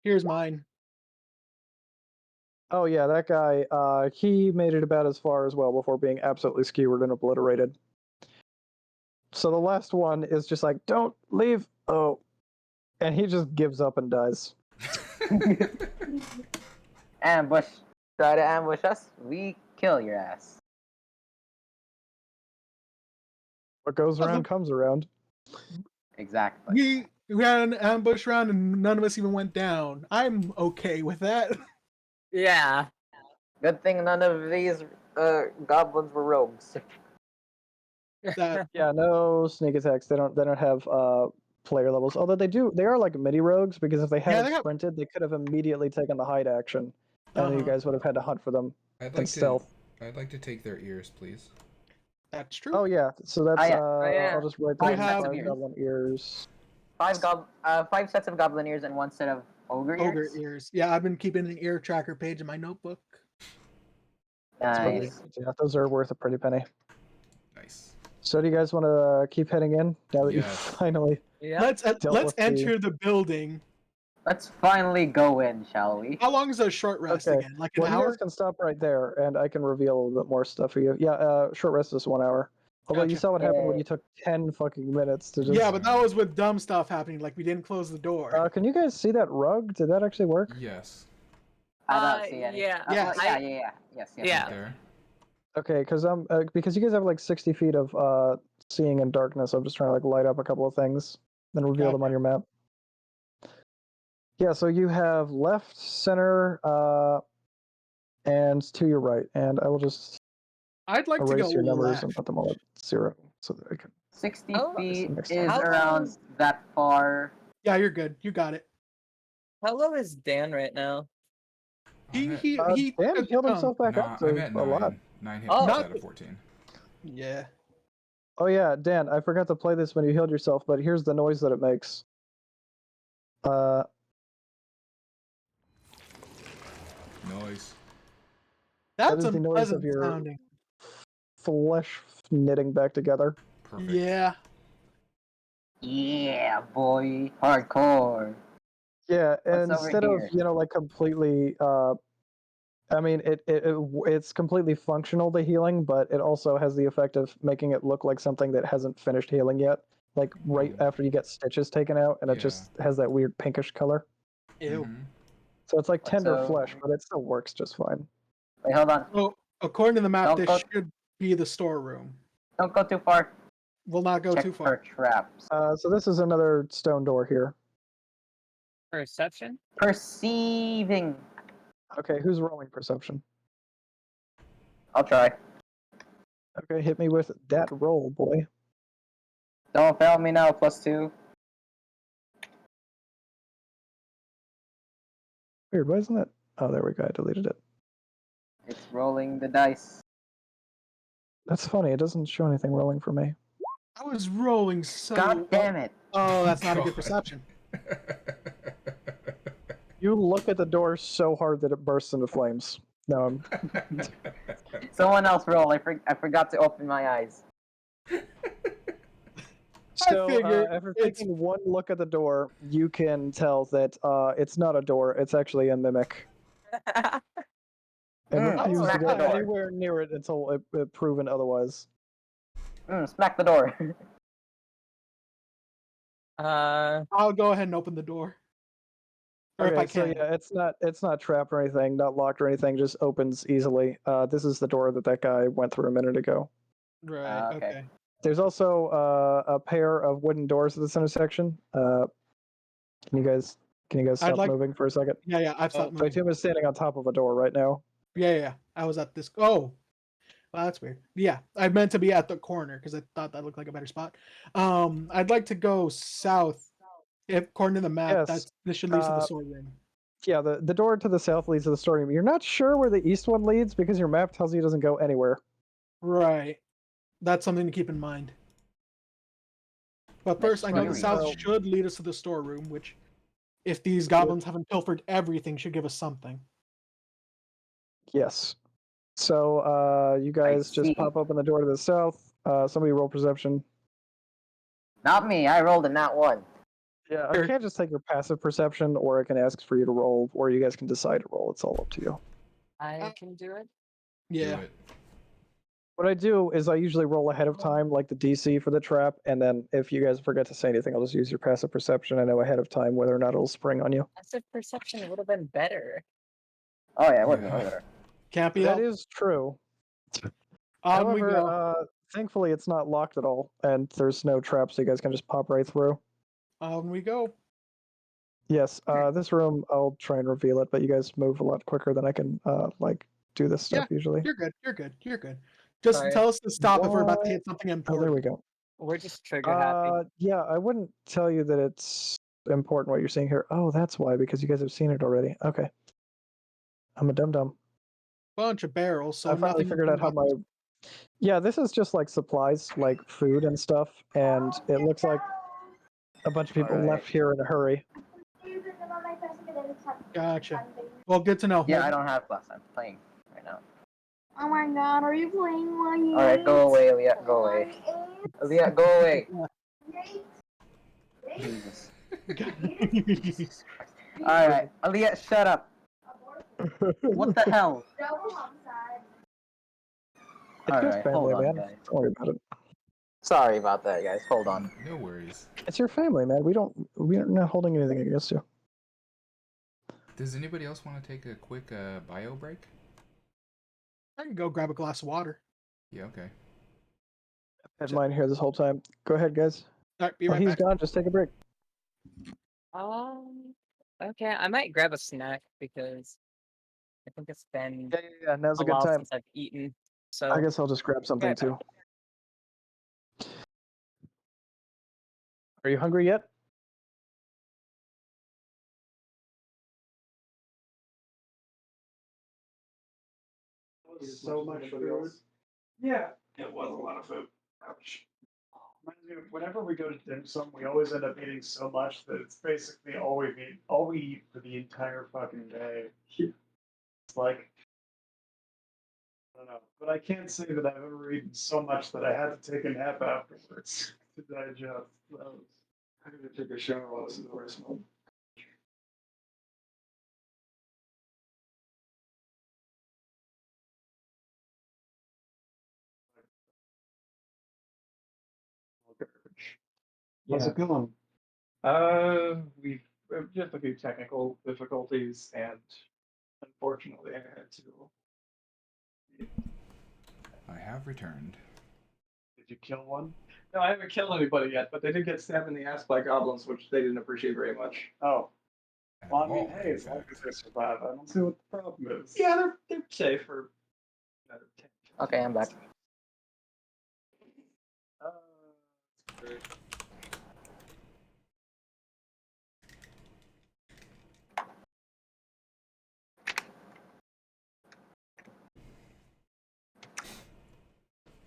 Here's mine. Oh yeah, that guy. He made it about as far as well before being absolutely skewered and obliterated. So the last one is just like, don't leave. Oh, and he just gives up and dies. Ambush. Try to ambush us, we kill your ass. What goes around comes around. Exactly. We had an ambush round and none of us even went down. I'm okay with that. Yeah. Good thing none of these goblins were rogues. That Yeah, no sneak attacks. They don't have player levels. Although they do, they are like mini rogues because if they hadn't they got- sprinted, they could have immediately taken the hide action, and then you Uh-huh. guys would have had to hunt for them I'd and like to. stealth. I'd like to take their ears, please. That's true. Oh yeah, so that's yeah. yeah. I'll just write We down have- 5 goblin ears. 5 sets of goblin ears and 1 set of ogre ears. Ogre ears. Yeah, I've been keeping an ear tracker page in my notebook. Nice. Yeah, those are worth a pretty penny. Nice. So do you guys want to keep heading in now that you Yes. finally? Yeah. Let's with enter the building. Let's finally go in, shall we? How long is a short rest Okay. again? Like an Well, you hour? guys can stop right there, and I can reveal a little bit more stuff for you. Yeah, short rest is 1 hour. Although you Gotcha. saw what happened when you took 10 fucking minutes to just. Yeah, but that was with dumb stuff happening. Like we didn't close the door. Can you guys see that rug? Did that actually work? Yes. I don't see any. yeah. Yes. Yeah. Yes. Yeah. Right there. Okay, because you guys have like 60 feet of seeing in darkness. I'm just trying to like light up a couple of things, then reveal them on your map. Yeah, so you have left, center, and to your right, and I will just I'd like to go erase your numbers left. and put them all at 0 so that I can. 60 Oh, feet next is time. around that far. Yeah, you're good. You got it. How low is Dan right now? He I'm at, he Dan took healed a himself back no, up to I'm at a lot. 9. 9 hit Oh. points Not- out of 14. Yeah. Oh yeah, Dan, I forgot to play this when you healed yourself, but here's the noise that it makes. Noise. That's is the noise of unpleasant your- sounding. Flesh knitting back together. Perfect. Yeah. Yeah, boy. Hardcore. Yeah, and What's over instead of here? like completely, I mean, it's completely functional, the healing, but it also has the effect of making it look like something that hasn't finished healing yet. Like right after you get stitches taken out, and it just has that weird pinkish color. Ew. Mhm. So it's like tender So- flesh, but it still works just fine. Wait, hold on. So according to the map, Don't this go- should be the storeroom. Don't go too far. We'll not go Check too for far. traps. So this is another stone door here. Perception? Perceiving. Okay, who's rolling perception? I'll try. Okay, hit me with that roll, boy. Don't fail me now. +2. Weird, why isn't it? Oh, there we go. I deleted it. It's rolling the dice. That's funny. It doesn't show anything rolling for me. I was rolling so. God damn it. Oh, that's not a good God. perception. You look at the door so hard that it bursts into flames. No, I'm Someone else roll. I forgot to open my eyes. So, figured after it's- taking one look at the door, you can tell that it's not a door, it's actually a mimic. And refuse to smack go the door. anywhere near it until it proven otherwise. Smack the door. I'll go ahead and open the door. Or if I Okay, so can. yeah, it's not trapped or anything, not locked or anything, just opens easily. This is the door that guy went through a minute ago. Right. okay. Okay. There's also a pair of wooden doors at this intersection. Can you guys stop like- moving for a second? Yeah. I've stopped moving. Tim is standing on top of a door right now. Yeah. I was at this. Oh, well, that's weird. Yeah, I meant to be at the corner because I thought that looked like a better spot. I'd like to go south. If according to the map, Yes, this should lead to the storeroom. Yeah, the door to the south leads to the storeroom. You're not sure where the east one leads because your map tells you it doesn't go anywhere. Right. That's something to keep in mind. But first, I know the Next south storeroom. should lead us to the storeroom, which, if these goblins haven't pilfered everything, should give us something. Yes. So you guys just see. pop open the door to the south. Somebody roll perception. Not me. I rolled a nat 1. Yeah, I Sure. can't just take your passive perception, or I can ask for you to roll, or you guys can decide to roll. It's all up to you. I can do it. Yeah. Do it. What I do is I usually roll ahead of time, like the DC for the trap, and then if you guys forget to say anything, I'll just use your passive perception. I know ahead of time whether or not it'll spring on you. Passive perception would have been better. Oh yeah, it would be Yeah. better. Can't be That helped. is true. On we However, go. thankfully it's not locked at all, and there's no trap, so you guys can just pop right through. On we go. Yes, this room, I'll try and reveal it, but you guys move a lot quicker than I can, like, do this stuff usually. You're good. You're good. You're good. Just Sorry. tell us to stop if we're about to What? hit something Oh, important. there we go. We're just trigger happy. Yeah, I wouldn't tell you that it's important what you're seeing here. Oh, that's why, because you guys have seen it already. Okay. I'm a dum-dum. Bunch of barrels, so I finally nothing. figured out how my... Yeah, this is just like supplies, like food and stuff, and it looks like a bunch of people Alright. left here in a hurry. Gotcha. Well, good to know. Yeah, I don't have class. I'm playing right now. Oh my god, are you playing one yet? Alright, go away, Aaliyah. Go away. Aaliyah, go away. Jesus. Alright, Aaliyah, shut up. What the hell? It's your Alright, hold family, on, man. guys. Don't worry about it. Sorry about that, guys. Hold on. No worries. It's your family, man. We're not holding anything against you. Does anybody else want to take a quick bio break? I can go grab a glass of water. Yeah, okay. I've had mine here this whole time. Go ahead, guys. All right, be Oh, right he's back. gone. Just take a break. Okay, I might grab a snack because I think it's been Yeah. Now's a a good while time. since I've eaten. So I guess I'll just grab something right too. back. Are you hungry yet? So much food. Yeah, it was a lot of food. Ouch. Reminds me of whenever we go to dim sum, we always end up eating so much that it's basically all we eat for the entire fucking day. It's like, I don't know, but I can't say that I've ever eaten so much that I had to take a nap afterwards to digest those. I had to take a shower while this is the worst one. Garbage. How's it going? We've just a few technical difficulties, and unfortunately, I had to. I have returned. Did you kill one? No, I haven't killed anybody yet, but they did get stabbed in the ass by goblins, which they didn't appreciate very much. Oh. At Well, I mean, all, hey, in as long fact. as they survive, I don't see what the problem is. Yeah, they're safe for another 10. Okay, I'm back. Great.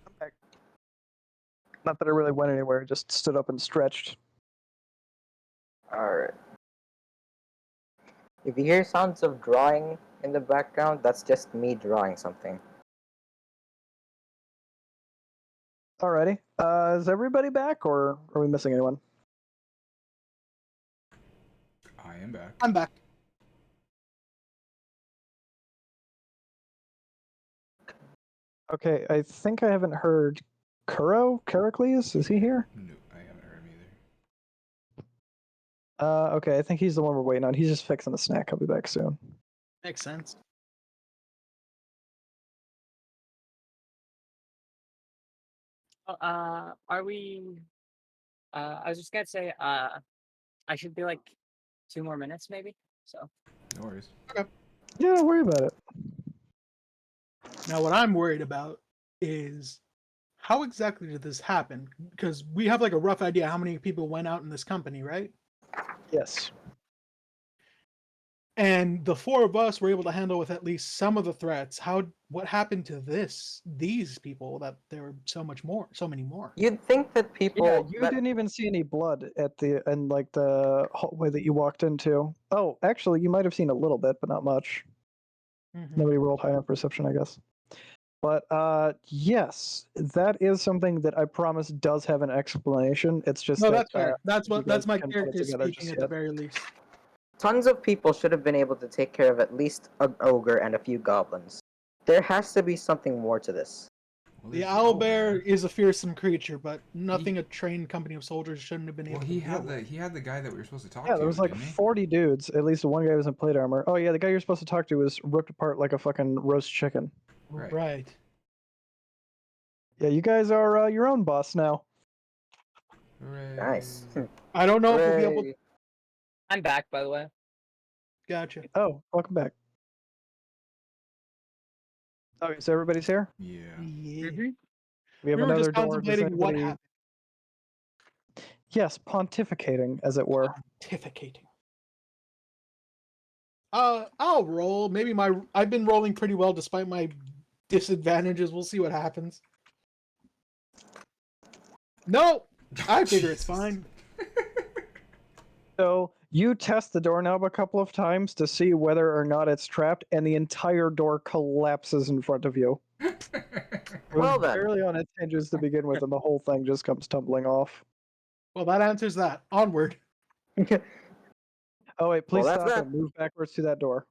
I'm back. Not that I really went anywhere. Just stood up and stretched. Alright. If you hear sounds of drawing in the background, that's just me drawing something. Alrighty. Is everybody back, or are we missing anyone? I am back. I'm back. Okay, I think I haven't heard Heracles? Is he here? No, I haven't heard him either. Okay, I think he's the one we're waiting on. He's just fixing the snack. I'll be back soon. Makes sense. Are we? I was just gonna say, I should be like 2 more minutes maybe. So No worries. Yeah, don't worry about it. Now, what I'm worried about is how exactly did this happen? Because we have like a rough idea how many people went out in this company, right? Yes. And the 4 of us were able to handle with at least some of the threats. What happened to these people that there were so many more? You'd think that people Yeah, you that didn't even see any blood at the hallway that you walked into. Oh, actually, you might have seen a little bit, but not much. Mhm. Nobody rolled high enough perception, I guess. But yes, that is something that I promise does have an explanation. It's just No, that that's fair. That's you what that's guys my can put it character together speaking just at the yet. very least. Tons of people should have been able to take care of at least an ogre and a few goblins. There has to be something more to this. Well, The there's owlbear is a fearsome creature, but nothing a trained company of soldiers shouldn't have been able Well, to he deal had with. the guy that we were supposed to talk Yeah, to. there was like didn't he? 40 dudes. At least one guy was in plate armor. Oh yeah, the guy you're supposed to talk to was ripped apart like a fucking roast chicken. Right. Yeah, you guys are your own boss now. Hooray. Nice. I don't know if we'll be able. Hooray. I'm back, by the way. Gotcha. Oh, welcome back. Okay, so everybody's here? Yeah. Yeah. Mhm. We have We were another just door. Does contemplating what anybody- happened. Yes, pontificating, as it were. Pontificating. I'll roll. Maybe I've been rolling pretty well despite my disadvantages. We'll see what happens. No, I figure it's fine. So you test the doorknob a couple of times to see whether or not it's trapped, and the entire door collapses in front of you. It Well was then. barely on its hinges to begin with, and the whole thing just comes tumbling off. Well, that answers that. Onward. Oh wait, please Well, that's stop that. and move backwards to that door.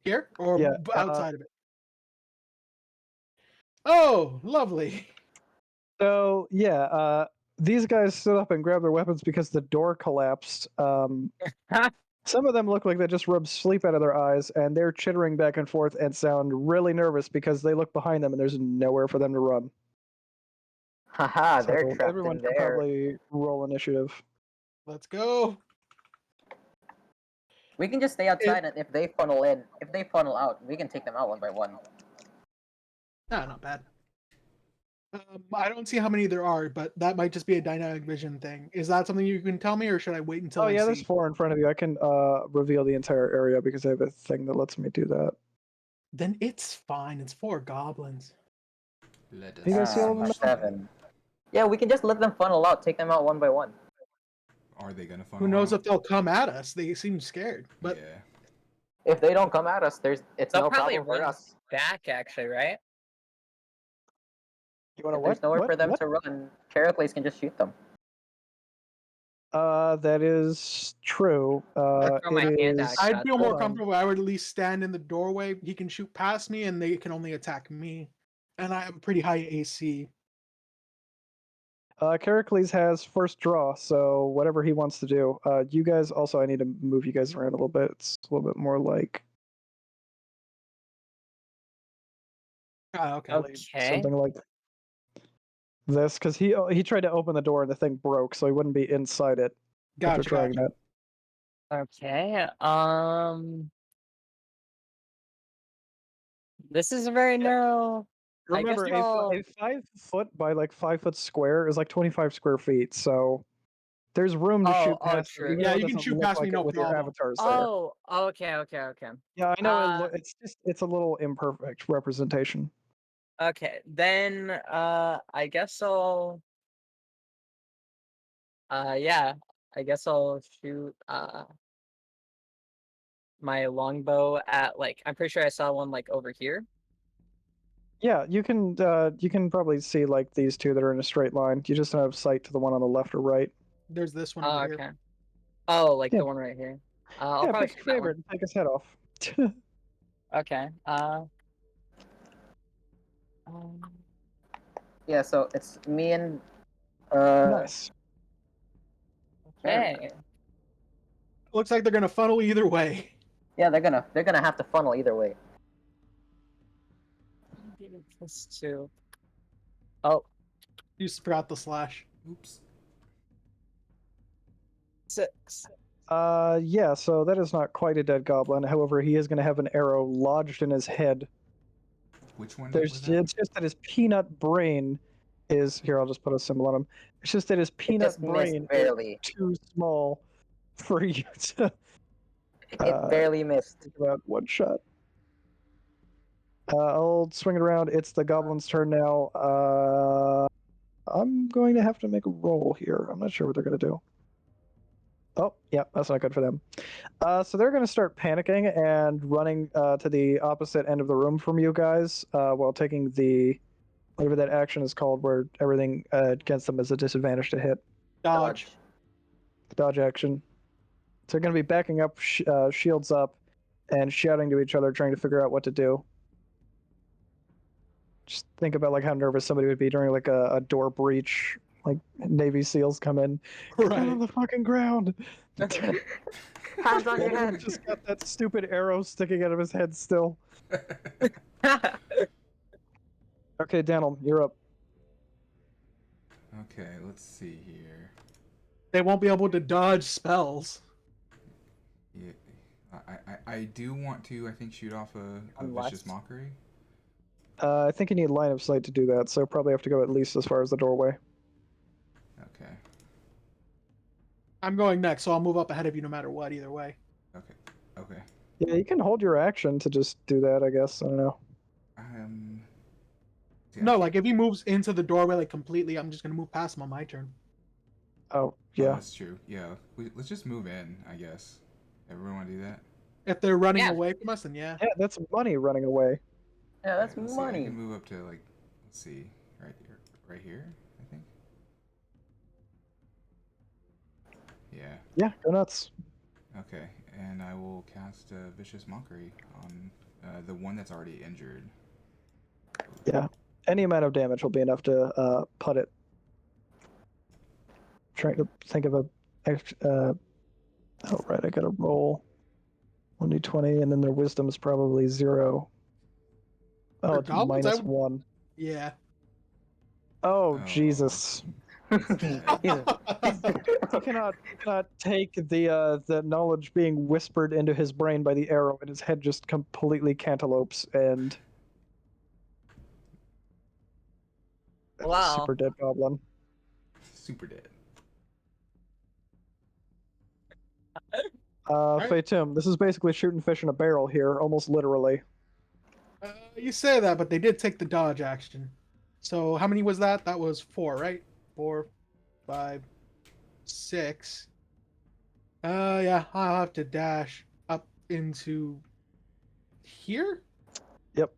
Here or Yeah, outside of it? Oh, lovely. So yeah, these guys stood up and grabbed their weapons because the door collapsed. Some of them look like they just rubbed sleep out of their eyes, and they're chittering back and forth and sound really nervous because they look behind them and there's nowhere for them to run. Haha, So they're trapped everyone in can there. probably roll initiative. Let's go. We can just stay outside, and if they funnel out, we can take them out one by one. No, not bad. I don't see how many there are, but that might just be a dynamic vision thing. Is that something you can tell me, or should I wait until Oh I yeah, see? there's 4 in front of you. I can reveal the entire area because I have a thing that lets me do that. Then it's fine. It's 4 goblins. Let us You guys see all of them? 7. Yeah, we can just let them funnel out, take them out one by one. Are they gonna funnel Who knows out? if they'll come at us? They seem scared. But Yeah. If they don't come at us, it's They'll no probably problem for run us. back, actually, right? You want to If what? there's nowhere What? for them What? to run, Characles can just shoot them. That is true. throw my It hand is. axe I'd feel more hold on. comfortable. I would at least stand in the doorway. He can shoot past me, and they can only attack me. And I have a pretty high AC. Characles has first draw, so whatever he wants to do. You guys also, I need to move you guys around a little bit. It's a little bit more like Okay. Okay. something like this, because he tried to open the door and the thing broke, so he wouldn't be inside it after Gotcha. trying Gotcha. that. Okay. This is a very narrow. I guess Remember, I'll- a 5 foot by like 5 foot square is like 25 square feet, so there's room to shoot past. true. even Yeah, though it you can doesn't shoot look past me, like it no with your problem. avatars there. Oh, okay. Yeah, I know. Uh, It's a little imperfect representation. Okay, then I guess I'll yeah, I guess I'll shoot my longbow at like I'm pretty sure I saw one like over here. Yeah, you can probably see like these two that are in a straight line. You just don't have sight to the one on the left or right. There's this one Oh, over okay. here. Oh, like Yeah. the one right here. I'll Yeah, probably pick your shoot that one. favorite and take his head off. Okay. Yeah, so it's me and Nice. Okay. Looks like they're gonna funnel either way. yeah, they're gonna have to funnel either way. +2. Oh, You just forgot the slash. Oops. 6. Yeah, so that is not quite a dead goblin. However, he is going to have an arrow lodged in his head. Which one There's was that? it's just that his peanut brain is here. I'll just put a symbol on him. It's just that his It peanut just missed brain is barely. too small for you to It barely missed. think about one shot. I'll swing it around. It's the goblin's turn now. I'm going to have to make a roll here. I'm not sure what they're going to do. Oh, yeah, that's not good for them. So they're going to start panicking and running to the opposite end of the room from you guys while taking the, whatever that action is called, where everything against them is a disadvantage to hit. Dodge. The dodge action. they're going to be backing up, shields up, and shouting to each other, trying to figure out what to do. Just think about like how nervous somebody would be during like a door breach, like Navy SEAls come in. Get down on the fucking ground. Hands on your head. Just got that stupid arrow sticking out of his head still. Okay, Daniel, you're up. Okay, let's see here. They won't be able to dodge spells. Yeah, I do want to, I think, shoot off a vicious mockery. I think you need line of sight to do that, so probably have to go at least as far as the doorway. Okay. I'm going next, so I'll move up ahead of you no matter what, either way. Okay. Okay. Yeah, you can hold your action to just do that, I guess. I don't know. Yeah. No, like if he moves into the doorway like completely, I'm just gonna move past him on my turn. Oh, Oh, yeah. that's true. Yeah. Let's just move in, I guess. Everyone want to do that? If they're running Yeah. away from us, then yeah. Yeah, that's money running away. Yeah, that's Alright, let's see, I money. can move up to like, let's see, right here, I think. Yeah. Yeah, go nuts. Okay, and I will cast a vicious mockery on the one that's already injured. Yeah. Any amount of damage will be enough to put it. Trying to think of a. Oh, right, I gotta roll 1d20, and then their wisdom is probably 0. Oh, For it's goblins, minus 1. Yeah. Oh, Oh. Jesus. Jesus. You cannot take the knowledge being whispered into his brain by the arrow, and his head just completely cantaloupes and. Wow. Super dead goblin. Super dead. Fatum, this is basically shooting fish in a barrel here, almost literally. You say that, but they did take the dodge action. So how many was that? That was 4, right? 4, 5, 6. Yeah, I'll have to dash up into here. Yep.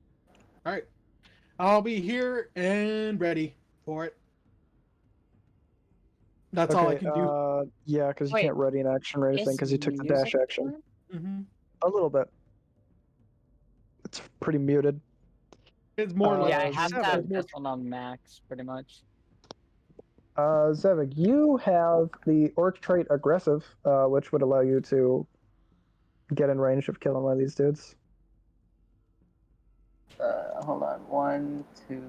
All right, I'll be here and ready for it. That's all I can do. Yeah, because you Wait, can't ready an action or anything Is because you took the dash music action. on? Hmm. A little bit. It's pretty muted. It's more like Yeah, I have to Zevik, have this one on max, pretty much. Zevik, you have the orc trait aggressive, which would allow you to get in range of killing one of these dudes. Hold on. 1, 2.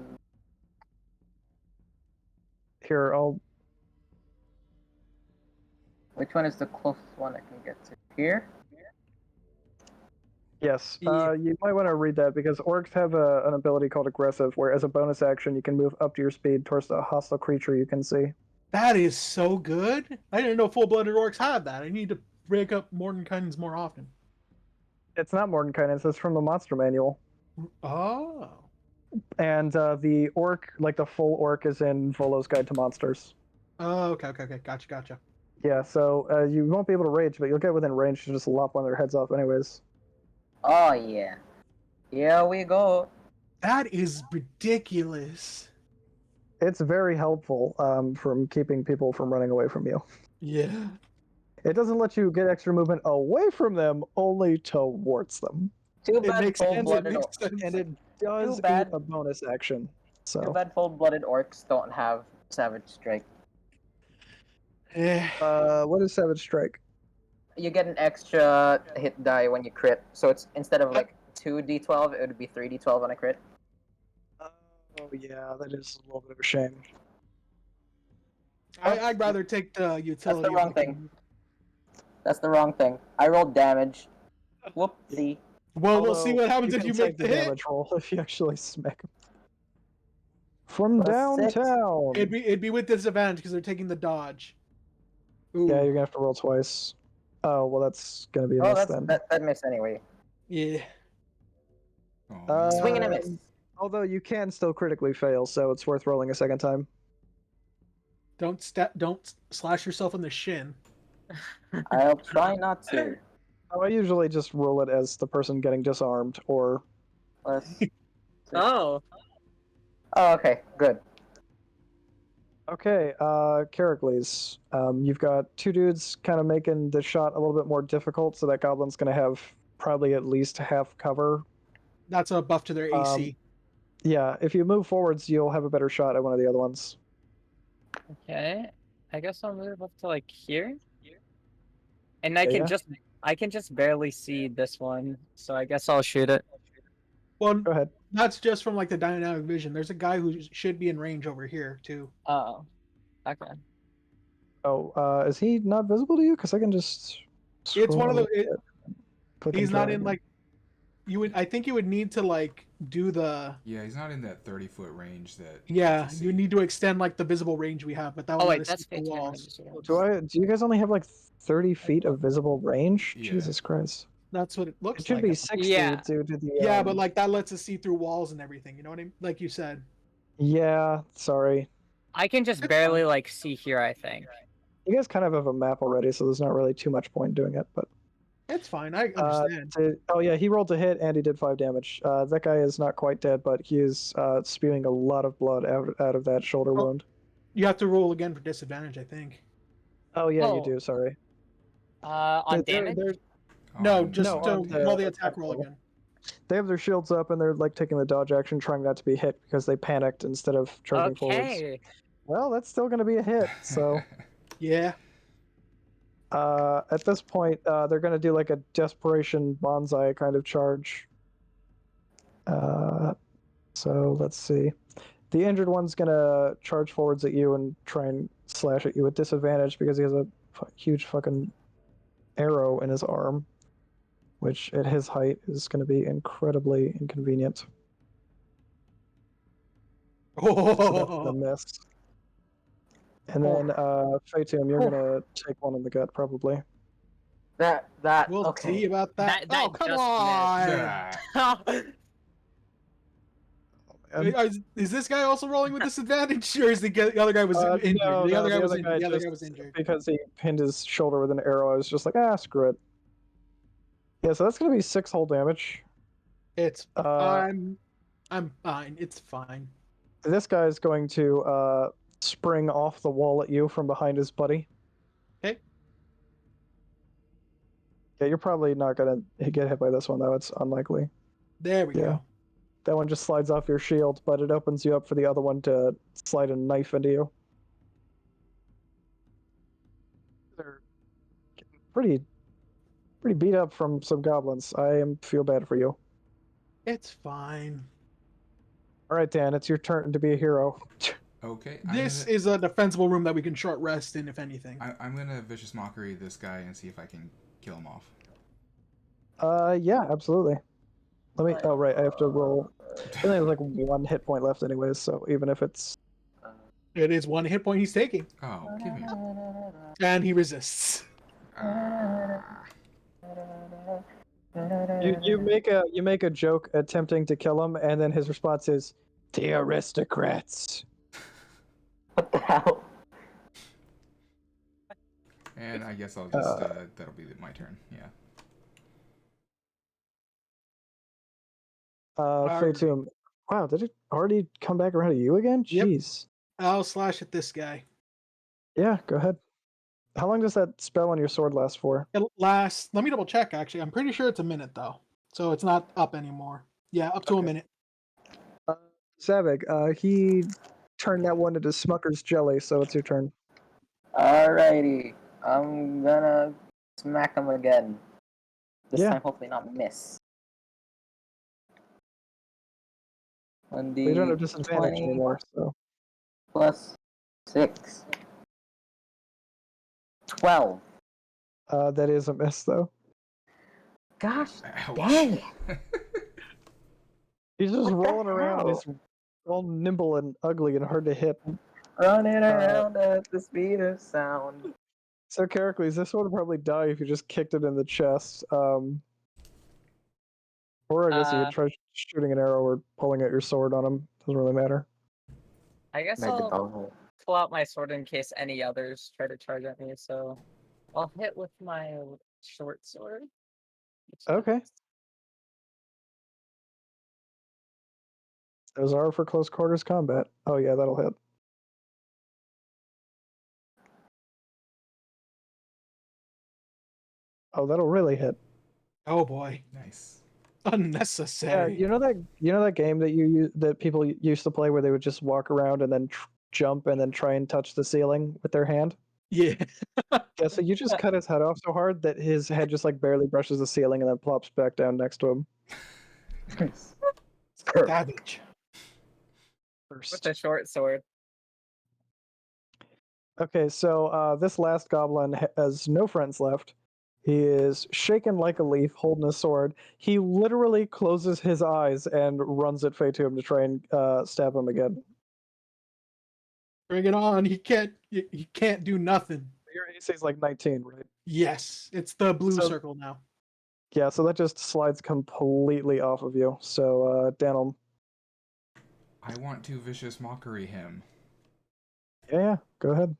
Here, I'll. Which one is the closest one I can get to? Here? Yes, Yeah. you might want to read that because orcs have an ability called aggressive, where as a bonus action you can move up to your speed towards a hostile creature you can see. That is so good. I didn't know full-blooded orcs had that. I need to break up Mordenkainen's more often. It's not Mordenkainen, it's from the monster manual. Oh. And the orc, like the full orc, is in Volo's Guide to Monsters. Oh, okay. Gotcha. Yeah, so you won't be able to rage, but you'll get within range to just lop one of their heads off anyways. Oh, yeah. Here we go. That is ridiculous. It's very helpful from keeping people from running away from you. Yeah. It doesn't let you get extra movement away from them, only towards them. Too It bad makes sense. It full-blooded makes sense. And it does Too bad. eat a bonus action. Too So, bad full-blooded orcs don't have Savage Strike. Yeah. what is Savage Strike? You get an extra hit die when you crit, so it's instead of like 2d12, it would be 3d12 on a crit. Oh yeah, that is a little bit of a shame. I'd rather take the utility. wrong of the- thing. That's the wrong thing. I rolled damage. Whoopsie. Well, we'll see what happens if can you take make the hit. damage roll if you actually smack him. From Plus 6. downtown. It'd be with disadvantage because they're taking the dodge. Ooh. Yeah, you're gonna have to roll twice. Oh well, that's gonna be a Oh, miss then. that miss anyway. Yeah. Oh, Swing and a miss. Although you can still critically fail, so it's worth rolling a second time. Don't slash yourself in the shin. I'll try not to. Oh, I usually just roll it as the person getting disarmed, or Plus... Oh, Oh, okay, good. Okay, Characles, you've got two dudes kind of making the shot a little bit more difficult, so that goblin's going to have probably at least half cover. That's a buff to their AC. Yeah, if you move forwards, you'll have a better shot at one of the other ones. Okay. I guess I'll move up to like here. And I Yeah. can just barely see this one, so I guess I'll shoot it. Well, Go ahead. that's just from like the dynamic vision. There's a guy who should be in range over here too. Oh. Okay. Oh, is he not visible to you? Because I can just. It's one of scroll the. click He's and not drag in it. like. You would. I think you would need to like do the. Yeah, he's not in that 30-foot range that. Yeah, to you see. need to extend like the visible range we have, but that would Oh let wait, us that's see the fake walls. Do you guys only have like 30 feet of visible range? Yeah. Jesus Christ! That's what it looks It should like. be 60 Yeah. due to the. Yeah, but like that lets us see through walls and everything. You know what I mean? Like you said. Yeah, sorry. I can just It's barely fine. like see here, I think. You guys kind of have a map already, so there's not really too much point doing it. But It's fine. I understand. oh yeah, he rolled to hit and he did 5 damage. That guy is not quite dead, but he is spewing a lot of blood out of that shoulder Oh. wound. You have to roll again for disadvantage, I think. Oh yeah, you Oh. do. Sorry. On They're- damage? they're- No, On- just No, to on the roll the attack attack roll roll. again. They have their shields up and they're like taking the dodge action, trying not to be hit because they panicked instead of charging forwards. Okay. Well, that's still going to be a hit. So Yeah. at this point, they're going to do like a desperation bonsai kind of charge. So let's see. The injured one's going to charge forwards at you and try and slash at you at disadvantage because he has a huge fucking arrow in his arm, which at his height is going to be incredibly inconvenient. So that's a Oh, miss. And then Fatum, you're gonna take one in the gut probably. That we'll okay. see about that. That Oh, come just on! Is this guy also rolling with disadvantage, or is the other guy was injured? No, the other guy the was other injured. guy The other guy just- was injured. Because he pinned his shoulder with an arrow, I was just like, screw it. Yeah, so that's gonna be 6 whole damage. It's Uh, I'm fine. It's fine. This guy is going to spring off the wall at you from behind his buddy. Okay. Yeah, you're probably not gonna get hit by this one though. It's unlikely. There we Yeah. go. That one just slides off your shield, but it opens you up for the other one to slide a knife into you. They're getting pretty beat up from some goblins. I feel bad for you. It's fine. All right, Dan, it's your turn to be a hero. Okay. This is a defensible room that we can short rest in, if anything. I'm gonna vicious mockery this guy and see if I can kill him off. Yeah, absolutely. Let me. Oh, right, I have to roll. I think there's like 1 hit point left, anyways. So even if it's It is 1 hit point he's taking, Oh, give me. and he resists. you make a joke attempting to kill him, and then his response is the aristocrats. What the hell? And I guess I'll just that'll be my turn. Yeah. Fatum. Wow, did it already come back around to you again? Yep. Jeez. I'll slash at this guy. Yeah, go ahead. How long does that spell on your sword last for? It lasts. Let me double check. Actually, I'm pretty sure it's a minute though, so it's not up anymore. Yeah, up to a minute. Zavig, he turned that one into Smucker's jelly, so it's your turn. Alrighty. I'm gonna smack him again. This Yeah. time hopefully not miss. On the You don't have disadvantage 20 anymore, so. plus 6. 12. That is a miss, though. Gosh Ouch. dang it. He's just What the rolling around. hell? He's all nimble and ugly and hard to hit. Running around at the speed of sound. So, Characles, this one would probably die if you just kicked it in the chest. Or I guess you could try shooting an arrow or pulling out your sword on him. Doesn't really matter. I guess Make a I'll double. pull out my sword in case any others try to charge at me. So I'll hit with my short sword. Okay. Those are for close quarters combat. Oh yeah, that'll hit. Oh, that'll really hit. Oh boy, Nice. Yeah, unnecessary. you know that game that people used to play where they would just walk around and then jump and then try and touch the ceiling with their hand. Yeah. Yeah, so you just cut his head off so hard that his head just like barely brushes the ceiling and then plops back down next to him. Nice. Savage. With First. the short sword. Okay, so this last goblin has no friends left. He is shaken like a leaf, holding a sword. He literally closes his eyes and runs at Fatum to try and stab him again. Bring it on. He can't do nothing. Your AC is like 19, right? Yes, it's the blue So- circle now. Yeah, so that just slides completely off of you. So, Daniel, I want to vicious mockery him. yeah, go ahead.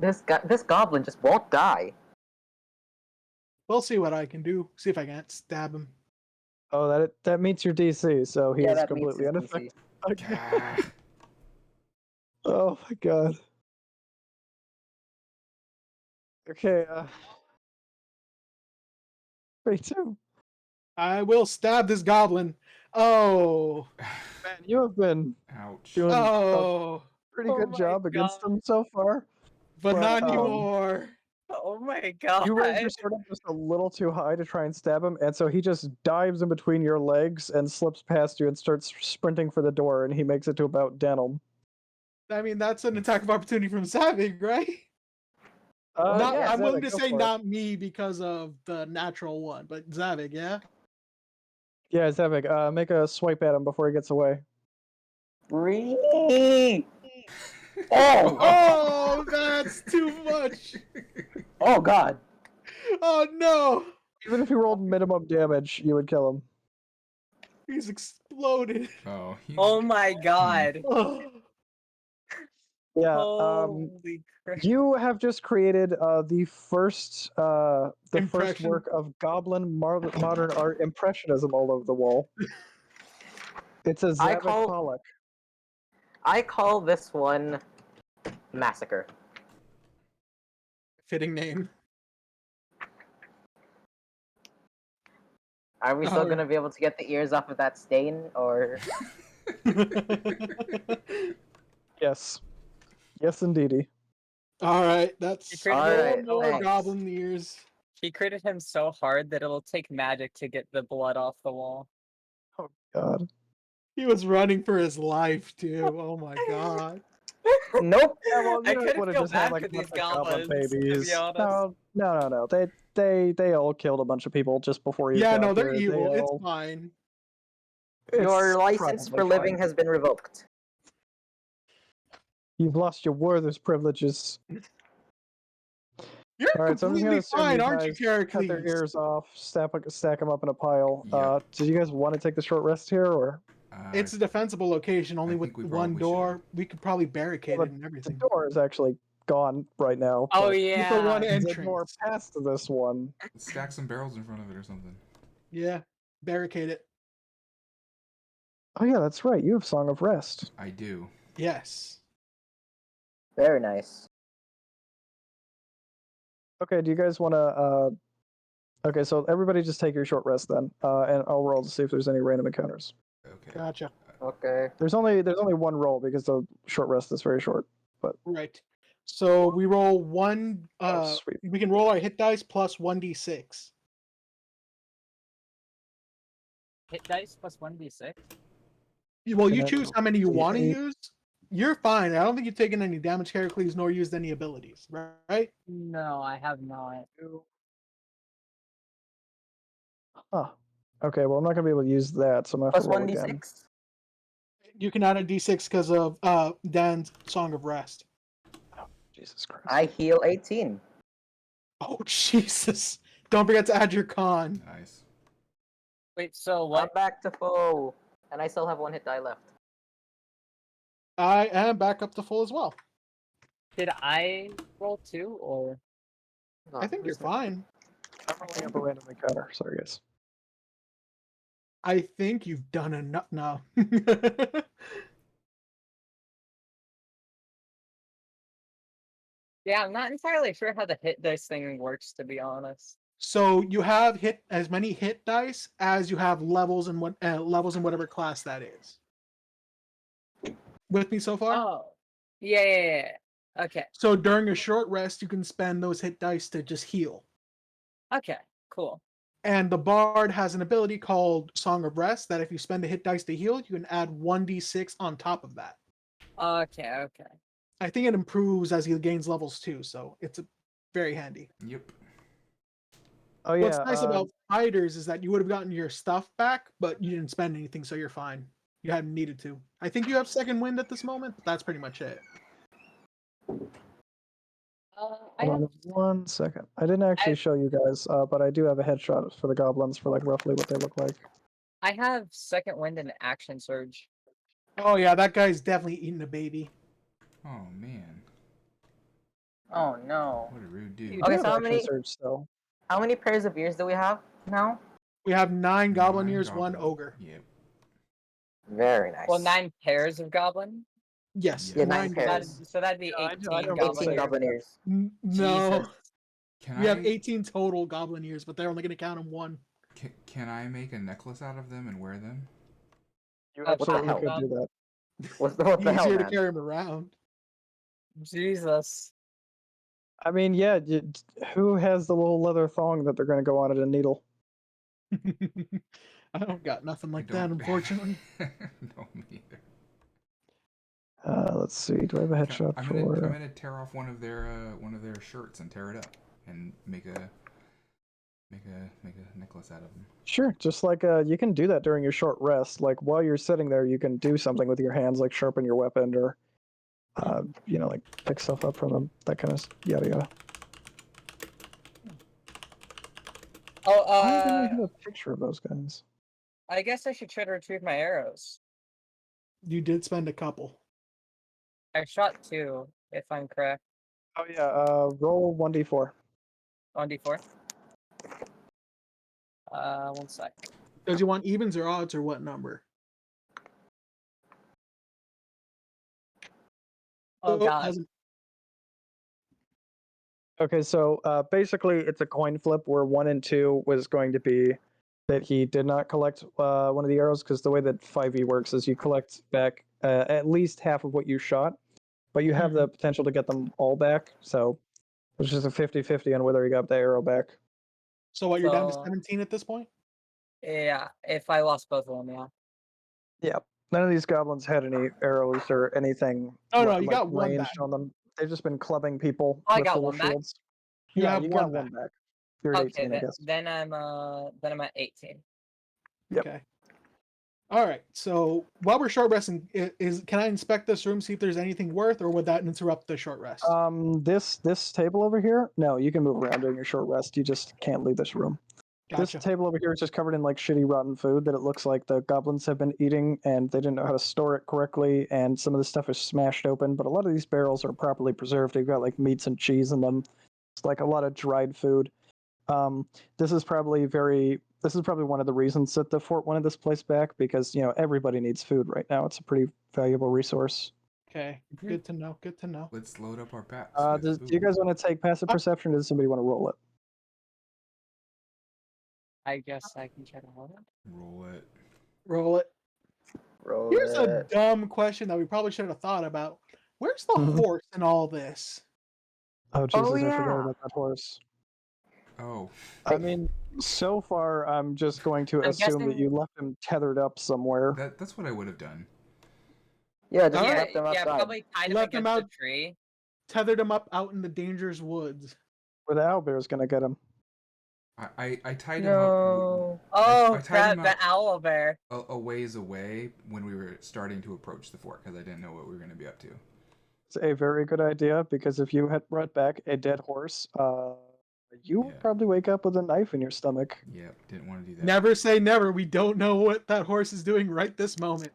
This goblin just won't die. We'll see what I can do. See if I can't stab him. Oh, that meets your DC, so he Yeah, is that meets completely his DC. unaffected. Okay. Ah, Oh my god. Okay, Fatum. I will stab this goblin. Oh. Man, you have been ouch. doing Oh. pretty Oh good my job against God. them so far. But But, not um, anymore. Oh my god. You raised your sword up just a little too high to try and stab him, and so he just dives in between your legs and slips past you and starts sprinting for the door, and he makes it to about Denham. I mean, that's an attack of opportunity from Savig, right? Not, Yeah, I'm willing Zavik, to go say for it. not me because of the natural one, but Zavig, yeah? Yeah, Zavik, make a swipe at him before he gets away. Really? Oh! Oh, that's too much. Oh god! Oh no. Even if he rolled minimum damage, you would kill him. He's exploded. Oh, he's... Oh my god. Oh. Yeah, Holy crap. you have just created the first Impression. work of goblin modern art impressionism all over the wall. It's a I Zavik call- Pollock. I call this one Massacre. Fitting name. Are we still Oh. gonna be able to get the ears off of that stain, or Yes. Yes, indeedy. Alright, that's You critted Alright, him. more thanks. goblin ears. He critted him so hard that it'll take magic to get the blood off the wall. Oh god. He was running for his life too. Oh my god. nope? Yeah, well, I you couldn't would have feel just had bad like for a bunch these of goblin goblins, to be babies. honest. No. They all killed a bunch of people just before you Yeah, got no, they're here. evil. They It's all- fine. Your it's license probably for living fine. has been revoked. You've lost your warder's privileges. You're All right, so I'm just completely gonna assume fine, you aren't you, guys cut their Characles? ears off, stack them up in a pile. Yep. Did you guys want to take the short rest here, or It's a defensible location, only I with think we one probably door. We could probably barricade Well, it and the everything. door is actually gone right now? Oh but With the one yeah. the door entrance. past this one. Stack some barrels in front of it or something. Yeah, barricade it. Oh yeah, that's right. You have Song of Rest. I do. Yes. Very nice. Okay, do you guys want to? Okay, so everybody just take your short rest then, and I'll roll to see if there's any random encounters. Okay. Gotcha. Okay. There's only one roll because the short rest is very short. Right. So we roll one. Sweet. We can roll our hit dice plus 1d6. Hit dice plus 1d6. Well, And you then choose how many you want to D8. use. You're fine. I don't think you've taken any damage, Heracles, nor used any abilities, right? No, I have not. Huh. Okay, well I'm not gonna be able to use that, so I'm gonna have Plus to roll 1d6. again. You can add a d6 because of Dan's Song of Rest. Jesus Christ. I heal 18. Oh, Jesus. Don't forget to add your con. Nice. Wait, so I'm what? back to full. And I still have one hit die left. I am back up to full as well. Did I roll 2 or? I think you're fine. I'm rolling up a random encounter. Sorry guys. I think you've done enough now. Yeah, I'm not entirely sure how the hit dice thing works, to be honest. So you have hit as many hit dice as you have levels in whatever class that is. With me so far? Oh. Yeah. Okay. So during a short rest, you can spend those hit dice to just heal. Okay. Cool. And the bard has an ability called Song of Rest that if you spend a hit dice to heal, you can add 1d6 on top of that. Okay. I think it improves as he gains levels too, so it's very handy. Yep. Oh yeah. What's nice about fighters is that you would have gotten your stuff back, but you didn't spend anything, so you're fine. You hadn't needed to. I think you have second wind at this moment, but that's pretty much it. I Hold have on 1 second. I didn't actually show you guys, but I do have a headshot for the goblins for like roughly what they look like. I have second wind and action surge. Oh yeah, that guy's definitely eating a baby. Oh man, Oh no. what a rude You dude. do Okay, have so how action many- surge still. How many pairs of ears do we have now? We have 9 goblin 9 ears, 1 goblin- ogre. Yep. Very nice. Well, 9 pairs of goblin. Yes, Yeah, 9 goblin. pairs. So that'd be Yeah, I 18 know goblin 18 ears. goblin ears. No, Jesus. Can we I have 18 total goblin ears, but they're only going to count them 1. can I make a necklace out of them and wear them? You What the absolutely hell? could do that. What the hell, Easier to man? carry them around. Jesus. I mean, yeah. Who has the little leather thong that they're going to go on at a needle? I don't got nothing I like that, don't- unfortunately. No, me either. Let's see. Do I have a headshot I'm for? gonna tear off one of their shirts and tear it up and make a necklace out of them. Sure. Just like you can do that during your short rest. Like while you're sitting there, you can do something with your hands, like sharpen your weapon or, like pick stuff up from them. That kind of yada yada. Oh, Why didn't I have a picture of those guys? I guess I should try to retrieve my arrows. You did spend a couple. I shot 2, if I'm correct. Oh yeah. Roll 1d4. 1d4. 1 sec. Does you want evens or odds or what number? Oh god. hasn't- Okay, so basically it's a coin flip where 1 and 2 was going to be that he did not collect one of the arrows because the way that 5e works is you collect back at least half of what you shot, but you have the potential to get them all back. So it's just a 50-50 on whether you got the arrow back. So what, you're down to So- 17 at this point? Yeah, if I lost both of them, yeah. Yeah, none of these goblins had any arrows or anything. Oh, no, you got one ranged back. on them. They've just been clubbing people Oh, I with got little one back? shields. You Yeah, have you one got one back. back. You're at Okay, 18, I guess. then I'm at 18. Yep. Okay. All right. So while we're short resting, can I inspect this room, see if there's anything worth, or would that interrupt the short rest? This table over here, no, you can move around during your short rest. You just can't leave this room. Gotcha. This table over here is just covered in like shitty rotten food that it looks like the goblins have been eating and they didn't know how to store it correctly, and some of the stuff is smashed open, but a lot of these barrels are properly preserved. They've got like meats and cheese in them. It's like a lot of dried food. This is probably one of the reasons that the fort wanted this place back, because everybody needs food right now. It's a pretty valuable resource. Okay. Good to know. Good to know. Let's load up our packs. Do you guys want to take passive perception, or does somebody want to roll it? I guess I can try to hold it. Roll it. Roll it. Roll Here's a it. dumb question that we probably should have thought about. Where's the Mhm. horse in all this? Oh Jesus, I yeah. forgot about that horse. Oh, I mean, so far I'm just going to I'm assume that guessing- you left him tethered up somewhere. that's what I would have done. Yeah, just Alright. left them outside. probably tied him Left him against out- the tree. Tethered him up out in the dangerous woods. Where the owlbear's gonna get him. I tied him No. Oh, I tied him the out owl bear. a ways away when we were starting to approach the fort because I didn't know what we were going to be up to. It's a very good idea, because if you had brought back a dead horse, you would Yeah. probably wake up with a knife in your stomach. Yep, didn't want to do that. Never say never. We don't know what that horse is doing right this moment.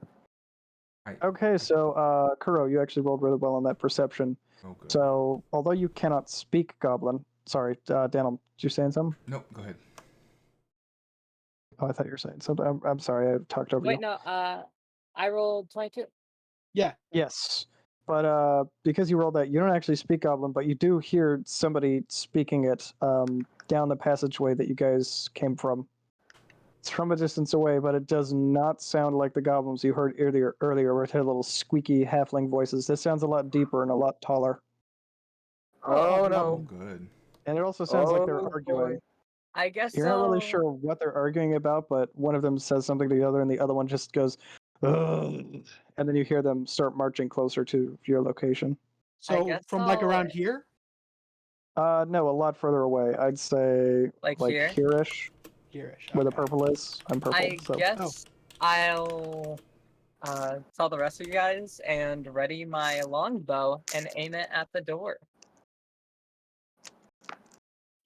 Okay, so Kuro, you actually rolled really well on that perception. Oh, good. So although you cannot speak Goblin, sorry, Daniel, did you say something? Nope, go ahead. Oh, I thought you were saying something. I'm sorry, I talked over you. Wait, no, I rolled 22. Yeah. Yes, but because you rolled that, you don't actually speak Goblin, but you do hear somebody speaking it down the passageway that you guys came from. It's from a distance away, but it does not sound like the goblins you heard earlier where it had little squeaky halfling voices. This sounds a lot deeper and a lot taller. Oh Oh, no. good. And it also sounds like they're Oh, arguing. boy. I guess You're not really so. sure what they're arguing about, but one of them says something to the other, and the other one just goes, "Ugh," and then you hear them start marching closer to your location. So guess from like I'll- around here? No, a lot further away. I'd say Like here? here-ish, Here-ish. where the Okay. purple is. I'm purple, I so guess I'll tell the rest of you guys and ready my longbow and aim it at the door.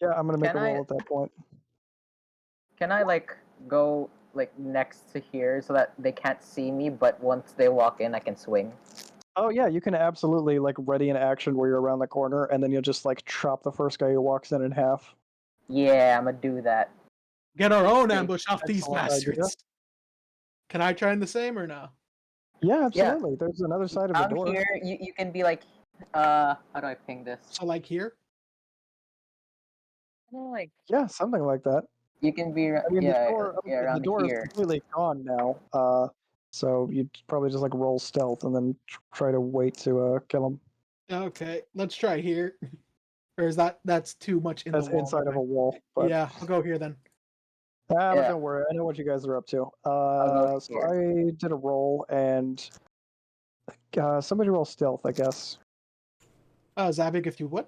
yeah, I'm gonna make Can a roll I- at that point. Can I like go like next to here so that they can't see me, but once they walk in, I can swing? Oh yeah, you can absolutely like ready an action where you're around the corner, and then you'll just like chop the first guy who walks in half. Yeah, I'm gonna do that. Get our own Great. ambush off these Excellent idea. bastards. Can I try the same or no? Yeah, absolutely. There's another side of the Down door. here, you can be like, how do I ping this? So like here? Like Yeah, something like that. You can be, I mean, yeah, the door, yeah, the around door is here. completely gone now. So you'd probably just like roll stealth and then try to wait to kill him. Okay, let's try here. Or is that's too much in That's the wall? inside of maybe? a wall. But Yeah, I'll go here then. but Yeah. don't worry, I know what you guys are up to. go So here. I did a roll and somebody roll stealth, I guess. Zavik, if you would.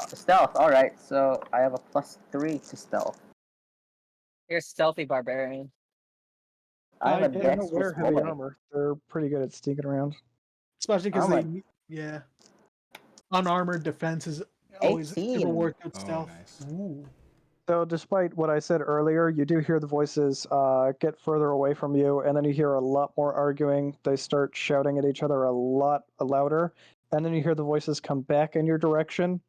Stealth. All right, so I have a +3 to stealth. you're a stealthy barbarian. I'm a Yeah, don't dexterous wear heavy boy. armor. They're pretty good at sneaking around. Especially because Oh they, yeah. Unarmored defense is always a 18. reward good Oh, stealth. nice. Ooh. So, despite what I said earlier, you do hear the voices get further away from you, and then you hear a lot more arguing. They start shouting at each other a lot louder, and then you hear the voices come back in your direction,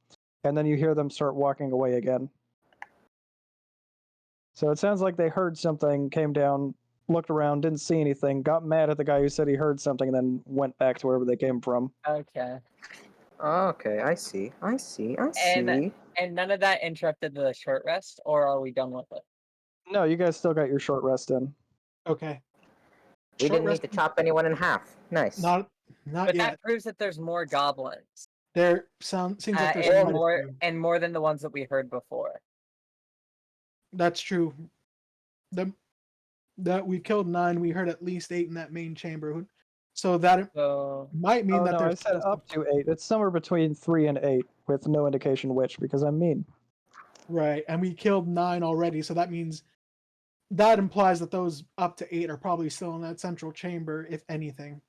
and then you hear them start walking away again. So it sounds like they heard something, came down, looked around, didn't see anything, got mad at the guy who said he heard something, and then went back to wherever they came from. Okay. Okay, I see. I see. I And- see. And none of that interrupted the short rest, or are we done with it? No, you guys still got your short rest in. Okay. We Short didn't need rest- to chop anyone in half. Nice. Not But yet. that proves that there's more goblins. There seems like there's and quite a more few. and more than the ones that we heard before. That's true. That we killed 9, we heard at least 8 in that main chamber. So that So might mean Oh that no, I there's said up to 8. It's somewhere between 3 and 8, with no indication which, because I'm mean. right, and we killed 9 already, so that means that implies that those up to 8 are probably still in that central chamber, if anything.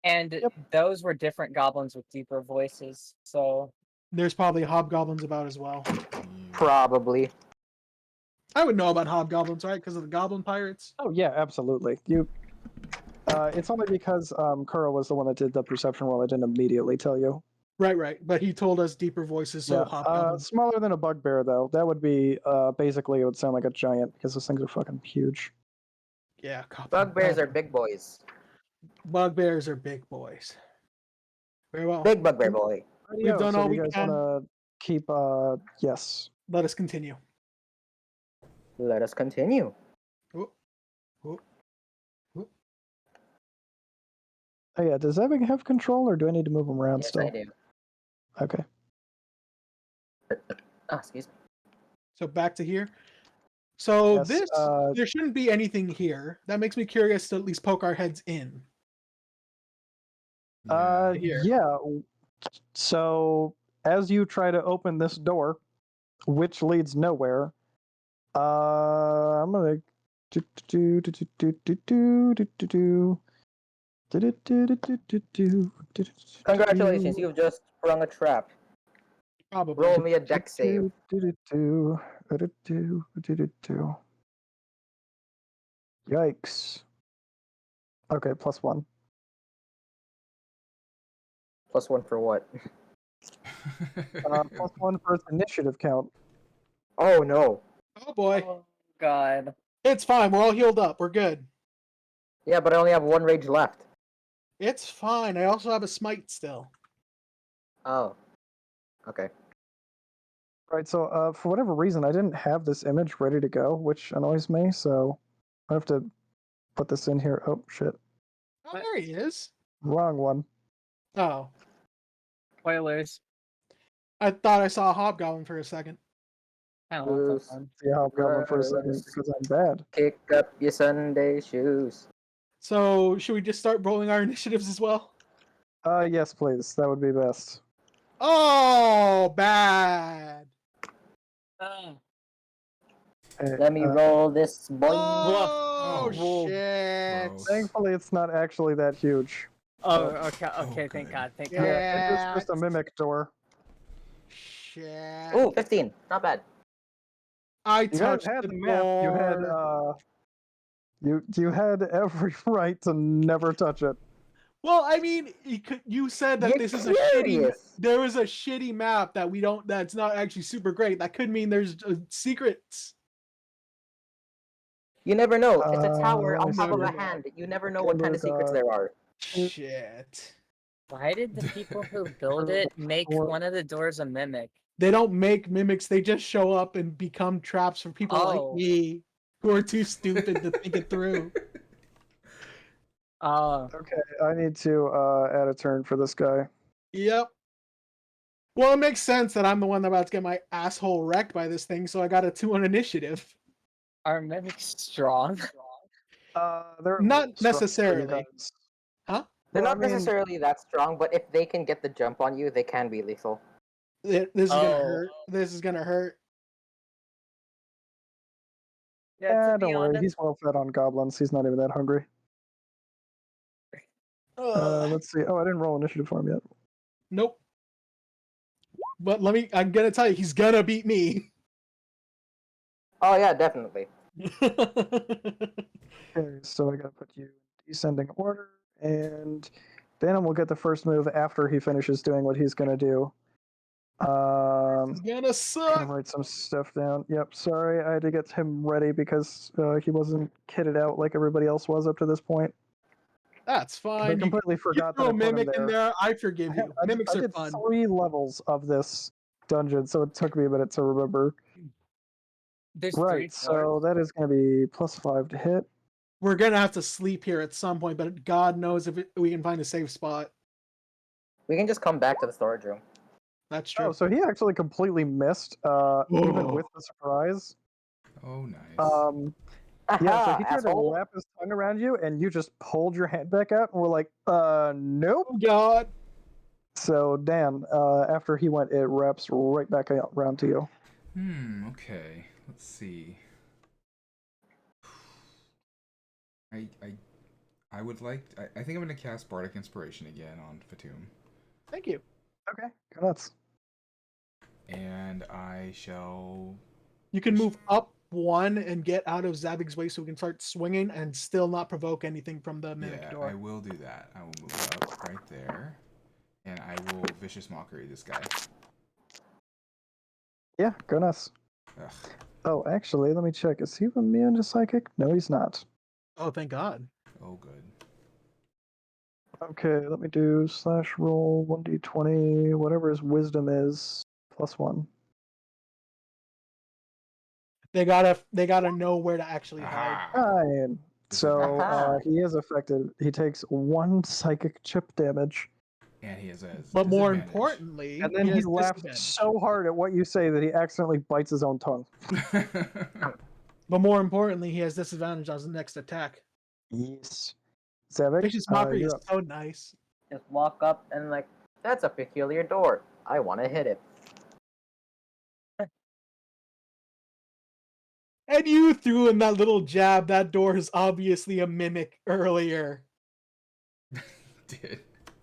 and Yep. those were different goblins with deeper voices. So There's probably hobgoblins about as well. Probably. I would know about hobgoblins, right? Because of the goblin pirates. Oh yeah, absolutely. It's only because Kuro was the one that did the perception roll. I didn't immediately tell you. Right. But he told us deeper voices, so Yeah, hobgoblins. smaller than a bugbear though. That would be basically it would sound like a giant because those things are fucking huge. Yeah, Bugbears are big boys. Bugbears are big boys. Very well. Big bugbear boy. We've done so all do you we guys can. want to keep? Yes. Let us continue. Let us continue. Ooh. Ooh. Ooh. Oh yeah. Does Evan have control, or do I need to move him around Yes, still? I do. Okay. Oh, excuse me. So back to here. So Yes, this, there shouldn't be anything here. That makes me curious to at least poke our heads in. Here. Yeah. So as you try to open this door, which leads nowhere, I'm gonna Congratulations, you've just sprung a trap. Probably. Roll me a deck save. Yikes. Okay, +1. +1 for what? +1 for its initiative count. Oh no. Oh boy. oh god. It's fine. We're all healed up. We're good. Yeah, but I only have 1 rage left. It's fine. I also have a smite still. Oh. Okay. Right, so for whatever reason, I didn't have this image ready to go, which annoys me, so I have to put this in here. Oh, shit. Oh, there he is. Wrong one. Oh, Spoilers. I thought I saw a hobgoblin for a second. I don't want that Shoes. one. See how I'm going for a second Gross. because I'm bad. Kick up your Sunday shoes. So should we just start rolling our initiatives as well? Yes, please. That would be best. Oh, bad. Okay, Let me roll this boy. Oh, Oh, shit. gross. Thankfully, it's not actually that huge. Oh, okay, Oh, okay, thank good. God, thank Yeah, God. Yeah. it's just a mimic door. Shit. Ooh, 15. Not bad. I You guys touched had the the map. You had door. you had every right to never touch it. Well, I mean, you said that You're this is a shitty. curious. There was a shitty map that we don't. That's not actually super great. That could mean there's secrets. You never know. It's a tower let on me top of see. a hand. You never know what kind of Timber secrets God. there are. Shit. Why did the people who build it make Or- one of the doors a mimic? They don't make mimics. They just show up and become traps for people Oh. like me who are too stupid to think it through. Okay, I need to add a turn for this guy. Yep. Well, it makes sense that I'm the one about to get my asshole wrecked by this thing, so I got a 2 on initiative. Are mimics strong? They're Not a little strong for you necessarily. guys. Huh? They're Well, not I mean- necessarily that strong, but if they can get the jump on you, they can be lethal. This is gonna Oh. hurt. This is gonna hurt. Yeah, to be Don't worry, honest, he's well fed on goblins. He's not even that hungry. Let's see. Oh, I didn't roll initiative for him yet. Nope. But I'm gonna tell you, he's gonna beat me. Oh yeah, definitely. Okay, so I gotta put you in descending order, and then we'll get the first move after he finishes doing what he's gonna do. He's gonna Gonna suck. write some stuff down. Yep, sorry, I had to get him ready because he wasn't kitted out like everybody else was up to this point. That's I fine. You completely forgot that throw I a put him mimic in there. there, I forgive you. Mimics I are did fun. 3 levels of this dungeon, so it took me a minute to remember. there's Right, 3 so doors. that is going to be +5 to hit. We're gonna have to sleep here at some point, but God knows if we can find a safe spot. We can just come back to the storage room. That's true. Oh, so he actually completely missed, even with the surprise. Oh, nice. Yeah, so Aha, he tried to asshole. wrap his tongue around you, and you just pulled your hand back out, and we're like, nope. Oh God. So Dan, after he went, it wraps right back around to you. Okay. Let's see. I would like. I think I'm gonna cast Bardic Inspiration again on Fatum, Thank you. Okay, go nuts. and I shall. You can move up 1 and get out of Zabig's way so we can start swinging and still not provoke anything from the mimic Yeah, door. I will do that. I will move up right there, and I will Vicious Mockery this guy. Yeah, go nuts. Ugh. Oh, actually, let me check. Is he immune to psychic? No, he's not. Oh, thank God. Oh, good. Okay, let me do /roll 1d20, whatever his wisdom is, +1. They gotta know where to actually hide. Aha! Fine. So Aha. he is affected. He takes 1 psychic chip damage, And he has a. But more disadvantage. importantly, and then he has laughs disadvantage. so hard at what you say that he accidentally bites his own tongue. But more importantly, he has disadvantage on his next attack. Yes. Zavik, Vicious Mockery you're is up. so nice. Just walk up and like, that's a peculiar door. I want to hit it. And you threw in that little jab. That door is obviously a mimic earlier. Did.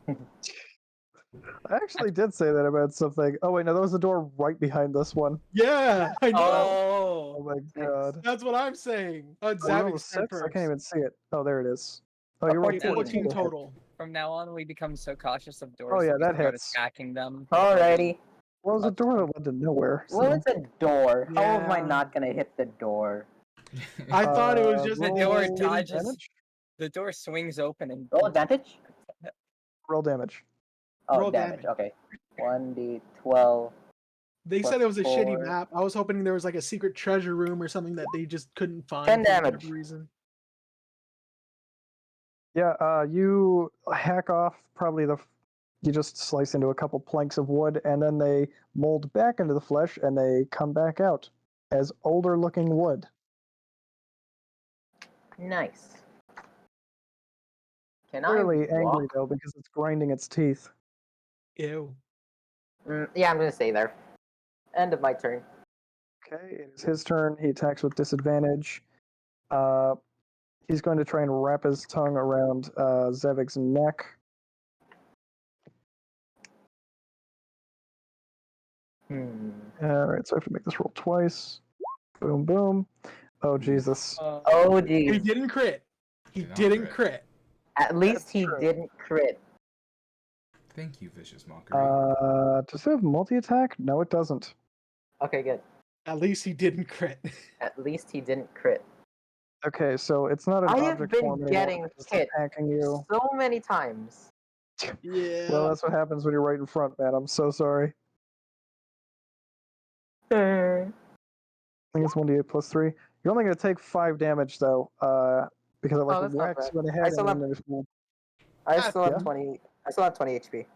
I actually did say that about something. Oh wait, no, that was the door right behind this one. Yeah, I know. Oh Oh, my god. That's what I'm saying. Oh, you rolled a Zavik said 6? I first. can't even see it. Oh, there it is. Oh, A you're right. 14 total. from now on we become so cautious of doors. Oh, yeah, we that start hits. attacking them. Alrighty. Well, it was a door that led to nowhere. Well, So. it's a door. How am I Yeah. not gonna hit the door? I thought it was just The roll door didn't- dodges. damage? The door swings open and Roll advantage? Roll damage. Oh, Roll damage. damage. Okay. 1d12 They Plus said it was a shitty 4. map. I was hoping there was like a secret treasure room or something that they just couldn't find 10 for damage. whatever reason. Yeah, you hack off you just slice into a couple planks of wood, and then they mold back into the flesh, and they come back out as older looking wood. Nice. Can Clearly I walk? angry though because it's grinding its teeth. Ew. Yeah, I'm gonna stay there. End of my turn. Okay, it is his turn. He attacks with disadvantage. He's going to try and wrap his tongue around Zevig's neck. Alright, so I have to make this roll twice. Boom, boom. Oh, Jesus. Oh, He geez. didn't crit. He Did not didn't crit. crit. At least That's he true. didn't crit. Thank you, Vicious Mockery. Does it have multi-attack? No, it doesn't. Okay, good. At least he didn't crit. At least he didn't crit. Okay, so it's not an I have object been form anymore. getting It's just hit attacking you. so many times. Yeah. Well, that's what happens when you're right in front, man. I'm so sorry. I think it's 1d8 plus 3. You're only going to take 5 damage, though, because it that's not whacks bad. you in the I head still and have- then there's I still have Yeah. 20. I still have 20 HP.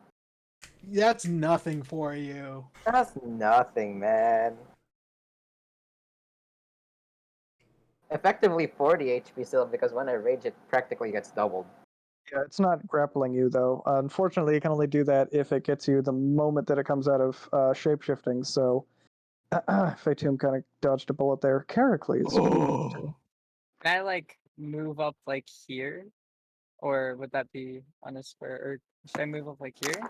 That's nothing for you. That's nothing, man. Effectively 40 HP still, because when I rage, it practically gets doubled. Yeah, it's not grappling you, though. Unfortunately, it can only do that if it gets you the moment that it comes out of shapeshifting, so Fatum kind of dodged a bullet there. Characles. Oh. Can I like move up like here, or would that be on a square? Or should I move up like here?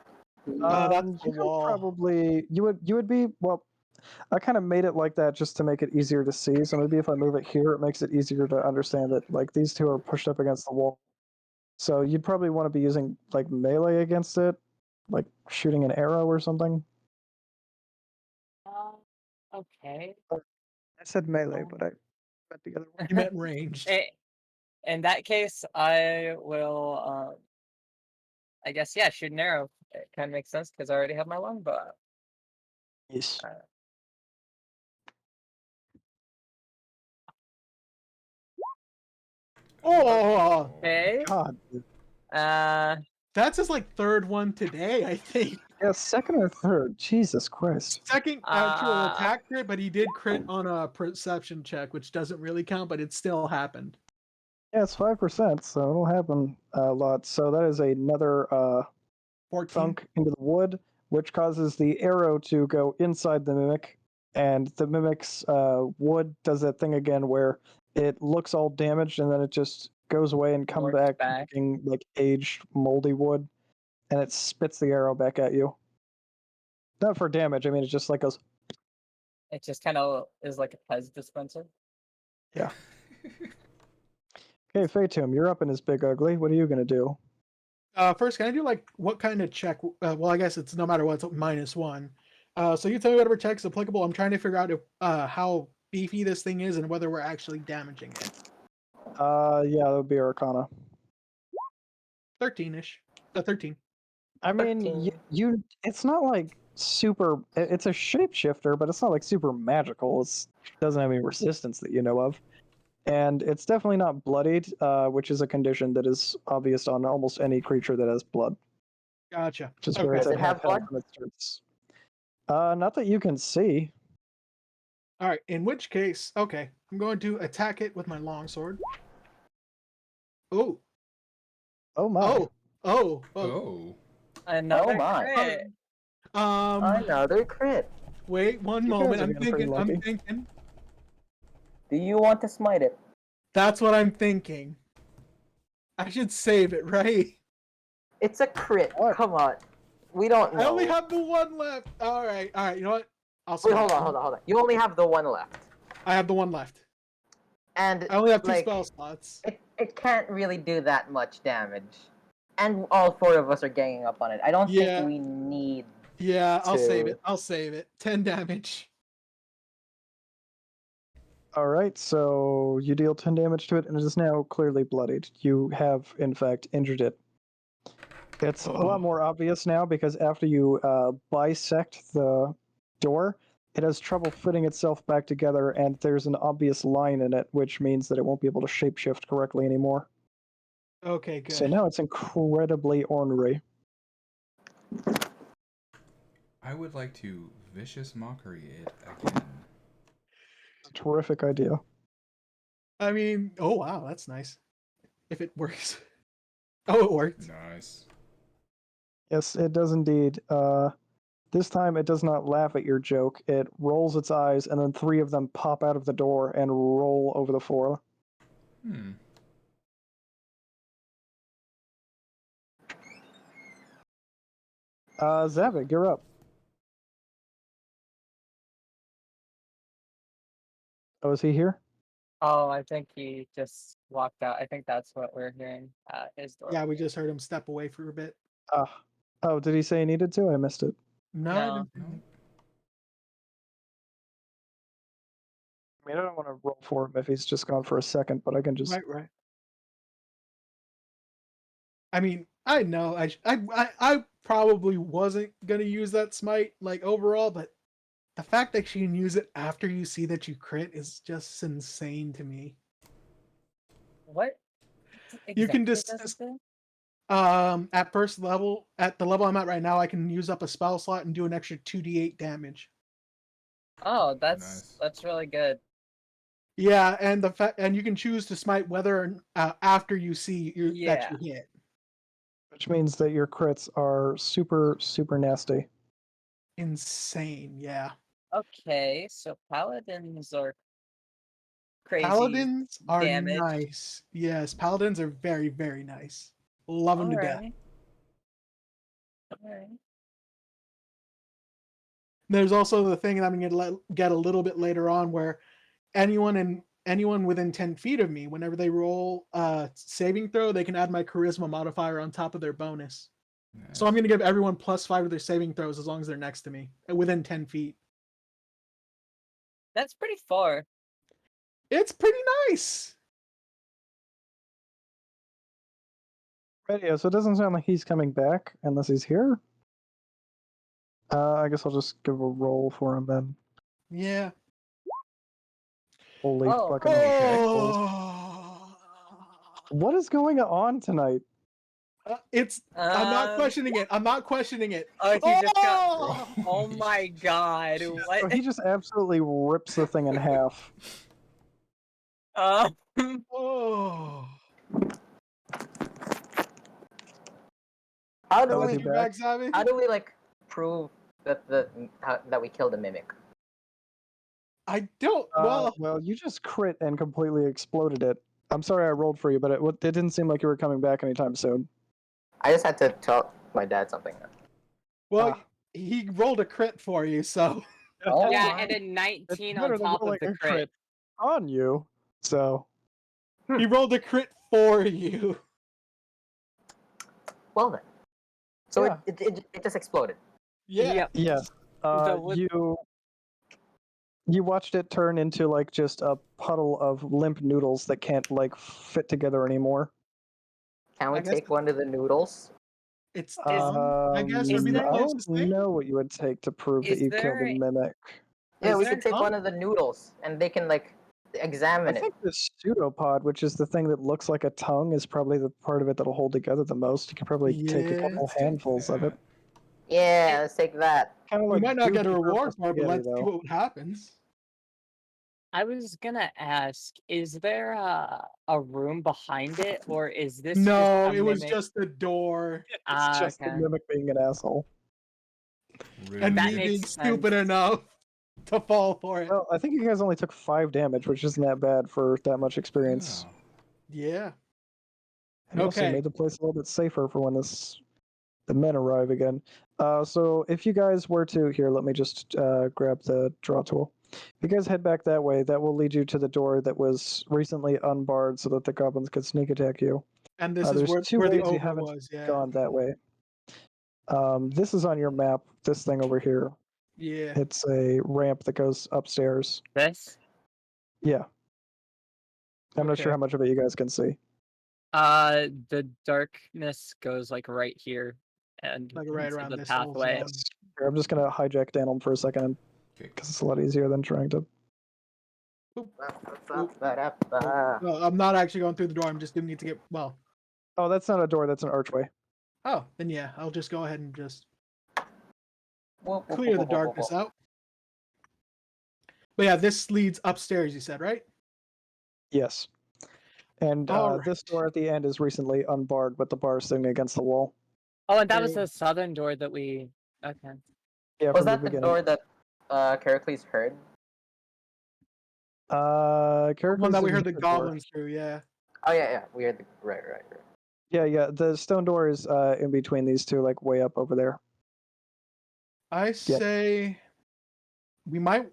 That's the You could wall. probably you would be well. I kind of made it like that just to make it easier to see. So maybe if I move it here, it makes it easier to understand that like these two are pushed up against the wall. So you'd probably want to be using like melee against it, like shooting an arrow or something. Okay. I said melee, but I meant the other one. You meant ranged. In that case, I will. I guess yeah, shoot an arrow. It kind of makes sense because I already have my longbow out. Yes. Oh, Okay. God. that's his like third one today, I think. Yeah, second or third. Jesus Christ. Second actual Uh, attack crit, but he did crit on a perception check, which doesn't really count, but it still happened. Yeah, it's 5%, so it'll happen a lot. So that is another 14. thunk into the wood, which causes the arrow to go inside the mimic, and the mimic's wood does that thing again where it looks all damaged and then it just goes away and comes Morphs back looking like aged, moldy wood, and it spits the arrow back at you. Not for damage, I mean it just like goes. It just kind of is like a Pez dispenser. Yeah. Okay, Fatum, you're up in his big ugly. What are you gonna do? First, can I do like what kind of check? Well, I guess it's no matter what, it's -1. So you tell me whatever check's applicable. I'm trying to figure out if, how beefy this thing is and whether we're actually damaging it. Yeah, that would be Arcana. 13-ish. 13. I mean, 13. you it's not like super. It's a shapeshifter, but it's not like super magical. It doesn't have any resistance that you know of, and it's definitely not bloodied, which is a condition that is obvious on almost any creature that has blood. Gotcha. Which is Okay. where it's Does at it have half health blood? when it starts. Not that you can see. All right. In which case, okay, I'm going to attack it with my longsword. Oh. Oh my! Oh. Oh. Oh. Oh. Another my. crit. Another crit. Wait one You guys moment. are I'm getting pretty thinking. I'm lucky. thinking. Do you want to smite it? That's what I'm thinking. I should save it, right? It's a crit. What? Come on. We don't know. I only have the one left. All right. All right. You know what? I'll Wait, smite hold it. on. You only have the one left. I have the one left. And I only have 2 like, spell slots. it can't really do that much damage. And all 4 of us are ganging up on it. I don't Yeah. think we need. Yeah, I'll save Two. it. I'll save it. 10 damage. All right, so you deal 10 damage to it, and it is now clearly bloodied. You have, in fact, injured it. It's a lot more obvious now because after you bisect the door, it has trouble fitting itself back together, and there's an obvious line in it, which means that it won't be able to shapeshift correctly anymore. Okay, good. So now it's incredibly ornery. I would like to vicious mockery it again. It's a terrific idea. I mean, oh wow, that's nice. If it works. Oh, it worked. Nice. Yes, it does indeed. This time it does not laugh at your joke. It rolls its eyes, and then 3 of them pop out of the door and roll over the floor. Zavig, you're up. Oh, is he here? Oh, I think he just walked out. I think that's what we're hearing at his door. Yeah, we just heard him step away for a bit. Oh, did he say he needed to? I missed it. No, I No. didn't think No. I mean, I don't want to roll for him if he's just gone for a second, but I can just. Right. I mean, I know I probably wasn't gonna use that smite like overall, but the fact that you can use it after you see that you crit is just insane to me. What? You can exactly just does it do? at first level, at the level I'm at right now, I can use up a spell slot and do an extra 2d8 damage. Oh, that's Nice. really good. Yeah, and the fact and you can choose to smite whether after you see that Yeah. you hit. Which means that your crits are super, super nasty. Insane, yeah. Okay, so paladins are crazy Paladins are damage. nice. Yes, paladins are very, very nice. Love them to death. Alright. There's also the thing that I'm going to get a little bit later on where anyone within 10 feet of me, whenever they roll a saving throw, they can add my charisma modifier on top of their bonus. Nice. So I'm going to give everyone +5 to their saving throws as long as they're next to me, within 10 feet. That's pretty far. It's pretty nice. Radio, so it doesn't sound like he's coming back unless he's here. I guess I'll just give a roll for him then. Yeah. Holy Oh. fucking Oh. What is going on tonight? I'm not questioning it. I'm not questioning it. Oh, he just got. Oh! Oh my god! So What? he just absolutely rips the thing in half. Oh. How do Oh, is we he back? how do we like prove that that we killed the mimic? I don't. Well, Well, you just crit and completely exploded it. I'm sorry I rolled for you, but it didn't seem like you were coming back anytime soon. I just had to tell my dad something. he rolled a crit for you, so. Oh, Yeah, my. and a 19 It's on better than top of rolling the a crit. on you. So He rolled a crit for you. Well then. So Yeah. it just exploded. Yeah. Yep. yes, you watched it turn into like just a puddle of limp noodles that can't like fit together anymore. Can we I guess take one of the noodles? It's I guess would be the I closest don't thing. know what you would take to prove that Is you killed a there- mimic. Yeah, Is we there could take an one of the noodles and they can like I examine it. think the pseudopod, which is the thing that looks like a tongue, is probably the part of it that'll hold together the most. You could probably take a Yeah. couple Let's take handfuls of it. that. Yeah, let's take that. Kind of We like might not get a goopy reward purple for it, but spaghetti, let's see though. what happens. I was gonna ask, is there a room behind it, or is this No, just a it was mimic? just the door. It's just the Okay. mimic being an asshole. And That me makes being sense. stupid enough to fall for it. Well, I think you guys only took 5 damage, which isn't that bad for that much experience. Oh. Yeah. And also Okay. made the place a little bit safer for when the men arrive again. So if you guys were to here, let me just grab the draw tool. If you guys head back that way, that will lead you to the door that was recently unbarred so that the goblins could sneak attack you. And this is There's where 2 the ways you ogre haven't was, yeah. gone that way. This is on your map. This thing over here. Yeah. It's a ramp that goes upstairs. This? Yeah. I'm not Okay. sure how much of it you guys can see. The darkness goes like right here and Like right into around the this whole pathway. zone. Here, I'm just gonna hijack Danelm for a second and Okay. because it's a lot easier than trying to. Well, I'm not actually going through the door. I'm just gonna need to get well. Oh, that's not a door. That's an archway. Oh, then yeah, I'll just go ahead and just clear the darkness out. But yeah, this leads upstairs. You said, right? Yes. And All this right. door at the end is recently unbarred, but the bar is sitting against the wall. Oh, and that was Very- the southern door that we. Okay. Yeah, Was from that the the beginning. door that Heracles heard? One Characters that we isn't heard the the door. goblins through. Yeah. Oh yeah. We heard the right. Yeah. The stone door is in between these two, like way up over there. I say we might.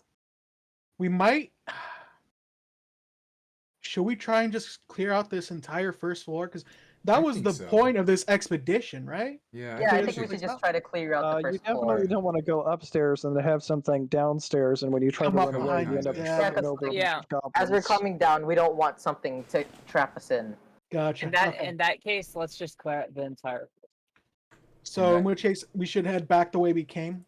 Should we try and just clear out this entire first floor? Because that I was think the so. point of this expedition, right? Yeah, Yeah, I think think we it's should just up. try to clear out the You first definitely floor. don't want to go upstairs and then have something downstairs, and when you try Come to up run away, behind you end us, up yeah. tripping 'cause, over like, Yeah. goblins. As we're coming down, we don't want something to trap us in. Gotcha. In that Okay. in that case, let's just clear out the entire. So in that- which case we should head back the way we came.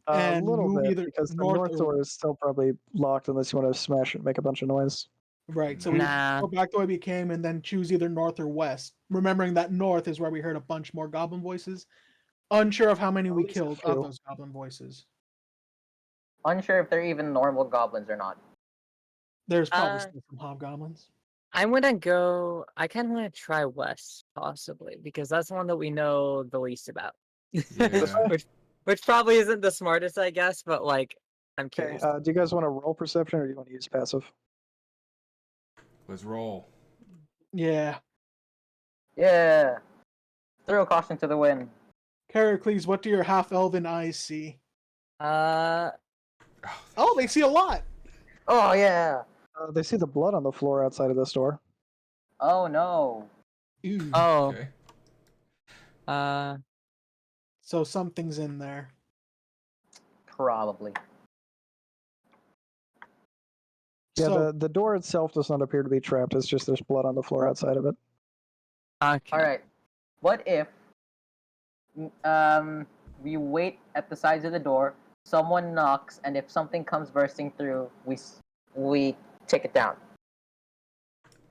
A and little move bit, either because the north north or- door is still probably locked unless you want to smash it and make a bunch of noise. Right. So we Nah. go back the way we came and then choose either north or west. Remembering that north is where we heard a bunch more goblin voices. Unsure of how many At we least a killed of few. those goblin voices. Unsure if they're even normal goblins or not. There's probably Uh, still some hobgoblins. I'm gonna go. I kind of want to try west, possibly, because that's the one that we know the least about. Yeah. which probably isn't the smartest, I guess, but like, I'm Okay, curious. do you guys want to roll perception or do you want to use passive? Let's roll. Yeah. Yeah. Throw caution to the wind. Heracles, what do your half elven eyes see? Uh, Oh, they see a lot. Oh yeah. They see the blood on the floor outside of this door. Oh no. Ooh. oh, Okay. So something's in there. Probably. Yeah, So the door itself does not appear to be trapped. It's just there's blood on the floor outside of it. okay. All right. What if we wait at the sides of the door, someone knocks, and if something comes bursting through, we take it down.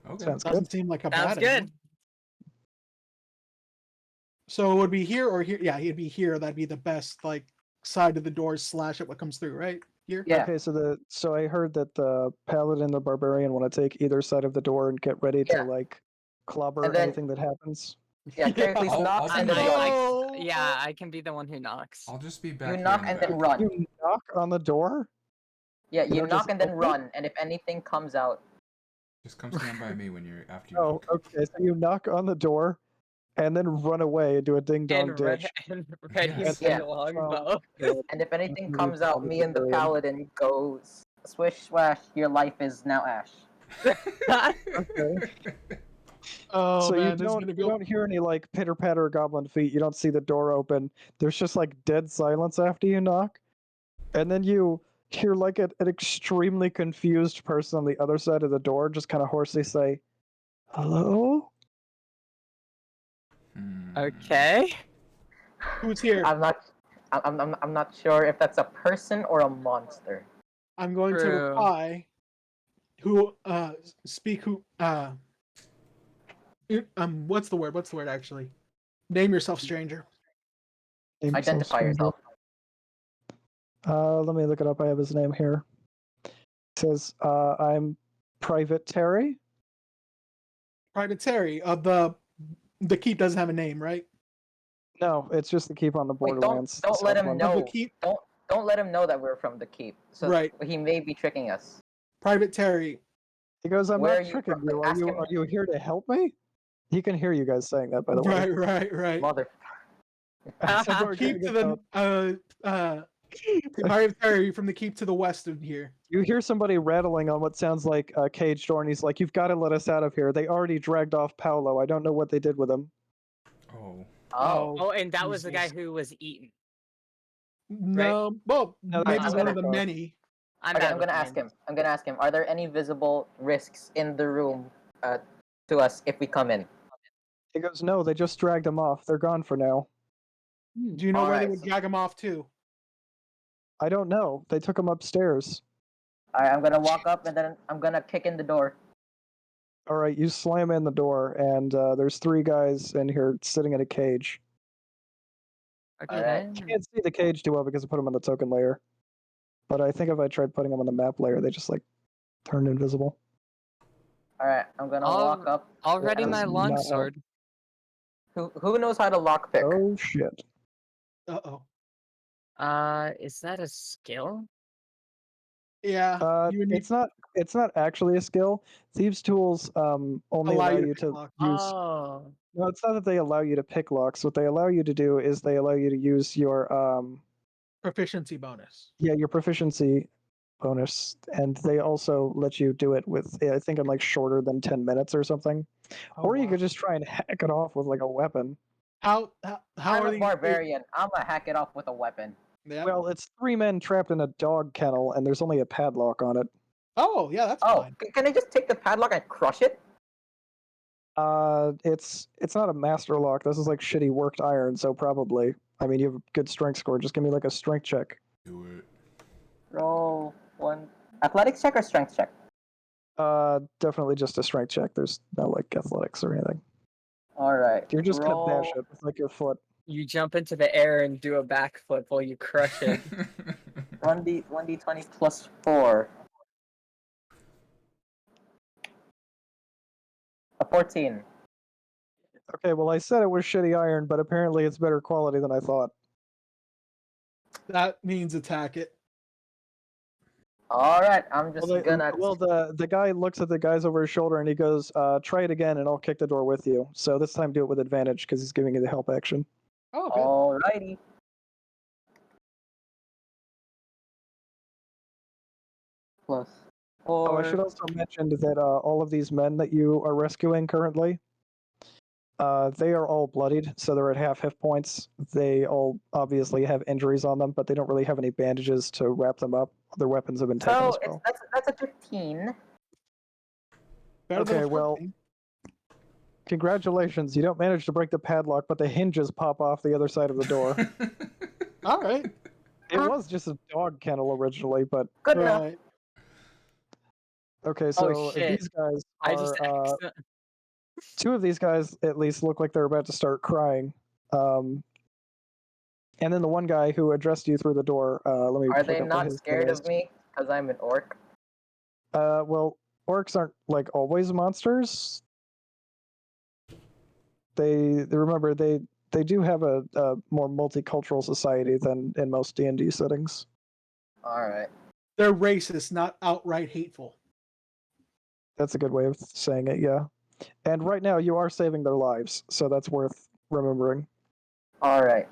Okay. Sounds doesn't good. seem like a Sounds bad good. idea. So it would be here or here. Yeah, it'd be here. That'd be the best like side of the door slash at what comes through, right? Here. Yeah. Okay, so I heard that the paladin and the barbarian want to take either side of the door and get ready to Yeah. like clobber And then- anything that happens. Yeah, Heracles I'll- knocks I'll and be then the- runs. Oh! Yeah, I can be the one who knocks. I'll just be back. You here knock in the and then back. run. You knock on the door? Yeah, You you don't knock just and then open? run, and if anything comes out, Just come stand by me when you're after you Oh, knock. okay. So you knock on the door and then run away and do a ding dong And ditch. ready Yes. for Yeah. the longbow. and if anything you comes call out, the me and the barbarian. paladin goes swish swash. Your life is now ash. Okay. Oh So man, you this is don't gonna you be. don't hear any like pitter patter goblin feet. You don't see the door open. There's just like dead silence after you knock, and then you hear like an extremely confused person on the other side of the door just kind of hoarsely say, "Hello." Okay. Who's here? I'm not sure if that's a person or a monster. I'm going to True. reply. Who speak who what's the word? What's the word actually? Name yourself, stranger. Name yourself, Identify stranger. yourself. Let me look it up. I have his name here. It says, "I'm Private Terry." Private Terry. The keep doesn't have a name, right? No, it's just the keep on the Wait, Borderlands. don't let him Southland. know. Of the keep. Don't let him know that we're from the keep. So Right. he may be tricking us. Private Terry. He goes, "I'm Where not are you tricking from? you. Are Ask you him. are you here to help me?" He can hear you guys saying that, by the way. Right. Mother. So we're Keep to gonna the Private Terry from the keep to the west of here. You hear somebody rattling on what sounds like a cage door, and he's like, "You've got to let us out of here. They already dragged off Paolo. I don't know what they did with him." Oh. Oh. Oh, and that was the guy Jesus. who was eaten. No, well, No, maybe that's one what of I the thought. many. I'm Okay, bad I'm with gonna ask names. him. I'm gonna ask him. Are there any visible risks in the room to us if we come in? He goes, "No, they just dragged him off. They're gone for now." Do you know where they Alright, would so- drag him off to? I don't know. They took him upstairs. Alright, I'm gonna walk up and then I'm gonna kick in the door. All right, you slam in the door, and there's 3 guys in here sitting in a cage. Okay, Alright. You can't see the cage too well because I put them on the token layer. But I think if I tried putting them on the map layer, they just like turned invisible. Alright, I'm gonna walk up. Already and- my Does not help. longsword. Who knows how to lockpick? Oh shit! Uh-oh. Is that a skill? Yeah. You would need It's not. It's not actually a skill. Thieves' tools only allow you pick to lock. use. Oh. No, it's not that they allow you to pick locks. What they allow you to do is they allow you to use your proficiency bonus. your proficiency bonus, and they also let you do it with I think in like shorter than 10 minutes or something. Oh, Or you wow. could just try and hack it off with like a weapon. How I'm are a these? barbarian. I'm gonna hack it off with a weapon. Yeah. Well, it's 3 men trapped in a dog kennel, and there's only a padlock on it. Oh, yeah, that's Oh, fine. can I just take the padlock and crush it? It's not a master lock. This is like shitty worked iron, so probably. I mean, you have a good strength score. Just give me like a strength check. Do it. Roll 1. Athletics check or strength check? Definitely just a strength check. There's no like athletics or anything. Alright. You're just gonna bash roll... it with like your foot. You jump into the air and do a backflip while you crush it. 1d20 plus 4. A 14. Okay, well I said it was shitty iron, but apparently it's better quality than I thought. That means attack it. Alright, I'm just Well, gonna... the guy looks at the guys over his shoulder and he goes, "Try it again, and I'll kick the door with you." So this time, do it with advantage because he's giving you the help action. Oh, good. Alrighty. Plus 4. Oh, I should also mention that all of these men that you are rescuing currently, they are all bloodied, so they're at half hit points. They all obviously have injuries on them, but they don't really have any bandages to wrap them up. Their weapons have been taken So as well. that's a 15. Better than Okay, a well, 14. congratulations. You don't manage to break the padlock, but the hinges pop off the other side of the door. All right. It was just a dog kennel originally, but Good enough. Right. okay, so shit. these guys I just are 2 of these guys at least look like they're about to start crying. And then the one guy who addressed you through the door, let me Are look they up what not his scared name of is. me? Because I'm an orc? Well, orcs aren't like always monsters. They remember they do have a more multicultural society than in most D&D settings. Alright. They're racist, not outright hateful. That's a good way of saying it, yeah. And right now you are saving their lives, so that's worth remembering. Alright.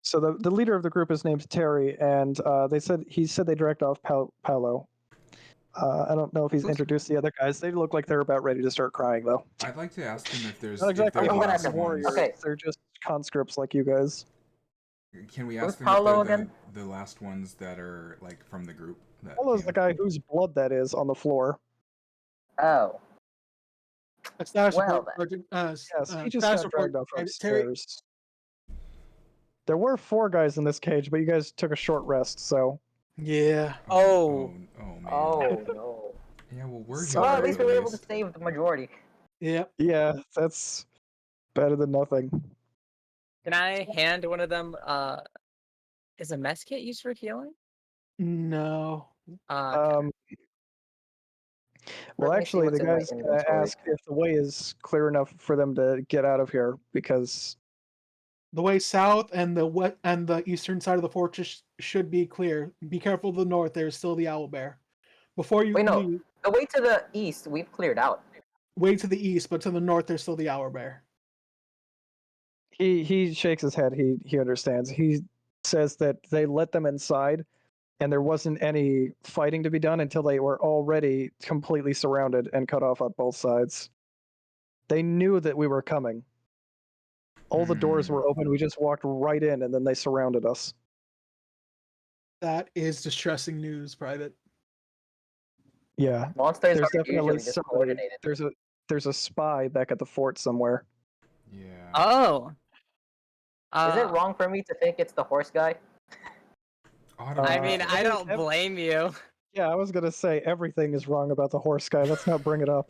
So the leader of the group is named Terry, and he said they dragged off Paolo. I don't know if he's introduced the other guys. They look like they're about ready to start crying, though. I'd like to ask them if there's Not exactly I'm gonna last have to- warriors. ones. Okay. They're just conscripts like you guys. Can we Who's ask them Paolo if they're again? the last ones that are like from the group? That Paolo's the guy whose blood that is on the floor. Oh. Status Well, report, Sergeant. Yes, he just status got dragged off Private Terry. upstairs. There were 4 guys in this cage, but you guys took a short rest, so Yeah. Oh man. Oh no. Yeah, well we're Sorry. Well, here at least we were able to save the majority. Yep. yeah, that's better than nothing. Can I hand one of them? Is a mess kit used for healing? No. Well, Let me see actually, the what's in my guy's gonna inventory. ask if the way is clear enough for them to get out of here, because The way south and the eastern side of the fortress should be clear. Be careful of the north. There's still the owl bear. Before you Wait, no. leave, The way to the east, we've cleared out. way to the east, but to the north, there's still the owl bear. he shakes his head. He understands. He says that they let them inside, and there wasn't any fighting to be done until they were already completely surrounded and cut off on both sides. They knew that we were coming. All the doors were open. We just walked right in, and then they surrounded us. That is distressing news, Private. Yeah, Monsters there's are definitely usually just somebody. coordinated. There's a spy back at the fort somewhere. Yeah. Oh. Is it wrong for me to think it's the horse guy? I mean, I don't blame you. Yeah, I was gonna say everything is wrong about the horse guy. Let's not bring it up.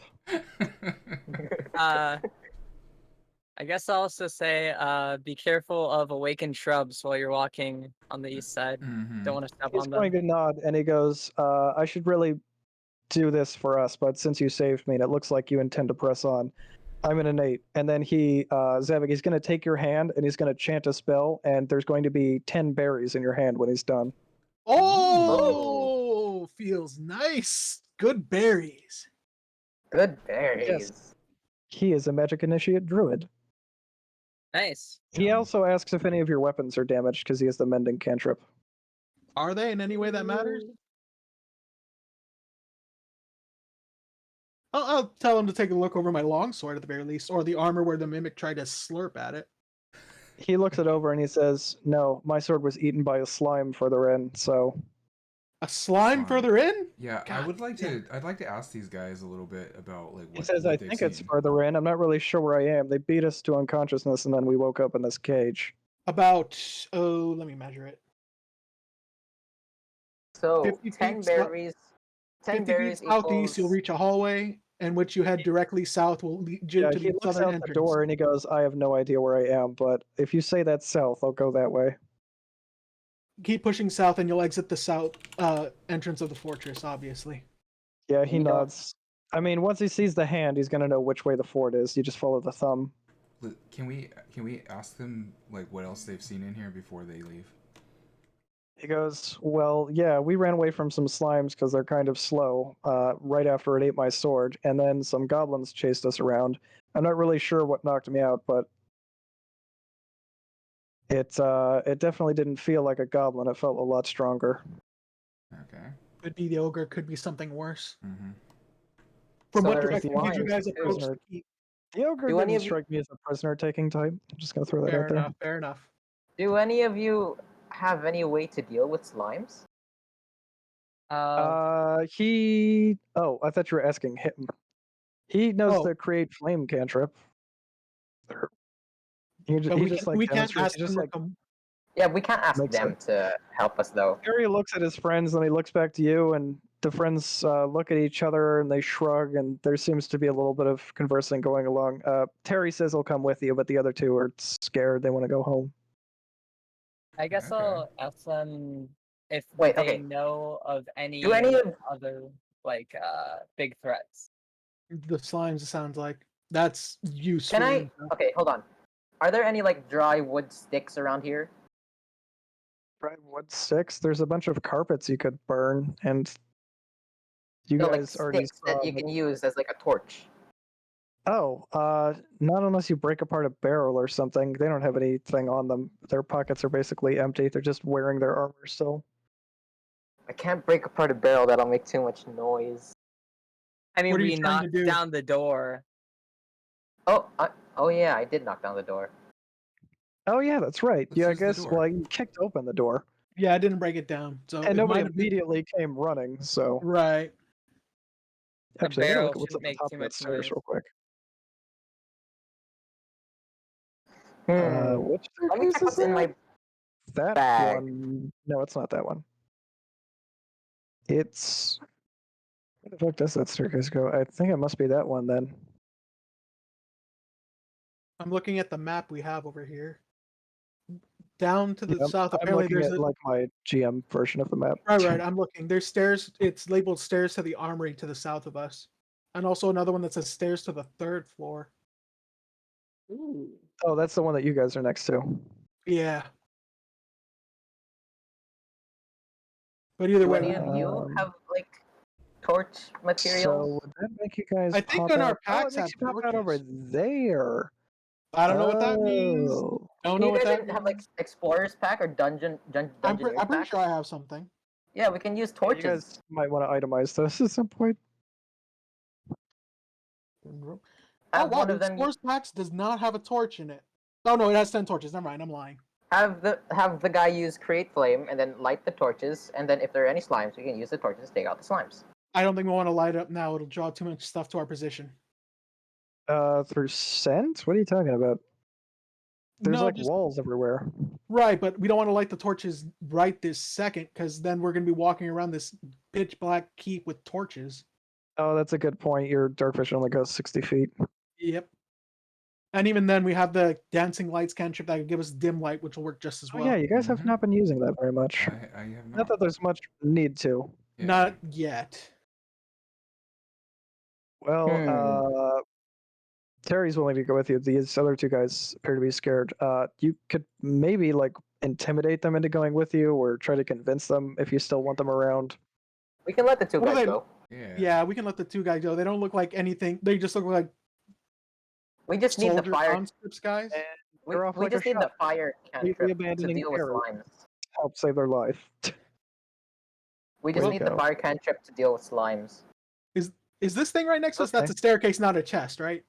I guess I'll also say, be careful of awakened shrubs while you're walking on the east side. Don't want to step He's on going them. to nod, and he goes, "I should really do this for us, but since you saved me, and it looks like you intend to press on, I'm an innate." And then Zavik, he's going to take your hand, and he's going to chant a spell, and there's going to be 10 berries in your hand when he's done. Oh, feels nice. Good berries. Good berries. Yes. He is a magic initiate druid. Nice. He also asks if any of your weapons are damaged because he has the mending cantrip. Are they in any way that matters? I'll tell him to take a look over my longsword at the very least, or the armor where the mimic tried to slurp at it. He looks it over and he says, "No, my sword was eaten by a slime further in, so." A slime further in? Yeah, God, I'd like to ask these guys a little bit about like what He says, what "I they've think it's seen. further in. I'm not really sure where I am. They beat us to unconsciousness and then we woke up in this cage." About, let me measure it. So 50 10 feet berries. 50 10 feet berries southeast, you'll equals. reach a hallway, in which you head directly south will lead you Yeah, to he the looks southern out the entrance. door and he goes, "I have no idea where I am, but if you say that's south, I'll go that way." Keep pushing south and you'll exit the south entrance of the fortress, obviously. Yeah, he We don't- nods. I mean, once he sees the hand, he's gonna know which way the fort is. You just follow the thumb. Can we ask them like what else they've seen in here before they leave? He goes, "Well, yeah, we ran away from some slimes because they're kind of slow, right after it ate my sword, and then some goblins chased us around. I'm not really sure what knocked me out, but it definitely didn't feel like a goblin. It felt a lot stronger." Okay. Could be the ogre, could be something worse. Mm-hmm. From So what there is direction did you limes guys too. approach the keep? The ogre Do any didn't of you- strike me as a prisoner-taking type. I'm just gonna throw that Fair out there. enough, fair enough. Do any of you have any way to deal with slimes? He. Oh, I thought you were asking him. He knows Oh. the create flame cantrip. He But just we can't demonstrates. ask He just them to like come. Yeah, we can't ask makes them it. to help us though. Harry looks at his friends, and he looks back to you, and the friends look at each other, and they shrug, and there seems to be a little bit of conversing going along. Terry says he'll come with you, but the other two are scared. They want to go home. I guess Okay. I'll ask them if Wait, they okay. know of any Do any of other like big threats. The slimes, it sounds like. That's useful. Can I? info. Okay, hold on. Are there any like dry wood sticks around here? Right, what six? There's a bunch of carpets you could burn, and you No, like guys already sticks saw. that you can use as like a torch. Oh, not unless you break apart a barrel or something. They don't have anything on them. Their pockets are basically empty. They're just wearing their armor still. I can't break apart a barrel. That'll make too much noise. I mean, What are you we trying to knocked do? down the door. Oh yeah, I did knock down the door. Oh yeah, that's right. Let's Yeah, I use the guess. door. Well, you kicked open the door, Yeah, I didn't break it down. So and it nobody might have been immediately came running. So right. The actually, I gotta look barrel at what's at shouldn't the make top too of that much stairs noise. real quick. Hmm. Which Let me staircase check is what's in my that bag. one? No, it's not that one. It's where the fuck does that staircase go? I think it must be that one then. I'm looking at the map we have over here. Down to the Yeah, south, I'm apparently looking there's at a like my GM version of the map. right. I'm looking. There's stairs. It's labeled stairs to the armory to the south of us, and also another one that says stairs to the 3rd floor. Ooh. Oh, that's the one that you guys are next to. Yeah. But either Do way, any of you have like torch So materials? would that make you guys I think pop on our out? Oh, it packs makes have you pop out over torches. there. I don't know what that means. Oh. Don't You know what guys that didn't have means. like explorers pack or dungeoneer I'm pretty pack? sure I have something. Yeah, we can use You torches. guys might want to itemize those at some point. Oh Have wow, one the of them. Explorers Packs does not have a torch in it. Oh no, it has 10 torches. Never mind, I'm lying. Have the guy use create flame and then light the torches, and then if there are any slimes, we can use the torches to take out the slimes. I don't think we want to light it up now. It'll draw too much stuff to our position. Through scent? What are you talking about? There's No, like just walls everywhere. right, but we don't want to light the torches right this second because then we're going to be walking around this pitch black keep with torches. Oh, that's a good point. Your dark vision only goes 60 feet. Yep. And even then, we have the dancing lights cantrip that can give us dim light, which will work just as Oh well. yeah, you guys have Mhm. not been using that very much. I have Not not. that there's much need to. Yeah. Not yet. Well, Terry's willing to go with you. These other two guys appear to be scared. You could maybe like intimidate them into going with you, or try to convince them if you still want them around. We can let the two What do guys they- go. Yeah. Yeah, we can let the two guys go. They don't look like anything. They just look like We just need the soldier fire. conscripts guys. We, They're off we like a just need the shot. fire Completely cantrip to abandoning deal with Terry. slimes. Help save their life. We just Way need to the go. fire cantrip to deal with slimes. Is this thing right next to us? That's Okay. a staircase, not a chest, right?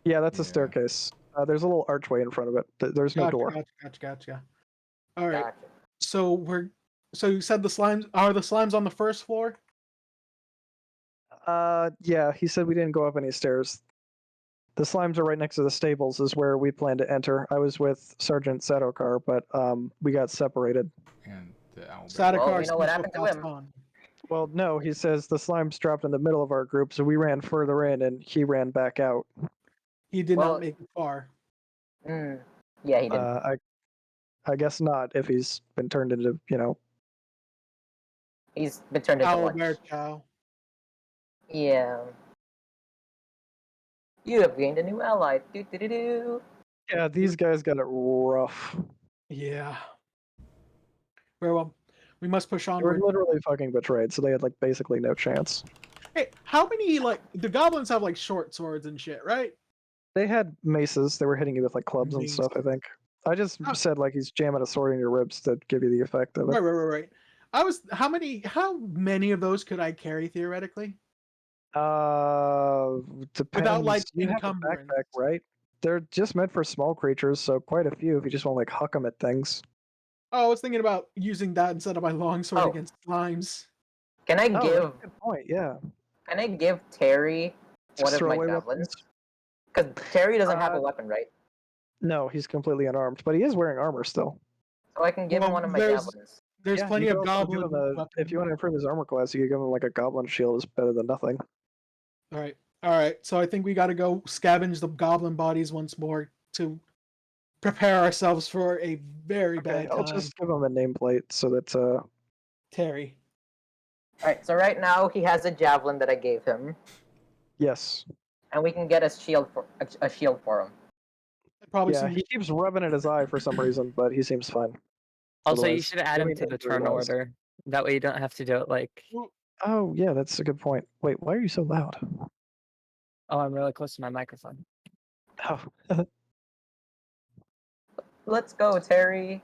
Yeah, that's a Yeah. staircase. There's a little archway in front of it. There's no door. Gotcha. All right. Gotcha. So you said the slimes are the slimes on the first floor? Yeah, he said we didn't go up any stairs. The slimes are right next to the stables, is where we plan to enter. I was with Sergeant Sadokar, but we got separated. And the owl. Sadokar Well, we know what seems happened to have him. passed on. Well, no, he says the slimes dropped in the middle of our group, so we ran further in, and he ran back out. He did Well- not make it far. Yeah, he did. I guess not, if he's been turned into, He's been turned into Owl lunch. bear chow. Yeah. You have gained a new ally. Do. Yeah, these guys got it rough. Yeah. Very well. We must push They were onward. literally fucking betrayed, so they had like basically no chance. Hey, how many the goblins have like short swords and shit, right? They had maces. They were hitting you with like clubs and stuff, I think. I just Oh. said like he's jamming a sword in your ribs to give you the effect of it. Right. How many of those could I carry theoretically? Depends. like, You have a encumbrance. backpack, right? They're just meant for small creatures, so quite a few if you just want to like huck them at things. Oh, I was thinking about using that instead of my longsword Oh. against slimes. Can I Oh, give that's a good point. Yeah. Can I give Terry one Just of throw my away javelins? Because Terry doesn't have a Uh, weapon, right? No, he's completely unarmed, but he is wearing armor still. So I can give him Well, one of my there's- javelins. There's Yeah, plenty you of could also give goblin him weapons. if you want to improve his armor class, you could give him like a goblin shield. Is better than nothing. All right. So I think we got to go scavenge the goblin bodies once more to prepare ourselves for a very Okay, bad I'll time. just give him a nameplate so that Terry. Alright, so right now he has a javelin that I gave him, yes. and we can get a shield for him. Probably Yeah, seems he keeps rubbing at his eye for some reason, but he seems fine. Also, you Otherwise, should add him I mean, to the turn injury-wise. order. That way you don't have to do it like, Oh yeah, that's a good point. Wait, why are you so loud? oh, I'm really close to my microphone. Oh, Let's go, Terry.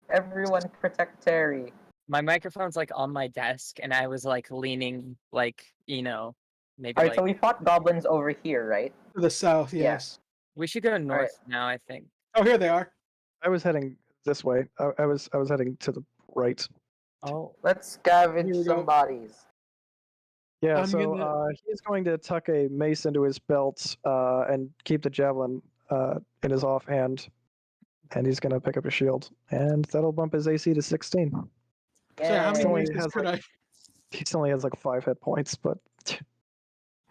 Everyone protect Terry. My microphone's like on my desk, and I was like leaning, like, maybe Alright, like so we fought goblins over here, right? to the south. Yeah. Yes. we should go north now. I think. Oh, here they are. I was heading this way. I was heading to the right. Oh, Let's Here scavenge we some go. bodies. Yeah, I'm so gonna- he's going to tuck a mace into his belt and keep the javelin in his offhand, and he's going to pick up a shield, and that'll bump his AC to 16. So how many Yay. maces Has, could like- He only has like 5 hit points, but I?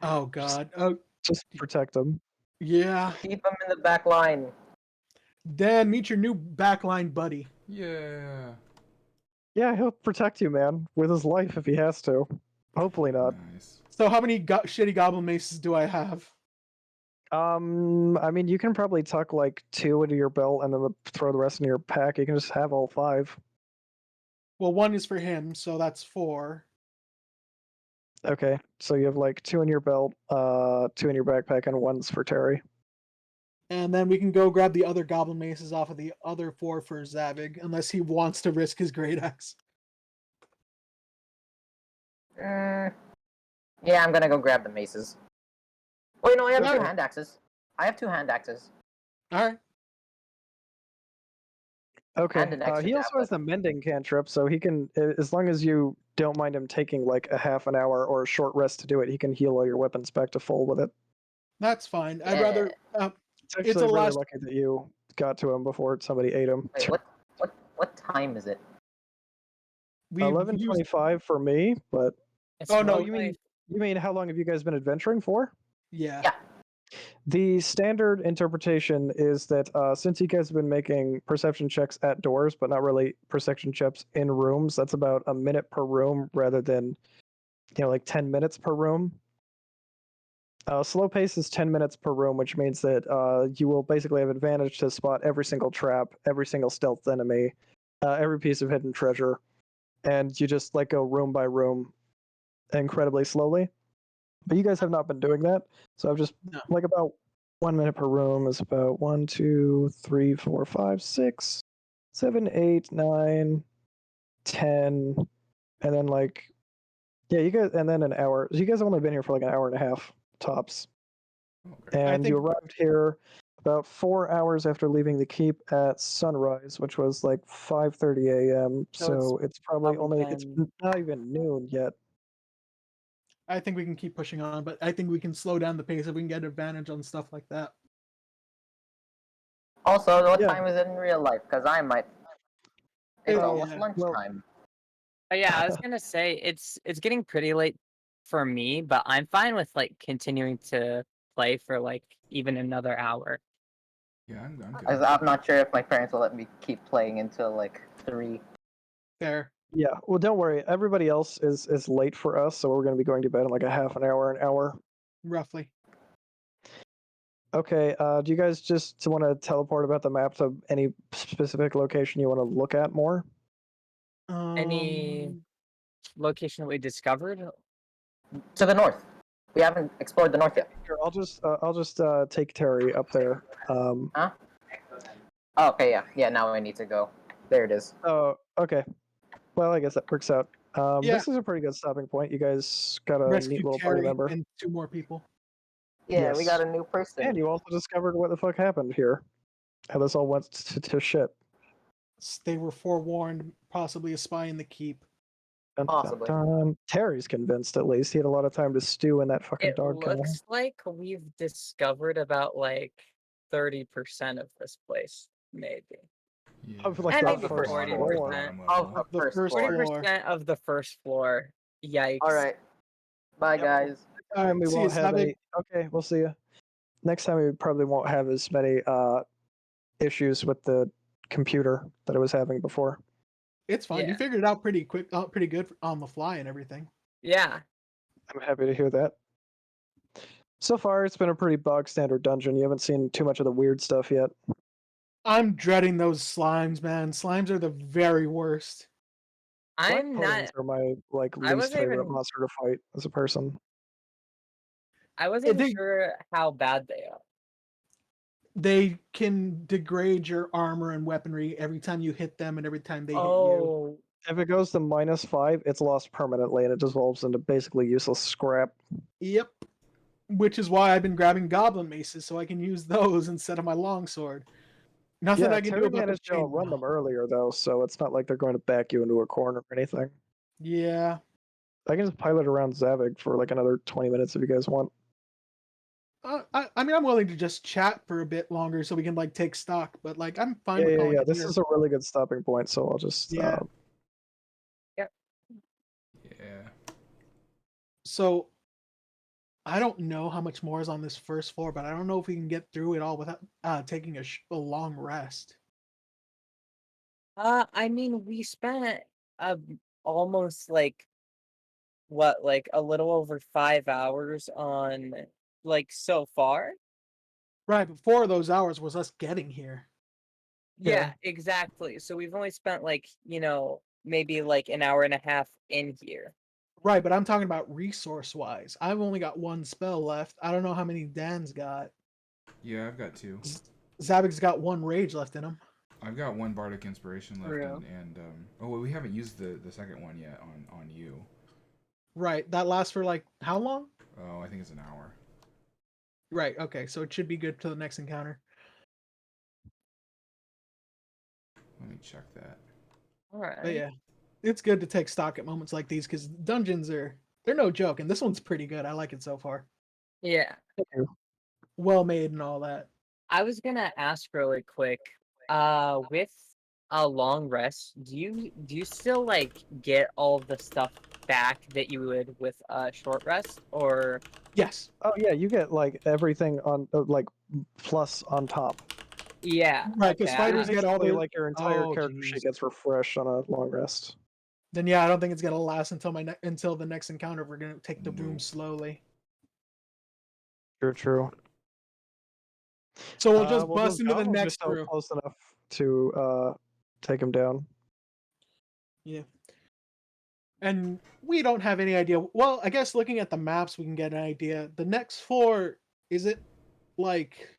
Oh God. Oh just protect him. yeah. Keep him in the back line. Dan, meet your new backline buddy. Yeah. Yeah, he'll protect you, man, with his life if he has to. Hopefully not. Nice. So how many shitty goblin maces do I have? I mean, you can probably tuck like 2 into your belt and then throw the rest in your pack. You can just have all 5. Well, one is for him, so that's 4. Okay, so you have like 2 in your belt, 2 in your backpack, and 1's for Terry. And then we can go grab the other goblin maces off of the other 4 for Zavig, unless he wants to risk his great axe. Yeah, I'm gonna go grab the maces. Wait, no, I have 2 Okay. hand axes. I have 2 hand axes. All right. Okay, And an extra he also has the mending cantrip, so he can, as long as you don't mind him taking like a half an hour or a short rest to do it, he can heal all your weapons back to full with it. That's fine. I'd rather. It's actually It's a really last. lucky that you got to him before somebody ate him. Wait, what time is it? We 11:25 for me, but It's Oh, no, more you like- mean how long have you guys been adventuring for? yeah. Yeah. The standard interpretation is that since you guys have been making perception checks at doors, but not really perception checks in rooms, that's about a minute per room rather than, like 10 minutes per room. Slow pace is 10 minutes per room, which means that you will basically have advantage to spot every single trap, every single stealth enemy, every piece of hidden treasure, and you just like go room by room incredibly slowly. But you guys have not been doing that, so I've just No. like about 1 minute per room is about 1, 2, 3, 4, 5, 6, 7, 8, 9, 10, and then you guys, and then an hour. So you guys have only been here for like an hour and a half tops, Okay. and you think- arrived here about 4 hours after leaving the keep at sunrise, which was like 5:30 a.m. So it's probably probably it's been- not even noon yet. I think we can keep pushing on, but I think we can slow down the pace if we can get advantage on stuff like that. Also, what Yeah. time is it in real life? Because I might. It's Oh, almost yeah. lunchtime. yeah, I was gonna say it's getting pretty late for me, but I'm fine with like continuing to play for like even another hour. Yeah, I'm good. I'm not sure if my parents will let me keep playing until like 3. Fair. Yeah, well, don't worry. Everybody else is late for us, so we're going to be going to bed in like a half an hour. Roughly. Okay, do you guys just want to teleport about the map to any specific location you want to look at more? Any location that we discovered? To the north. We haven't explored the north yet. Here, I'll just take Terry up there. Huh? Oh, okay, yeah. Yeah, now I need to go. There it is. Oh, okay. Well, I guess that works out. Yeah. This is a pretty good stopping point. You guys got a Rescue neat little party Terry member, and 2 more people. Yeah, we Yes. got a new person. and you also discovered what the fuck happened here. How this all went to shit. They were forewarned, possibly a spy in the keep. Dun, Possibly. Terry's convinced at least. He had a lot of time to stew in that fucking It dog kennel. looks like we've discovered about like 30% of this place, maybe. Yeah. Of, like, And the maybe first 40%. Bottom Of level. the first first floor. floor. 40% of the first floor. Yikes. All right. Bye, Yep. guys. Time we See, won't it's have not any. Okay, we'll see you. Next time we probably won't have as many issues with the computer that I was having before. It's fine. You Yeah. figured it out pretty quick, pretty good on the fly and everything. Yeah. I'm happy to hear that. So far, it's been a pretty bog standard dungeon. You haven't seen too much of the weird stuff yet. I'm dreading those slimes, man. Slimes are the very worst. I'm Ponies not. are my I least wasn't favorite even- monster to fight as a person. I wasn't they- sure how bad they are. They can degrade your armor and weaponry every time you hit them and every time they hit you. Oh, If it goes to -5, it's lost permanently and it dissolves into basically useless scrap. Yep. Which is why I've been grabbing goblin maces so I can use those instead of my longsword. Nothing Yeah, I can Terry do about the managed to chain. run them earlier though, so it's not like they're going to back you into a corner or anything. Yeah. I can just pilot around Zavig for like another 20 minutes if you guys want. I mean, I'm willing to just chat for a bit longer so we can like take stock, but like I'm fine with calling Yeah. it This here. is a really good stopping point, so I'll just Yeah. Yeah. So I don't know how much more is on this first floor, but I don't know if we can get through it all without taking a long rest. I mean, we spent almost like what, like a little over 5 hours on like so far. Right, but 4 of those hours was us getting here. Yeah, exactly. So we've only spent like, maybe like an hour and a half in here. Right, but I'm talking about resource-wise. I've only got 1 spell left. I don't know how many Dan's got. Yeah, I've got 2. Zabig's got 1 rage left in him. I've got 1 bardic inspiration left, Real. and oh, well, we haven't used the second one yet on you. Right, that lasts for like how long? Oh, I think it's an hour. Right, okay, so it should be good to the next encounter. Let me check that. All right. But yeah, it's good to take stock at moments like these because dungeons they're no joke, and this one's pretty good. I like it so far. Yeah. Well made and all that. I was gonna ask really quick. With a long rest, do you still like get all of the stuff back that you would with a short rest, or Yes. Oh yeah, you get like everything on like plus on top. yeah? Right, because Okay, fighters get all Basically, their. like your entire Oh, character sheet jeez. gets refreshed on a long rest. Then yeah, I don't think it's gonna last until until the next encounter. We're gonna take the room Nope. slowly. True. So we'll just Well, bust those into the goblins are next still room. close enough to take him down. Yeah. And we don't have any idea. Well, I guess looking at the maps, we can get an idea. The next floor, is it like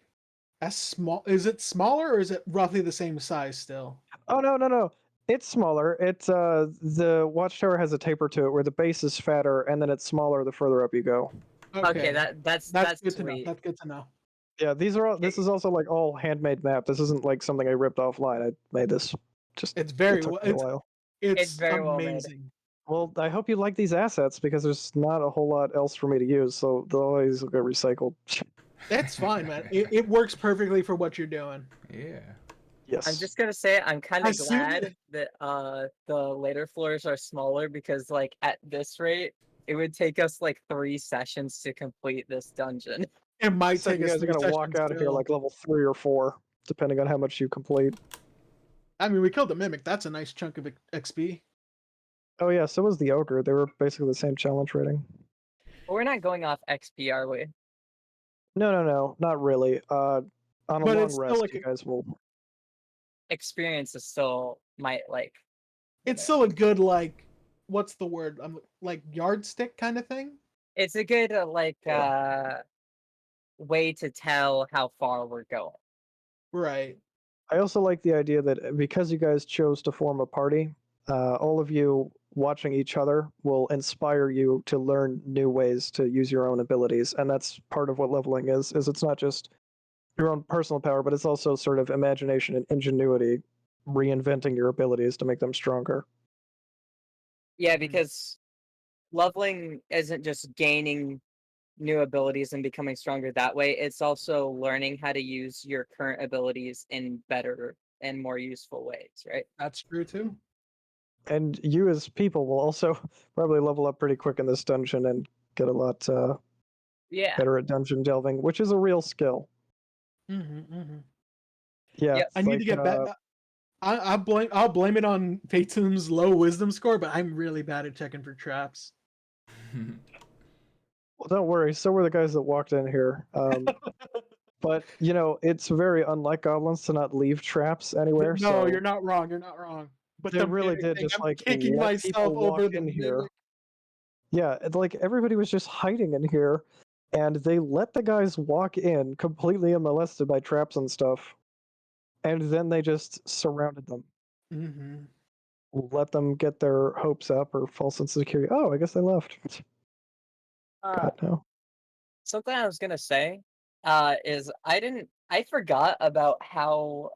as small? Is it smaller or is it roughly the same size still? Oh no! It's smaller. It's the watchtower has a taper to it where the base is fatter and then it's smaller the further up you go. okay, That's that's good to know. sweet. That's good to know. Yeah, these are all. This is also like all handmade map. This isn't like something I ripped offline. I made this. Just It's very it took well. me a while. It's very well made. amazing. Well, I hope you like these assets because there's not a whole lot else for me to use, so they'll always get recycled. It's fine, man. It works perfectly for what you're doing. Yeah. Yes. I'm just gonna say I'm kind of As soon as- glad that the later floors are smaller because like at this rate it would take us like 3 sessions to complete this dungeon. It might So take you us guys are 3 gonna walk sessions out of here still. like level 3 or 4, depending on how much you complete. I mean, we killed the mimic. That's a nice chunk of XP. Oh yeah, so was the ogre. They were basically the same challenge rating. But we're not going off XP, are we? No, not really. On a But long it's still rest, like you guys will. Experience is still might like it's still a good like what's the word? Like yardstick kind of thing. it's a good Yeah. way to tell how far we're going. Right. I also like the idea that because you guys chose to form a party, all of you watching each other will inspire you to learn new ways to use your own abilities, and that's part of what leveling is. Is it's not just your own personal power, but it's also sort of imagination and ingenuity, reinventing your abilities to make them stronger. Yeah, because leveling isn't just gaining new abilities and becoming stronger that way. It's also learning how to use your current abilities in better and more useful ways, right? That's true too. And you as people will also probably level up pretty quick in this dungeon and get a lot Yeah. better at dungeon delving, which is a real skill. Yeah, Yep. I need to get back. I'll blame it on Fatum's low wisdom score, but I'm really bad at checking for traps. Well, don't worry. So were the guys that walked in here. But you know, it's very unlike goblins to not leave traps anywhere. No, So you're not wrong. You're not wrong. But they the really mimic did thing, just I'm like kicking let myself people walk over the in here. mimic. Yeah, like everybody was just hiding in here, and they let the guys walk in completely unmolested by traps and stuff, and then they just surrounded them. Let them get their hopes up or false insecurity. Oh, I guess they left. God no. Something I was gonna say is I forgot about how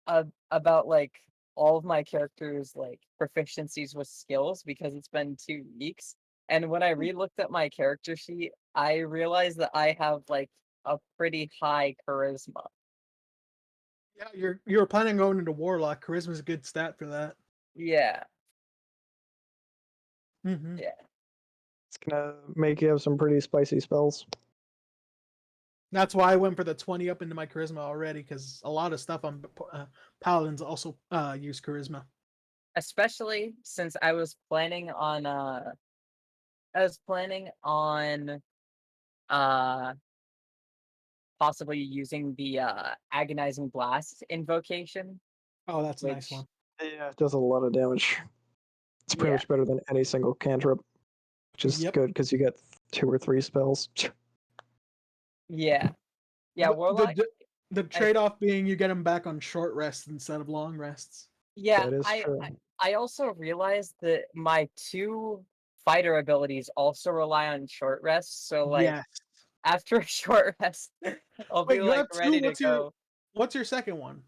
about like all of my characters like proficiencies with skills because it's been 2 weeks. And when I re-looked at my character sheet, I realized that I have like a pretty high charisma. Yeah, you were planning on going into Warlock. Charisma's a good stat for that. Yeah. Yeah. It's gonna make you have some pretty spicy spells. That's why I went for the 20 up into my charisma already, because a lot of stuff on paladins also use charisma. Especially since I was planning on possibly using the agonizing blast invocation. Oh, that's a nice one. Yeah, it does a lot of damage. It's pretty Yeah. much better than any single cantrip, which is good because you get 2 or 3 spells. Yeah. Yeah, Warlock. The trade-off being you get them back on short rests instead of long rests. Yeah, That is true. I also realized that my 2 fighter abilities also rely on short rests. So like Yes. after a short rest, I'll Wait, be you like have ready two? to go. What's your second one?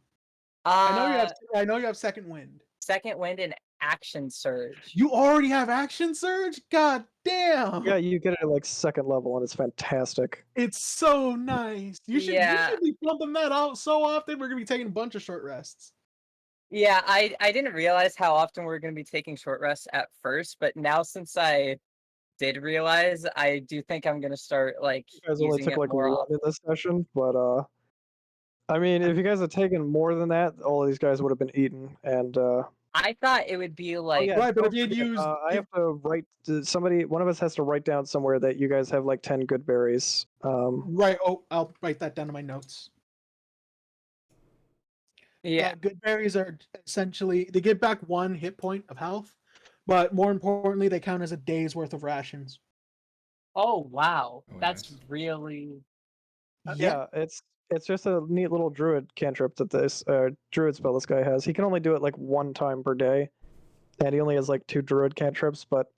I know you have second wind. Second wind and action surge. You already have action surge? God damn! Yeah, you get it at like second level, and it's fantastic. It's so nice. You should be pumping that out so often. We're gonna be taking a bunch of short rests. Yeah, I didn't realize how often we were going to be taking short rests at first, but now since I did realize, I do think I'm going to start like You guys only using took it like more one often. in this session, but I mean, if you guys had taken more than that, all of these guys would have been eaten. And I thought it would be like yeah, Right, but if don't you'd forget, used, I have to write somebody. One of us has to write down somewhere that you guys have like 10 good berries. right? Oh, I'll write that down in my notes. yeah. Good berries are essentially they give back 1 hit point of health, but more importantly, they count as a day's worth of rations. Oh wow, Oh, that's nice. really Yeah, it's just a neat little druid cantrip that this druid spell this guy has. He can only do it like 1 time per day, and he only has like 2 druid cantrips. But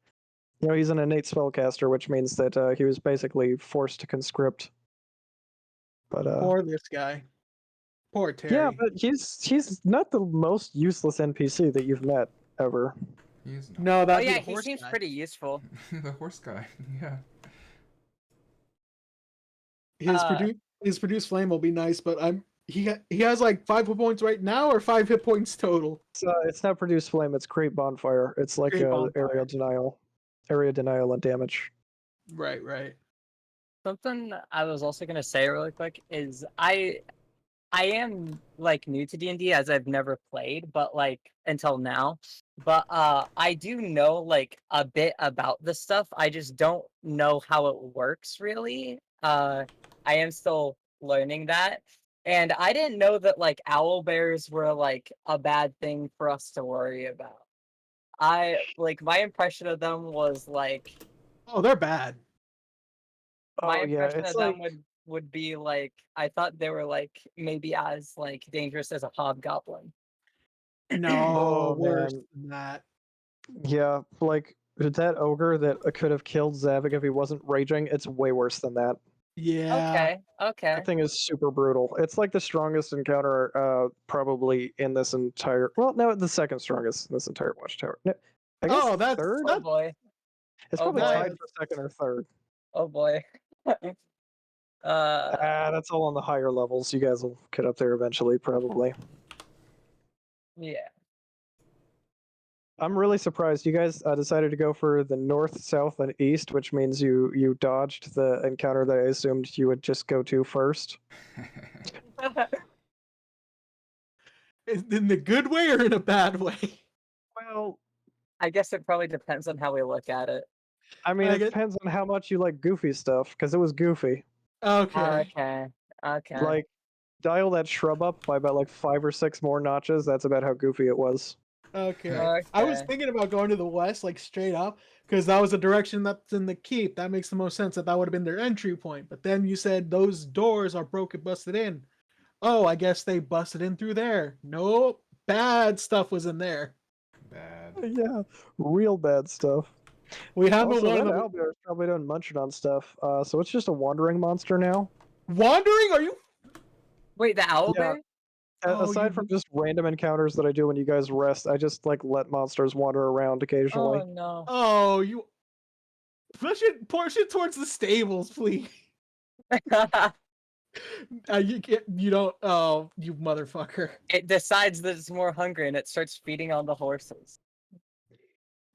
you know, he's an innate spellcaster, which means that he was basically forced to conscript. But Poor this guy. Poor Terry. yeah, but he's not the most useless NPC that you've met ever. He is not. No, Oh that'd be yeah, the he horse seems guy. pretty useful. The horse guy. Yeah. His produce flame will be nice, but he has like 5 hit points right now, or 5 hit points total. It's not produce flame. It's create bonfire. It's like Create bonfire. area denial and damage. Right. Something I was also gonna say really quick is I am like new to D&D as I've never played, but like until now. But I do know like a bit about this stuff. I just don't know how it works really. I am still learning that. And I didn't know that like owl bears were like a bad thing for us to worry about. My impression of them was like Oh, they're bad. my Oh yeah, impression it's of them like would be like I thought they were like maybe as like dangerous as a hobgoblin. No, Oh, worse man. than that. Yeah, like that ogre that could have killed Zavik if he wasn't raging. It's way worse than that. Yeah. Okay. That thing is super brutal. It's like the strongest encounter, probably in this entire. Well, no, the second strongest in this entire watchtower. No, I guess Oh, that's third. Oh boy. It's oh probably boy. tied for second or third. Oh boy. That's all on the higher levels. You guys will get up there eventually, probably. Yeah. I'm really surprised you guys decided to go for the north, south, and east, which means you dodged the encounter that I assumed you would just go to first. In the good way or in a bad way? Well, I guess it probably depends on how we look at it. I mean, I it get- depends on how much you like goofy stuff, because it was goofy. Okay. Okay. Like, dial that shrub up by about like 5 or 6 more notches. That's about how goofy it was. Okay. I was thinking about going to the west, like straight up, because that was the direction that's in the keep. That makes the most sense that would have been their entry point. But then you said those doors are broken, busted in. Oh, I guess they busted in through there. Nope. Bad stuff was in there. Bad. Yeah, real bad stuff. We haven't Also, one of that the owlbear is probably done munching on stuff. So it's just a wandering monster now. wandering. Are you? Wait, the owlbear? Yeah. Oh, Aside from just random encounters that I do when you guys rest, I just like let monsters wander around occasionally. Oh no. Oh, you. Push it towards the stables, please. You can't. You don't. Oh, you motherfucker. It decides that it's more hungry and it starts feeding on the horses.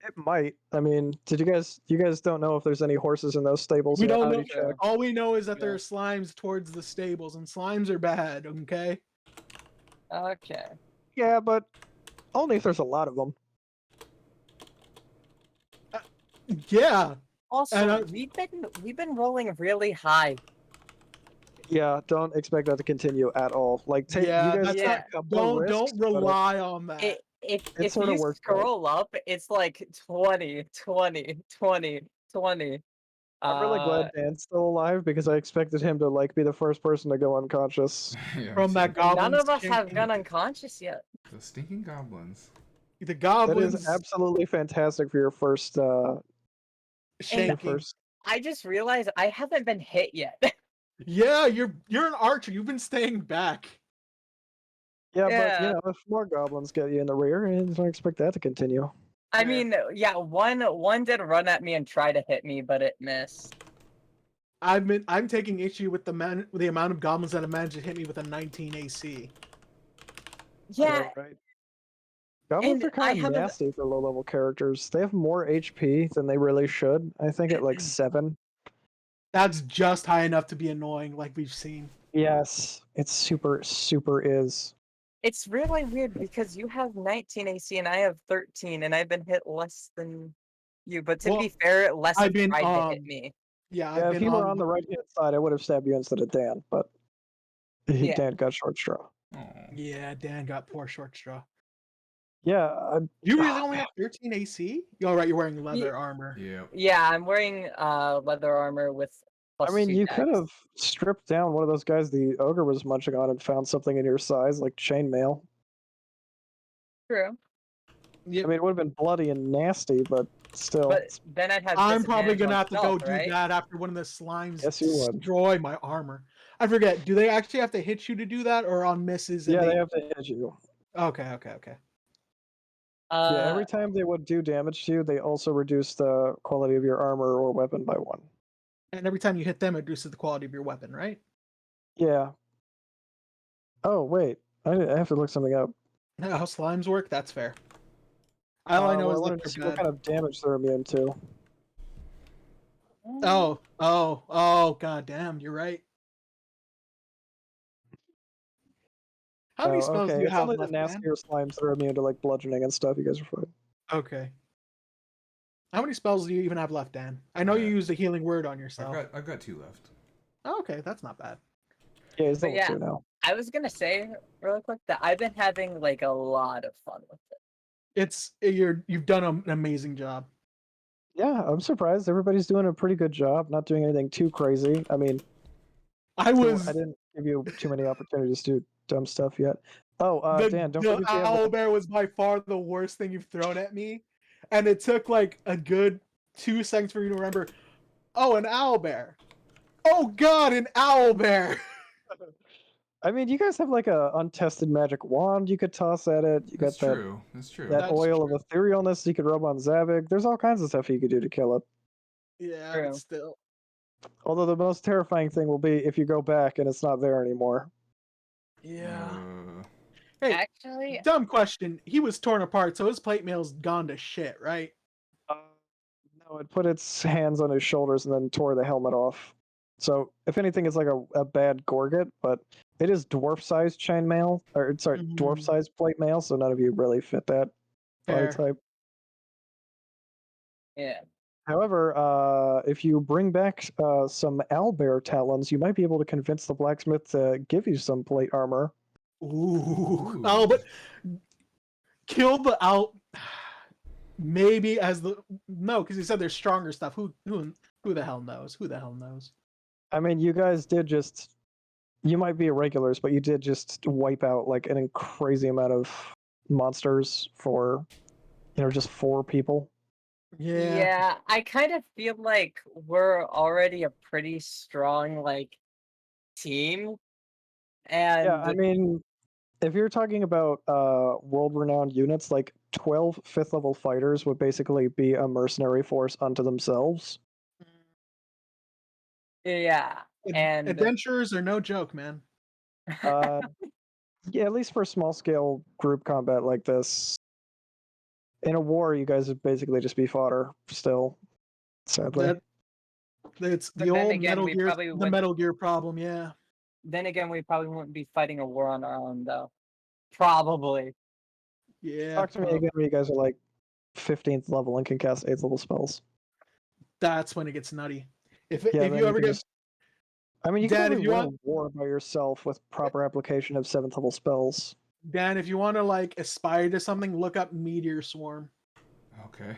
It might. I mean, you guys don't know if there's any horses in those stables We yet? don't Did know. you check? All we know is that Yeah. there are slimes towards the stables, and slimes are bad. Okay. Okay. Yeah, but only if there's a lot of them. Yeah. Also, And we've been rolling really high. Yeah, don't expect that to continue at all. Like, you Yeah. guys That's take not- a couple risks, Don't but rely on that. If sorta you works out. scroll up, it's like 20, 20, 20, 20. I'm really glad Dan's still alive because I expected him to like be the first person to go unconscious. Yeah, From that goblin. None of us have gone unconscious yet. The stinking goblins. The That goblins. is absolutely fantastic for your first. Your Shanking. first. I just realized I haven't been hit yet. Yeah, you're an archer. You've been staying back. Yeah, but Yeah. if more goblins get you in the rear, you don't expect that to continue. I Yeah. mean, yeah, one did run at me and try to hit me, but it missed. I'm taking issue with the amount of goblins that have managed to hit me with a 19 AC. Yeah, right. Goblins and are kind I of have a nasty for low-level characters. They have more HP than they really should. I think at like 7. That's just high enough to be annoying, like we've seen. Yes, it's super is. it's really weird because you have 19 AC and I have 13, and I've been hit less than you. But to Well, be fair, less I've have been tried to hit me. yeah, Yeah, I've if been you were on the right-hand side, I would have stabbed you instead of Dan, but Yeah. Dan got short straw. Oh. Yeah, Dan got poor short straw. Yeah, You really only have 13 AC? All right, you're wearing leather armor. Yeah. Yeah, I'm wearing leather armor with plus I mean, 2 you dex. could have stripped down one of those guys the ogre was munching on and found something in your size, like chainmail. True. Yep. I mean, it would have been bloody and nasty, but still. But then I'd have I'm probably disadvantage gonna on have to go stealth, do right? that after one of the slimes Yes, you would. destroy my armor. I forget. Do they actually have to hit you to do that, or on misses? Yeah, they have to hit you. Okay. Yeah, every time they would do damage to you, they also reduce the quality of your armor or weapon by 1. And every time you hit them, it reduces the quality of your weapon, right? Yeah. Oh, wait. I have to look something up. How slimes work? That's fair. All I know well, is I wanted that to see they're what bad. kind of damage they're immune to. Oh, god damn, you're right. How many spells do you It's have only the left, man? nastier slimes that are immune to like bludgeoning and stuff. You guys are fine. Okay. How many spells do you even have left, Dan? I know you used a healing word on yourself. I've got 2 left. Oh, okay, that's not bad. Yeah, he's But level yeah, 2 now. I was gonna say really quick that I've been having like a lot of fun with it. You've done an amazing job. Yeah, I'm surprised. Everybody's doing a pretty good job, not doing anything too crazy. I mean, I didn't give you too many opportunities to do dumb stuff yet. Oh, Dan, don't the forget you have owl bear was by far the worst thing you've thrown at me, and it took like a good 2 seconds for you to remember. Oh, an owl bear. Oh God, an owl bear. I mean, you guys have like a untested magic wand you could toss at it. You That's got that true. That's true. that That's oil true. of etherealness you could rub on Zavik. There's all kinds of stuff you could do to kill it. Yeah, True. but still. Although the most terrifying thing will be if you go back and it's not there anymore. Yeah. Uh, Hey, Actually, dumb question. He was torn apart, so his plate mail's gone to shit, right? No, it put its hands on his shoulders and then tore the helmet off. So, if anything, it's like a bad Gorget, but it is dwarf-sized chainmail, or sorry, Mhm. dwarf-sized plate mail, so none of you really fit that body Fair. type. yeah. However, if you bring back some owlbear talons, you might be able to convince the blacksmith to give you some plate armor. Ooh. Oh, but kill the owl. Maybe as the no, because he said there's stronger stuff. Who the hell knows? Who the hell knows? I mean, you guys did just. You might be irregulars, but you did just wipe out like an crazy amount of monsters for, just 4 people. Yeah. I kind of feel like we're already a pretty strong like team, and Yeah, I mean, if you're talking about world-renowned units, like 12 5th-level fighters would basically be a mercenary force unto themselves. yeah, and Adventurers are no joke, man. Yeah, at least for small-scale group combat like this. In a war, you guys would basically just be fodder still, sadly. It's But the then old again, Metal we Gear, probably the wouldn't- Metal Gear problem. Yeah. then again, we probably wouldn't be fighting a war on our own though. Probably. Yeah. Talk to me again when you guys are like 15th level and can cast 8th level spells. That's when it gets nutty. If then you ever can get just- I mean, you Dan, can if probably you win want- a war by yourself with proper application of 7th level spells. Dan, if you want to like aspire to something, look up Meteor Swarm. okay.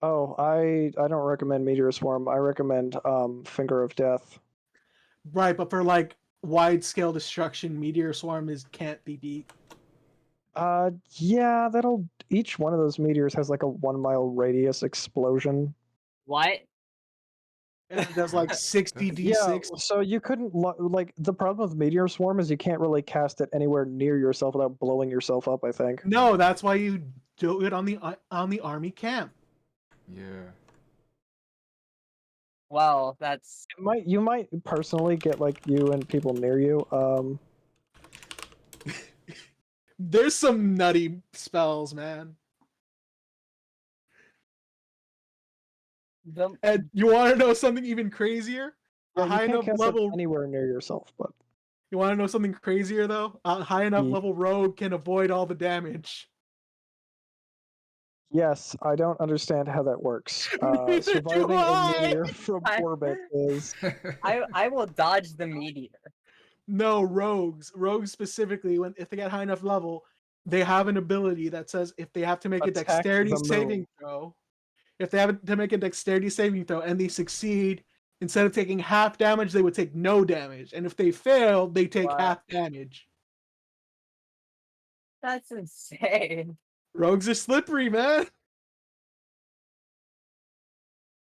Oh, I don't recommend Meteor Swarm. I recommend Finger of Death. Right, but for like wide scale destruction, Meteor Swarm can't be beat. Yeah, each one of those meteors has like a 1 mile radius explosion. What? And it does like 60 Yeah, d6. so you couldn't like the problem with Meteor Swarm is you can't really cast it anywhere near yourself without blowing yourself up, I think. No, that's why you do it on the army camp. Yeah. Well, that's You might personally get like you and people near you. There's some nutty spells, man. the And you want to know something even crazier? Yeah, A you high can't enough cast level. it anywhere near yourself, but You want to know something crazier though? A high enough Ye- level rogue can avoid all the damage. yes, I don't understand how that works. Neither do Surviving a I! meteor from I- orbit is I will dodge the meteor. No, rogues specifically, if they get high enough level, they have an ability that says if they have to make a Attack dexterity the moon. saving throw, if they have to make a dexterity saving throw and they succeed, instead of taking half damage, they would take no damage. And if they fail, they take Wow. half damage. That's insane. Rogues are slippery, man.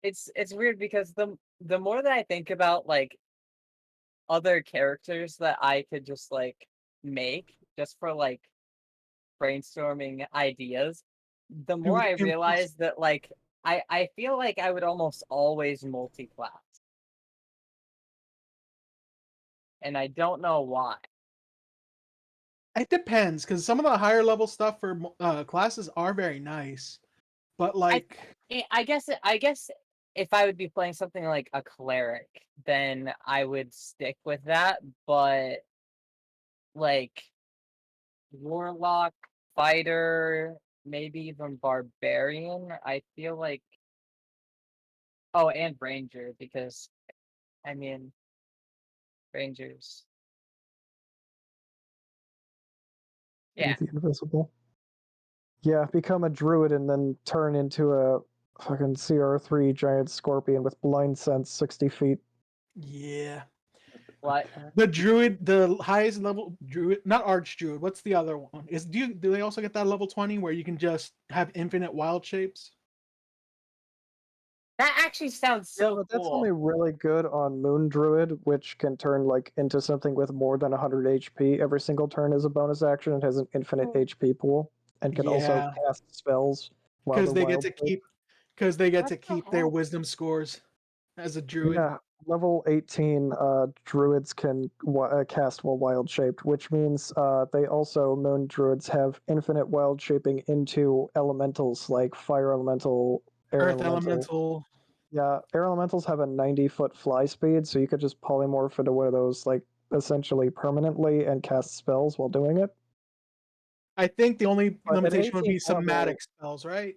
It's weird because the more that I think about like other characters that I could just like make just for like brainstorming ideas, the more I realize that like I feel like I would almost always multi-class. And I don't know why. It depends, because some of the higher level stuff for classes are very nice, but like I guess if I would be playing something like a cleric, then I would stick with that, but like warlock, fighter, maybe even barbarian, I feel like and ranger, because I mean rangers. Yeah. the invisible. Yeah, become a druid and then turn into a fucking CR3 giant scorpion with blind sense 60 feet. yeah. What? The druid, the highest level druid, not arch druid. What's the other one? Do they also get that level 20 where you can just have infinite wild shapes? That actually sounds Yeah, so but that's cool. only really good on Moon Druid, which can turn like into something with more than 100 HP every single turn as a bonus action. It has an infinite HP pool and can also Yeah, cast spells while because they're they get wild. to keep because they get What to the keep their hell? wisdom scores as a druid. Yeah, level 18 druids can cast while wild shaped, which means they also, Moon Druids, have infinite wild shaping into elementals like fire elemental, air Earth elemental. elemental. Yeah, air elementals have a 90-foot fly speed, so you could just polymorph into one of those, like, essentially permanently and cast spells while doing it. I think the only But at limitation would be 18th level, somatic spells, right?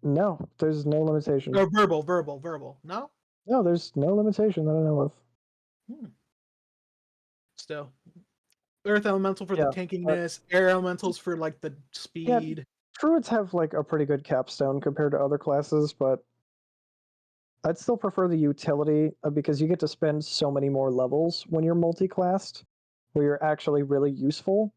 no, there's no limitation. Or verbal. No? No, there's no limitation that I know of. Still. Earth elemental for the Yeah, tankiness, air elementals for like the Yeah, speed. druids have, like, a pretty good capstone compared to other classes, but I'd still prefer the utility because you get to spend so many more levels when you're multi-classed, where you're actually really useful,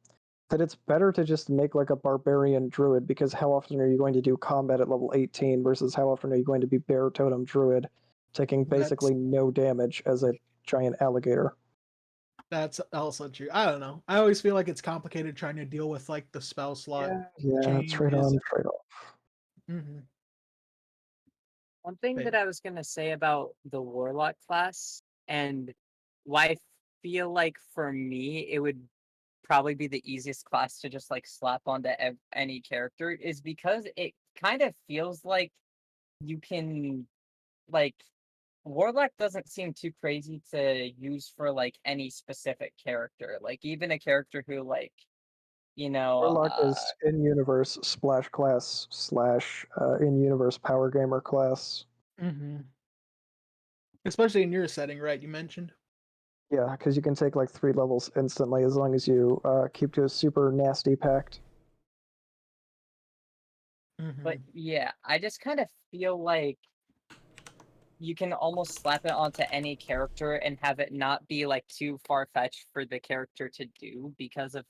that it's better to just make like a barbarian druid, because how often are you going to do combat at level 18 versus how often are you going to be bear totem druid, taking basically no damage as a giant alligator? That's also true. I don't know. I always feel like it's complicated trying to deal with like the spell slot. Yeah, trade on, trade off. Mm-hmm. One thing that I was gonna say about the warlock class and why I feel like for me it would probably be the easiest class to just like slap onto any character is because it kind of feels like you can like warlock doesn't seem too crazy to use for like any specific character, like even a character who like Warlock is in-universe splash class / in-universe power gamer class. Mm-hmm. Especially in your setting, right? You mentioned. Yeah, because you can take like 3 levels instantly as long as you keep to a super nasty pact. But yeah, I just kind of feel like you can almost slap it onto any character and have it not be like too far-fetched for the character to do because of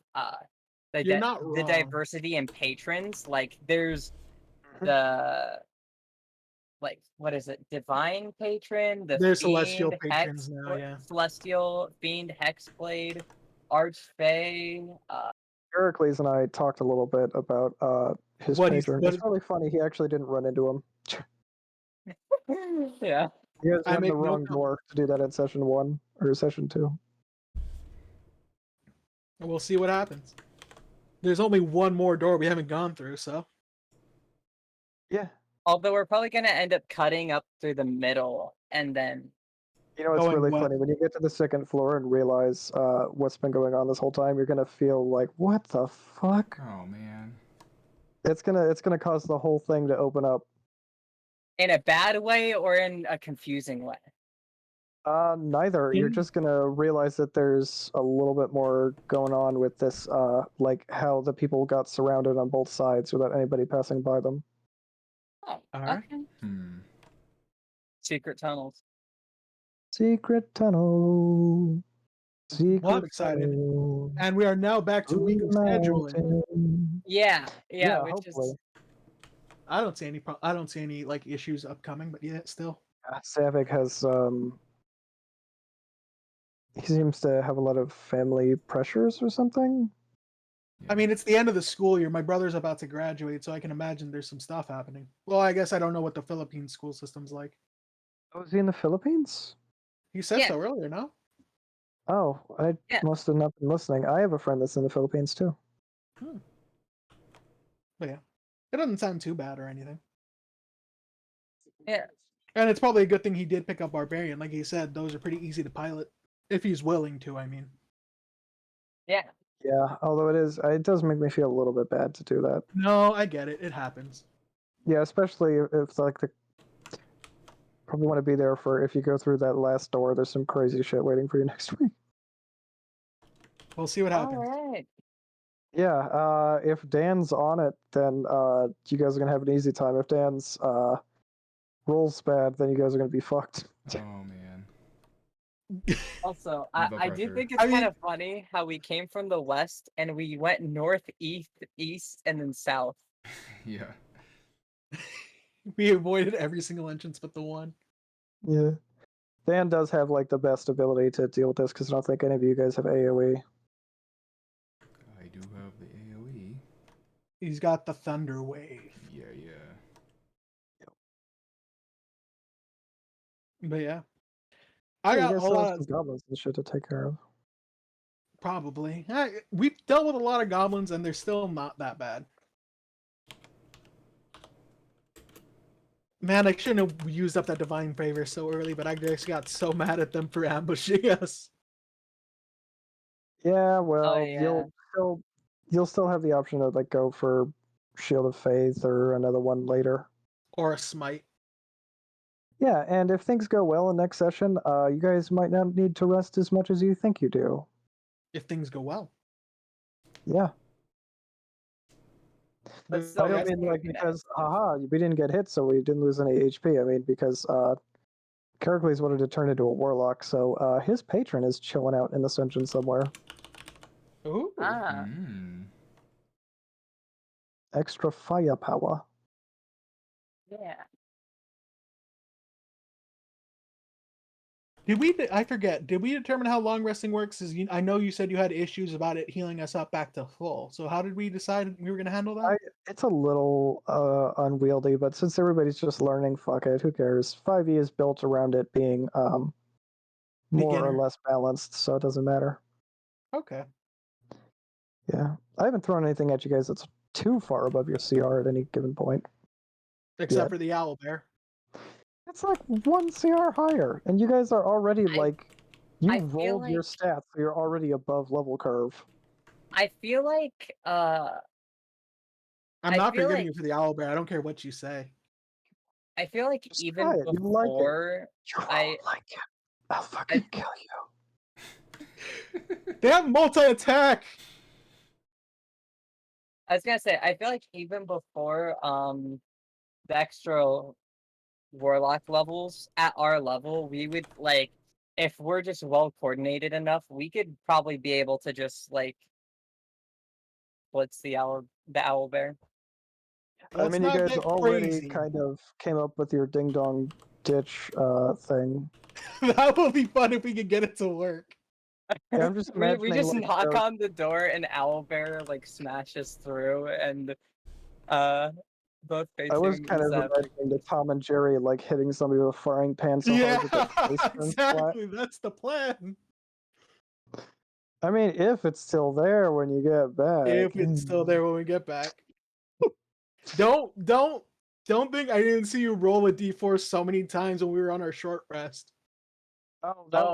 You're not the wrong. diversity in patrons. Like there's the like what is it? Divine Patron, the They're Fiend, celestial Hex, patrons now, yeah. Celestial, Fiend, Hexblade, Archfey. Heracles and I talked a little bit about his patron. It's really funny. He actually didn't run into him. Yeah. You guys I have the make no wrong door to do that in session 1 or session 2. We'll see what happens. There's only one more door we haven't gone through, so. Yeah. Although we're probably gonna end up cutting up through the middle and then. You know, it's Going really what? funny when you get to the second floor and realize what's been going on this whole time. You're gonna feel like, what the fuck? Oh man. It's gonna cause the whole thing to open up. In a bad way or in a confusing way? Neither. You're just gonna realize that there's a little bit more going on with this, like how the people got surrounded on both sides without anybody passing by them. Oh, Alright. okay. Secret tunnels. Secret tunnel. Secret Well, I'm excited. tunnel. And we are now back to weekly scheduling. Mountain. Yeah, which hopefully. is I don't see any like issues upcoming, but yeah, still. Savick has he seems to have a lot of family pressures or something. I mean, it's the end of the school year. My brother's about to graduate, so I can imagine there's some stuff happening. Well, I guess I don't know what the Philippine school system's like. Oh, is he in the Philippines? You said Yeah. so earlier, no? Oh, I Yeah. must have not been listening. I have a friend that's in the Philippines too. But yeah, it doesn't sound too bad or anything. yeah. And it's probably a good thing he did pick up Barbarian. Like he said, those are pretty easy to pilot. If he's willing to, I mean. Yeah. Yeah, although it does make me feel a little bit bad to do that. No, I get it. It happens. Yeah, especially if like probably want to be there for if you go through that last door. There's some crazy shit waiting for you next week. We'll see what happens. Alright. Yeah, if Dan's on it, then you guys are gonna have an easy time. If Dan's rolls bad, then you guys are gonna be fucked. Oh man. Also, The I do pressure. think it's kind of funny how we came from the west and we went north, east, and then south. Yeah. We avoided every single entrance but the one. Yeah, Dan does have like the best ability to deal with this because I don't think any of you guys have AOE. I do have the AoE. He's got the Thunder Wave. Yeah. But yeah. Yeah, I you got guys a still have lot some of goblins and shit to take care of. probably. We've dealt with a lot of goblins and they're still not that bad. Man, I shouldn't have used up that divine favor so early, but I just got so mad at them for ambushing us. Yeah, well, Oh, yeah. you'll still have the option to like go for Shield of Faith or another one later. Or a smite. Yeah, and if things go well in next session, you guys might not need to rest as much as you think you do. If things go well. Yeah. But I still, don't resting mean like would be nice. because we didn't get hit, so we didn't lose any HP. I mean because Heracles wanted to turn into a warlock, so his patron is chilling out in the dungeon somewhere. Ooh. Ah. Extra firepower. Yeah. I forget, did we determine how long resting works? I know you said you had issues about it healing us up back to full. So how did we decide we were going to handle that? It's a little unwieldy, but since everybody's just learning, fuck it, who cares? 5e is built around it being more Beginner. or less balanced, so it doesn't matter. Okay. Yeah. I haven't thrown anything at you guys that's too far above your CR at any given point. Except for the owl bear. It's like 1 CR higher, and you guys are already you I feel rolled your like- stats, so you're already above level curve. I feel like I'm I not feel forgiving like- you for the owl bear. I don't care what you say. I feel like Just even try it, you like it. before You won't like it. I'll fucking kill you. They have multi-attack! I was gonna say, I feel like even before the extra warlock levels at our level, we would like if we're just well coordinated enough, we could probably be able to just like blitz the owl bear. I Let's mean, you not guys get already crazy. kind of came up with your ding dong ditch thing. That would be fun if we could get it to work. Yeah, I'm just we imagining just like knock on the door and Owlbear like smashes through and both I was facing kind of imagining the Tom and Jerry like hitting somebody with a frying pan so Yeah, hard that their face turns flat. exactly. That's the plan. I mean, if it's still there when you get back. If it's still there when we get back. Don't think I didn't see you roll a d4 so many times when we were on our short rest. Oh, that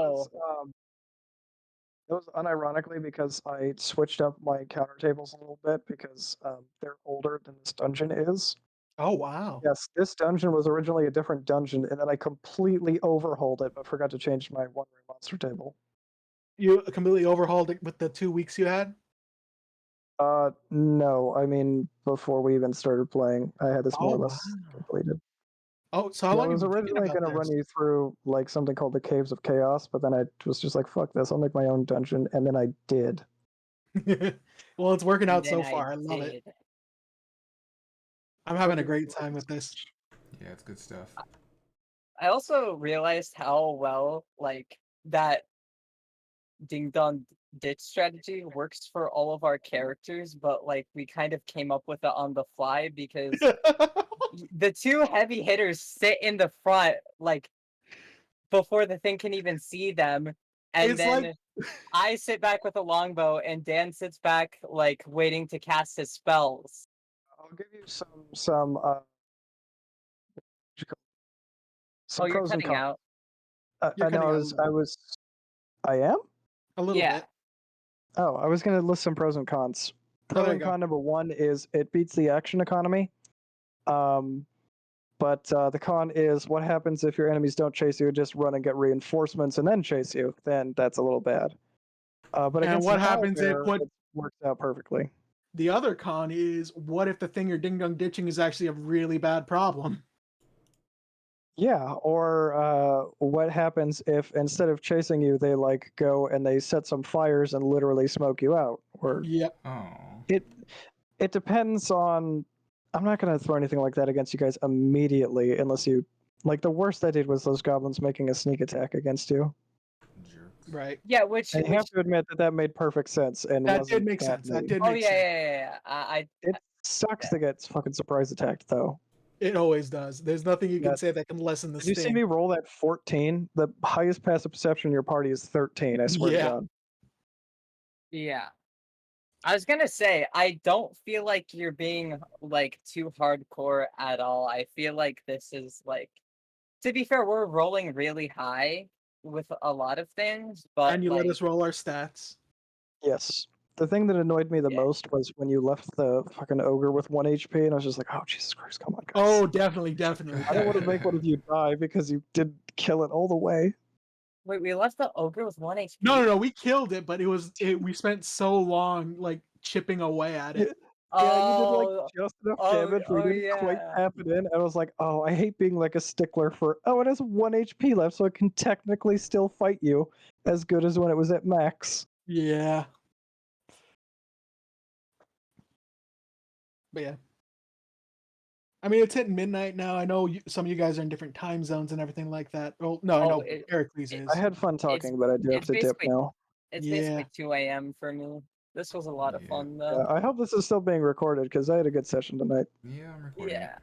was unironically because I switched up my counter tables a little bit because they're older than this dungeon is. Oh wow. Yes, this dungeon was originally a different dungeon, and then I completely overhauled it, but forgot to change my one-room monster table. You completely overhauled it with the 2 weeks you had? No, I mean before we even started playing, I had this more or less completed. Oh, so how Yeah, I long was have you been thinking originally about going to run this? you through like something called the Caves of Chaos, but then I was just like, "Fuck this! I'll make my own dungeon," and then I did. Well, it's working And out so then far. I love it. did. I'm having a great time with this. Yeah, it's good stuff. I also realized how well like that ding dong ditch strategy works for all of our characters, but like we kind of came up with it on the fly because the two heavy hitters sit in the front like before the thing can even see them, and It's then like I sit back with a longbow and Dan sits back like waiting to cast his spells. I'll give you some Oh, you're pros and cutting cons. out. You're I know cutting out I am. a little Yeah. bit. Oh, I was going to list some pros and cons. Pro there and you go. con number one is it beats the action economy. But the con is what happens if your enemies don't chase you, just run and get reinforcements and then chase you. Then that's a little bad. But And against what an happens if owlbear, it works out perfectly. the other con is what if the thing you're ding dong ditching is actually a really bad problem? Yeah, or what happens if instead of chasing you, they like go and they set some fires and literally smoke you out? Or Yep. Oh. it depends on. I'm not gonna throw anything like that against you guys immediately, unless you like. The worst I did was those goblins making a sneak attack against you. Jerks. Right. Yeah, which And you have to admit that made perfect sense and That wasn't did make sense. That me. did oh make yeah, sense. yeah. I It sucks to get fucking surprise attacked though. It always does. There's nothing you can Yes. say that can lessen the Did you see sting. me roll that 14? The highest passive perception in your party is 13. I swear to Yeah. God. Yeah. I was gonna say, I don't feel like you're being like too hardcore at all. I feel like this is like, to be fair, we're rolling really high with a lot of things, but And you like, let us roll our stats. Yes. The thing that annoyed me the Yeah. most was when you left the fucking ogre with 1 HP, and I was just like, oh, Jesus Christ, come on, guys. Oh, definitely. I don't want to make one of you die because you did kill it all the way. wait, we left the ogre with 1 HP. No. We killed it, but we spent so long like chipping away at it. Yeah, you did like Oh, just enough oh, damage where oh, you didn't quite yeah. tap it in, and I was like, oh, I hate being like a stickler for, oh, it has 1 HP left, so it can technically still fight you as good as when it was at max. Yeah. But yeah. I mean, it's hitting midnight now. I know some of you guys are in different time zones and everything like that. Well, no, I Oh, know Heracles is. I had fun talking, but I do have it's to dip basically now. it's Yeah. basically 2 a.m. for me. This was a lot of Yeah. fun Yeah, though. I hope this is still being recorded because I had a good session tonight. Yeah, I'm recording. Yeah.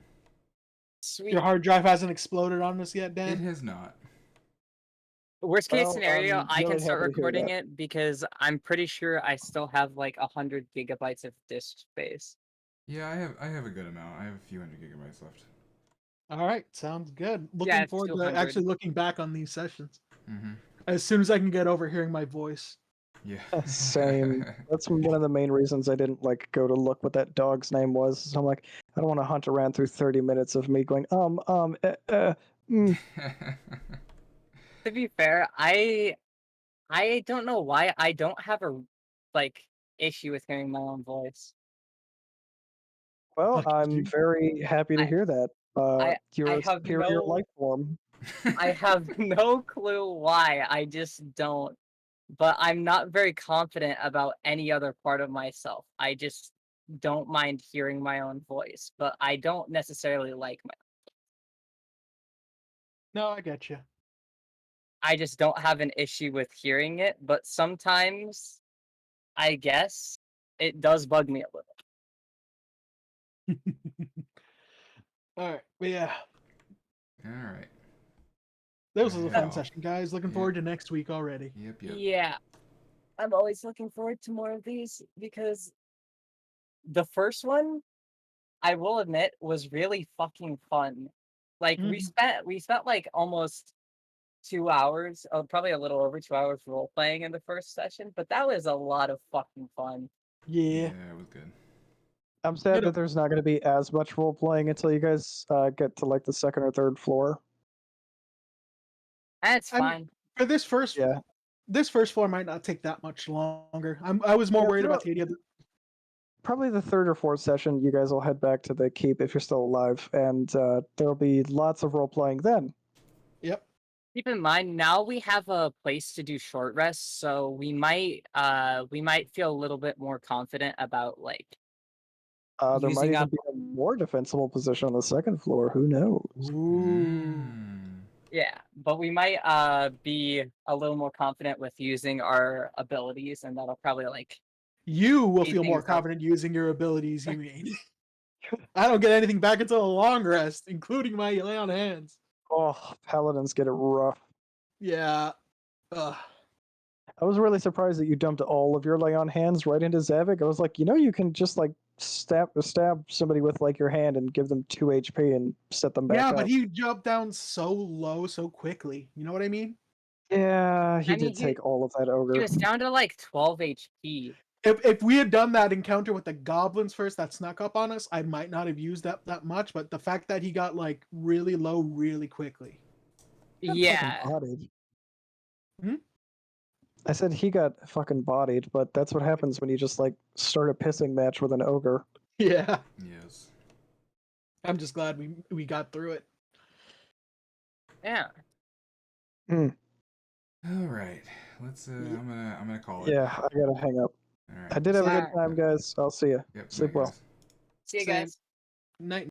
Sweet. Your hard drive hasn't exploded on us yet, It Dan? has not. Worst case Well, scenario, I'm I can really start happy to hear recording that. it because I'm pretty sure I still have like 100 gigabytes of disk space. Yeah, I have a good amount. I have a few hundred gigabytes left. All right, sounds good. Looking it's forward to 200. actually looking back on these sessions. Mm-hmm. As soon as I can get over hearing my voice. Yeah. Same. That's one of the main reasons I didn't like go to look what that dog's name was. So I'm like, I don't want to hunt around through 30 minutes of me going, mm. To be fair, I don't know why I don't have a like issue with hearing my own voice. Well, Lucky I'm you. very happy to I- hear that. You're I a have superior no- life form. I have no clue why. I just don't. But I'm not very confident about any other part of myself. I just don't mind hearing my own voice, but I don't necessarily like my. No, I get you. I just don't have an issue with hearing it, but sometimes, I guess, it does bug me a little. All right, but yeah, All right. this was a fun Wow. session, guys. Looking Yeah. forward to next week already. Yep. Yeah, I'm always looking forward to more of these because the first one, I will admit, was really fucking fun. Like we spent like almost 2 hours, probably a little over 2 hours role playing in the first session, but that was a lot of fucking fun. Yeah. it was good. I'm sad that there's not going to be as much role playing until you guys get to like the second or third floor. That's I mean, fine. for this first, Yeah. this first floor might not take that much longer. I was more Yeah, worried throughout- about the idea that Probably the third or fourth session, you guys will head back to the keep if you're still alive, and there'll be lots of role playing then. Yep. Keep in mind now we have a place to do short rests, so we might feel a little bit more confident about like There might using even up. be a more defensible position on the second floor. Who knows? Ooh. Yeah, but we might be a little more confident with using our abilities, and that'll probably like You will speed feel more things up. confident using your abilities, you mean. I don't get anything back until a long rest, including my lay on hands. Oh, paladins get it rough. Yeah. Ugh. I was really surprised that you dumped all of your lay on hands right into Zavik. I was like, you can just like stab somebody with like your hand and give them 2 HP and set them back Yeah, up. but he jumped down so low so quickly. You know what I mean? Yeah, he I mean, did take all of that ogre. He was down to like 12 HP. If we had done that encounter with the goblins first that snuck up on us, I might not have used that much. But the fact that he got like really low really quickly. Yeah. Bodied. Hmm? I said he got fucking bodied, but that's what happens when you just like start a pissing match with an ogre. Yeah. Yes. I'm just glad we got through it. Yeah. Hmm. All right. Let's. I'm gonna call it. Yeah, I gotta hang up. All right. I did have a good Yeah. time, guys. I'll see you. Yep. Sleep bye, well. guys. See you Same. guys. Night.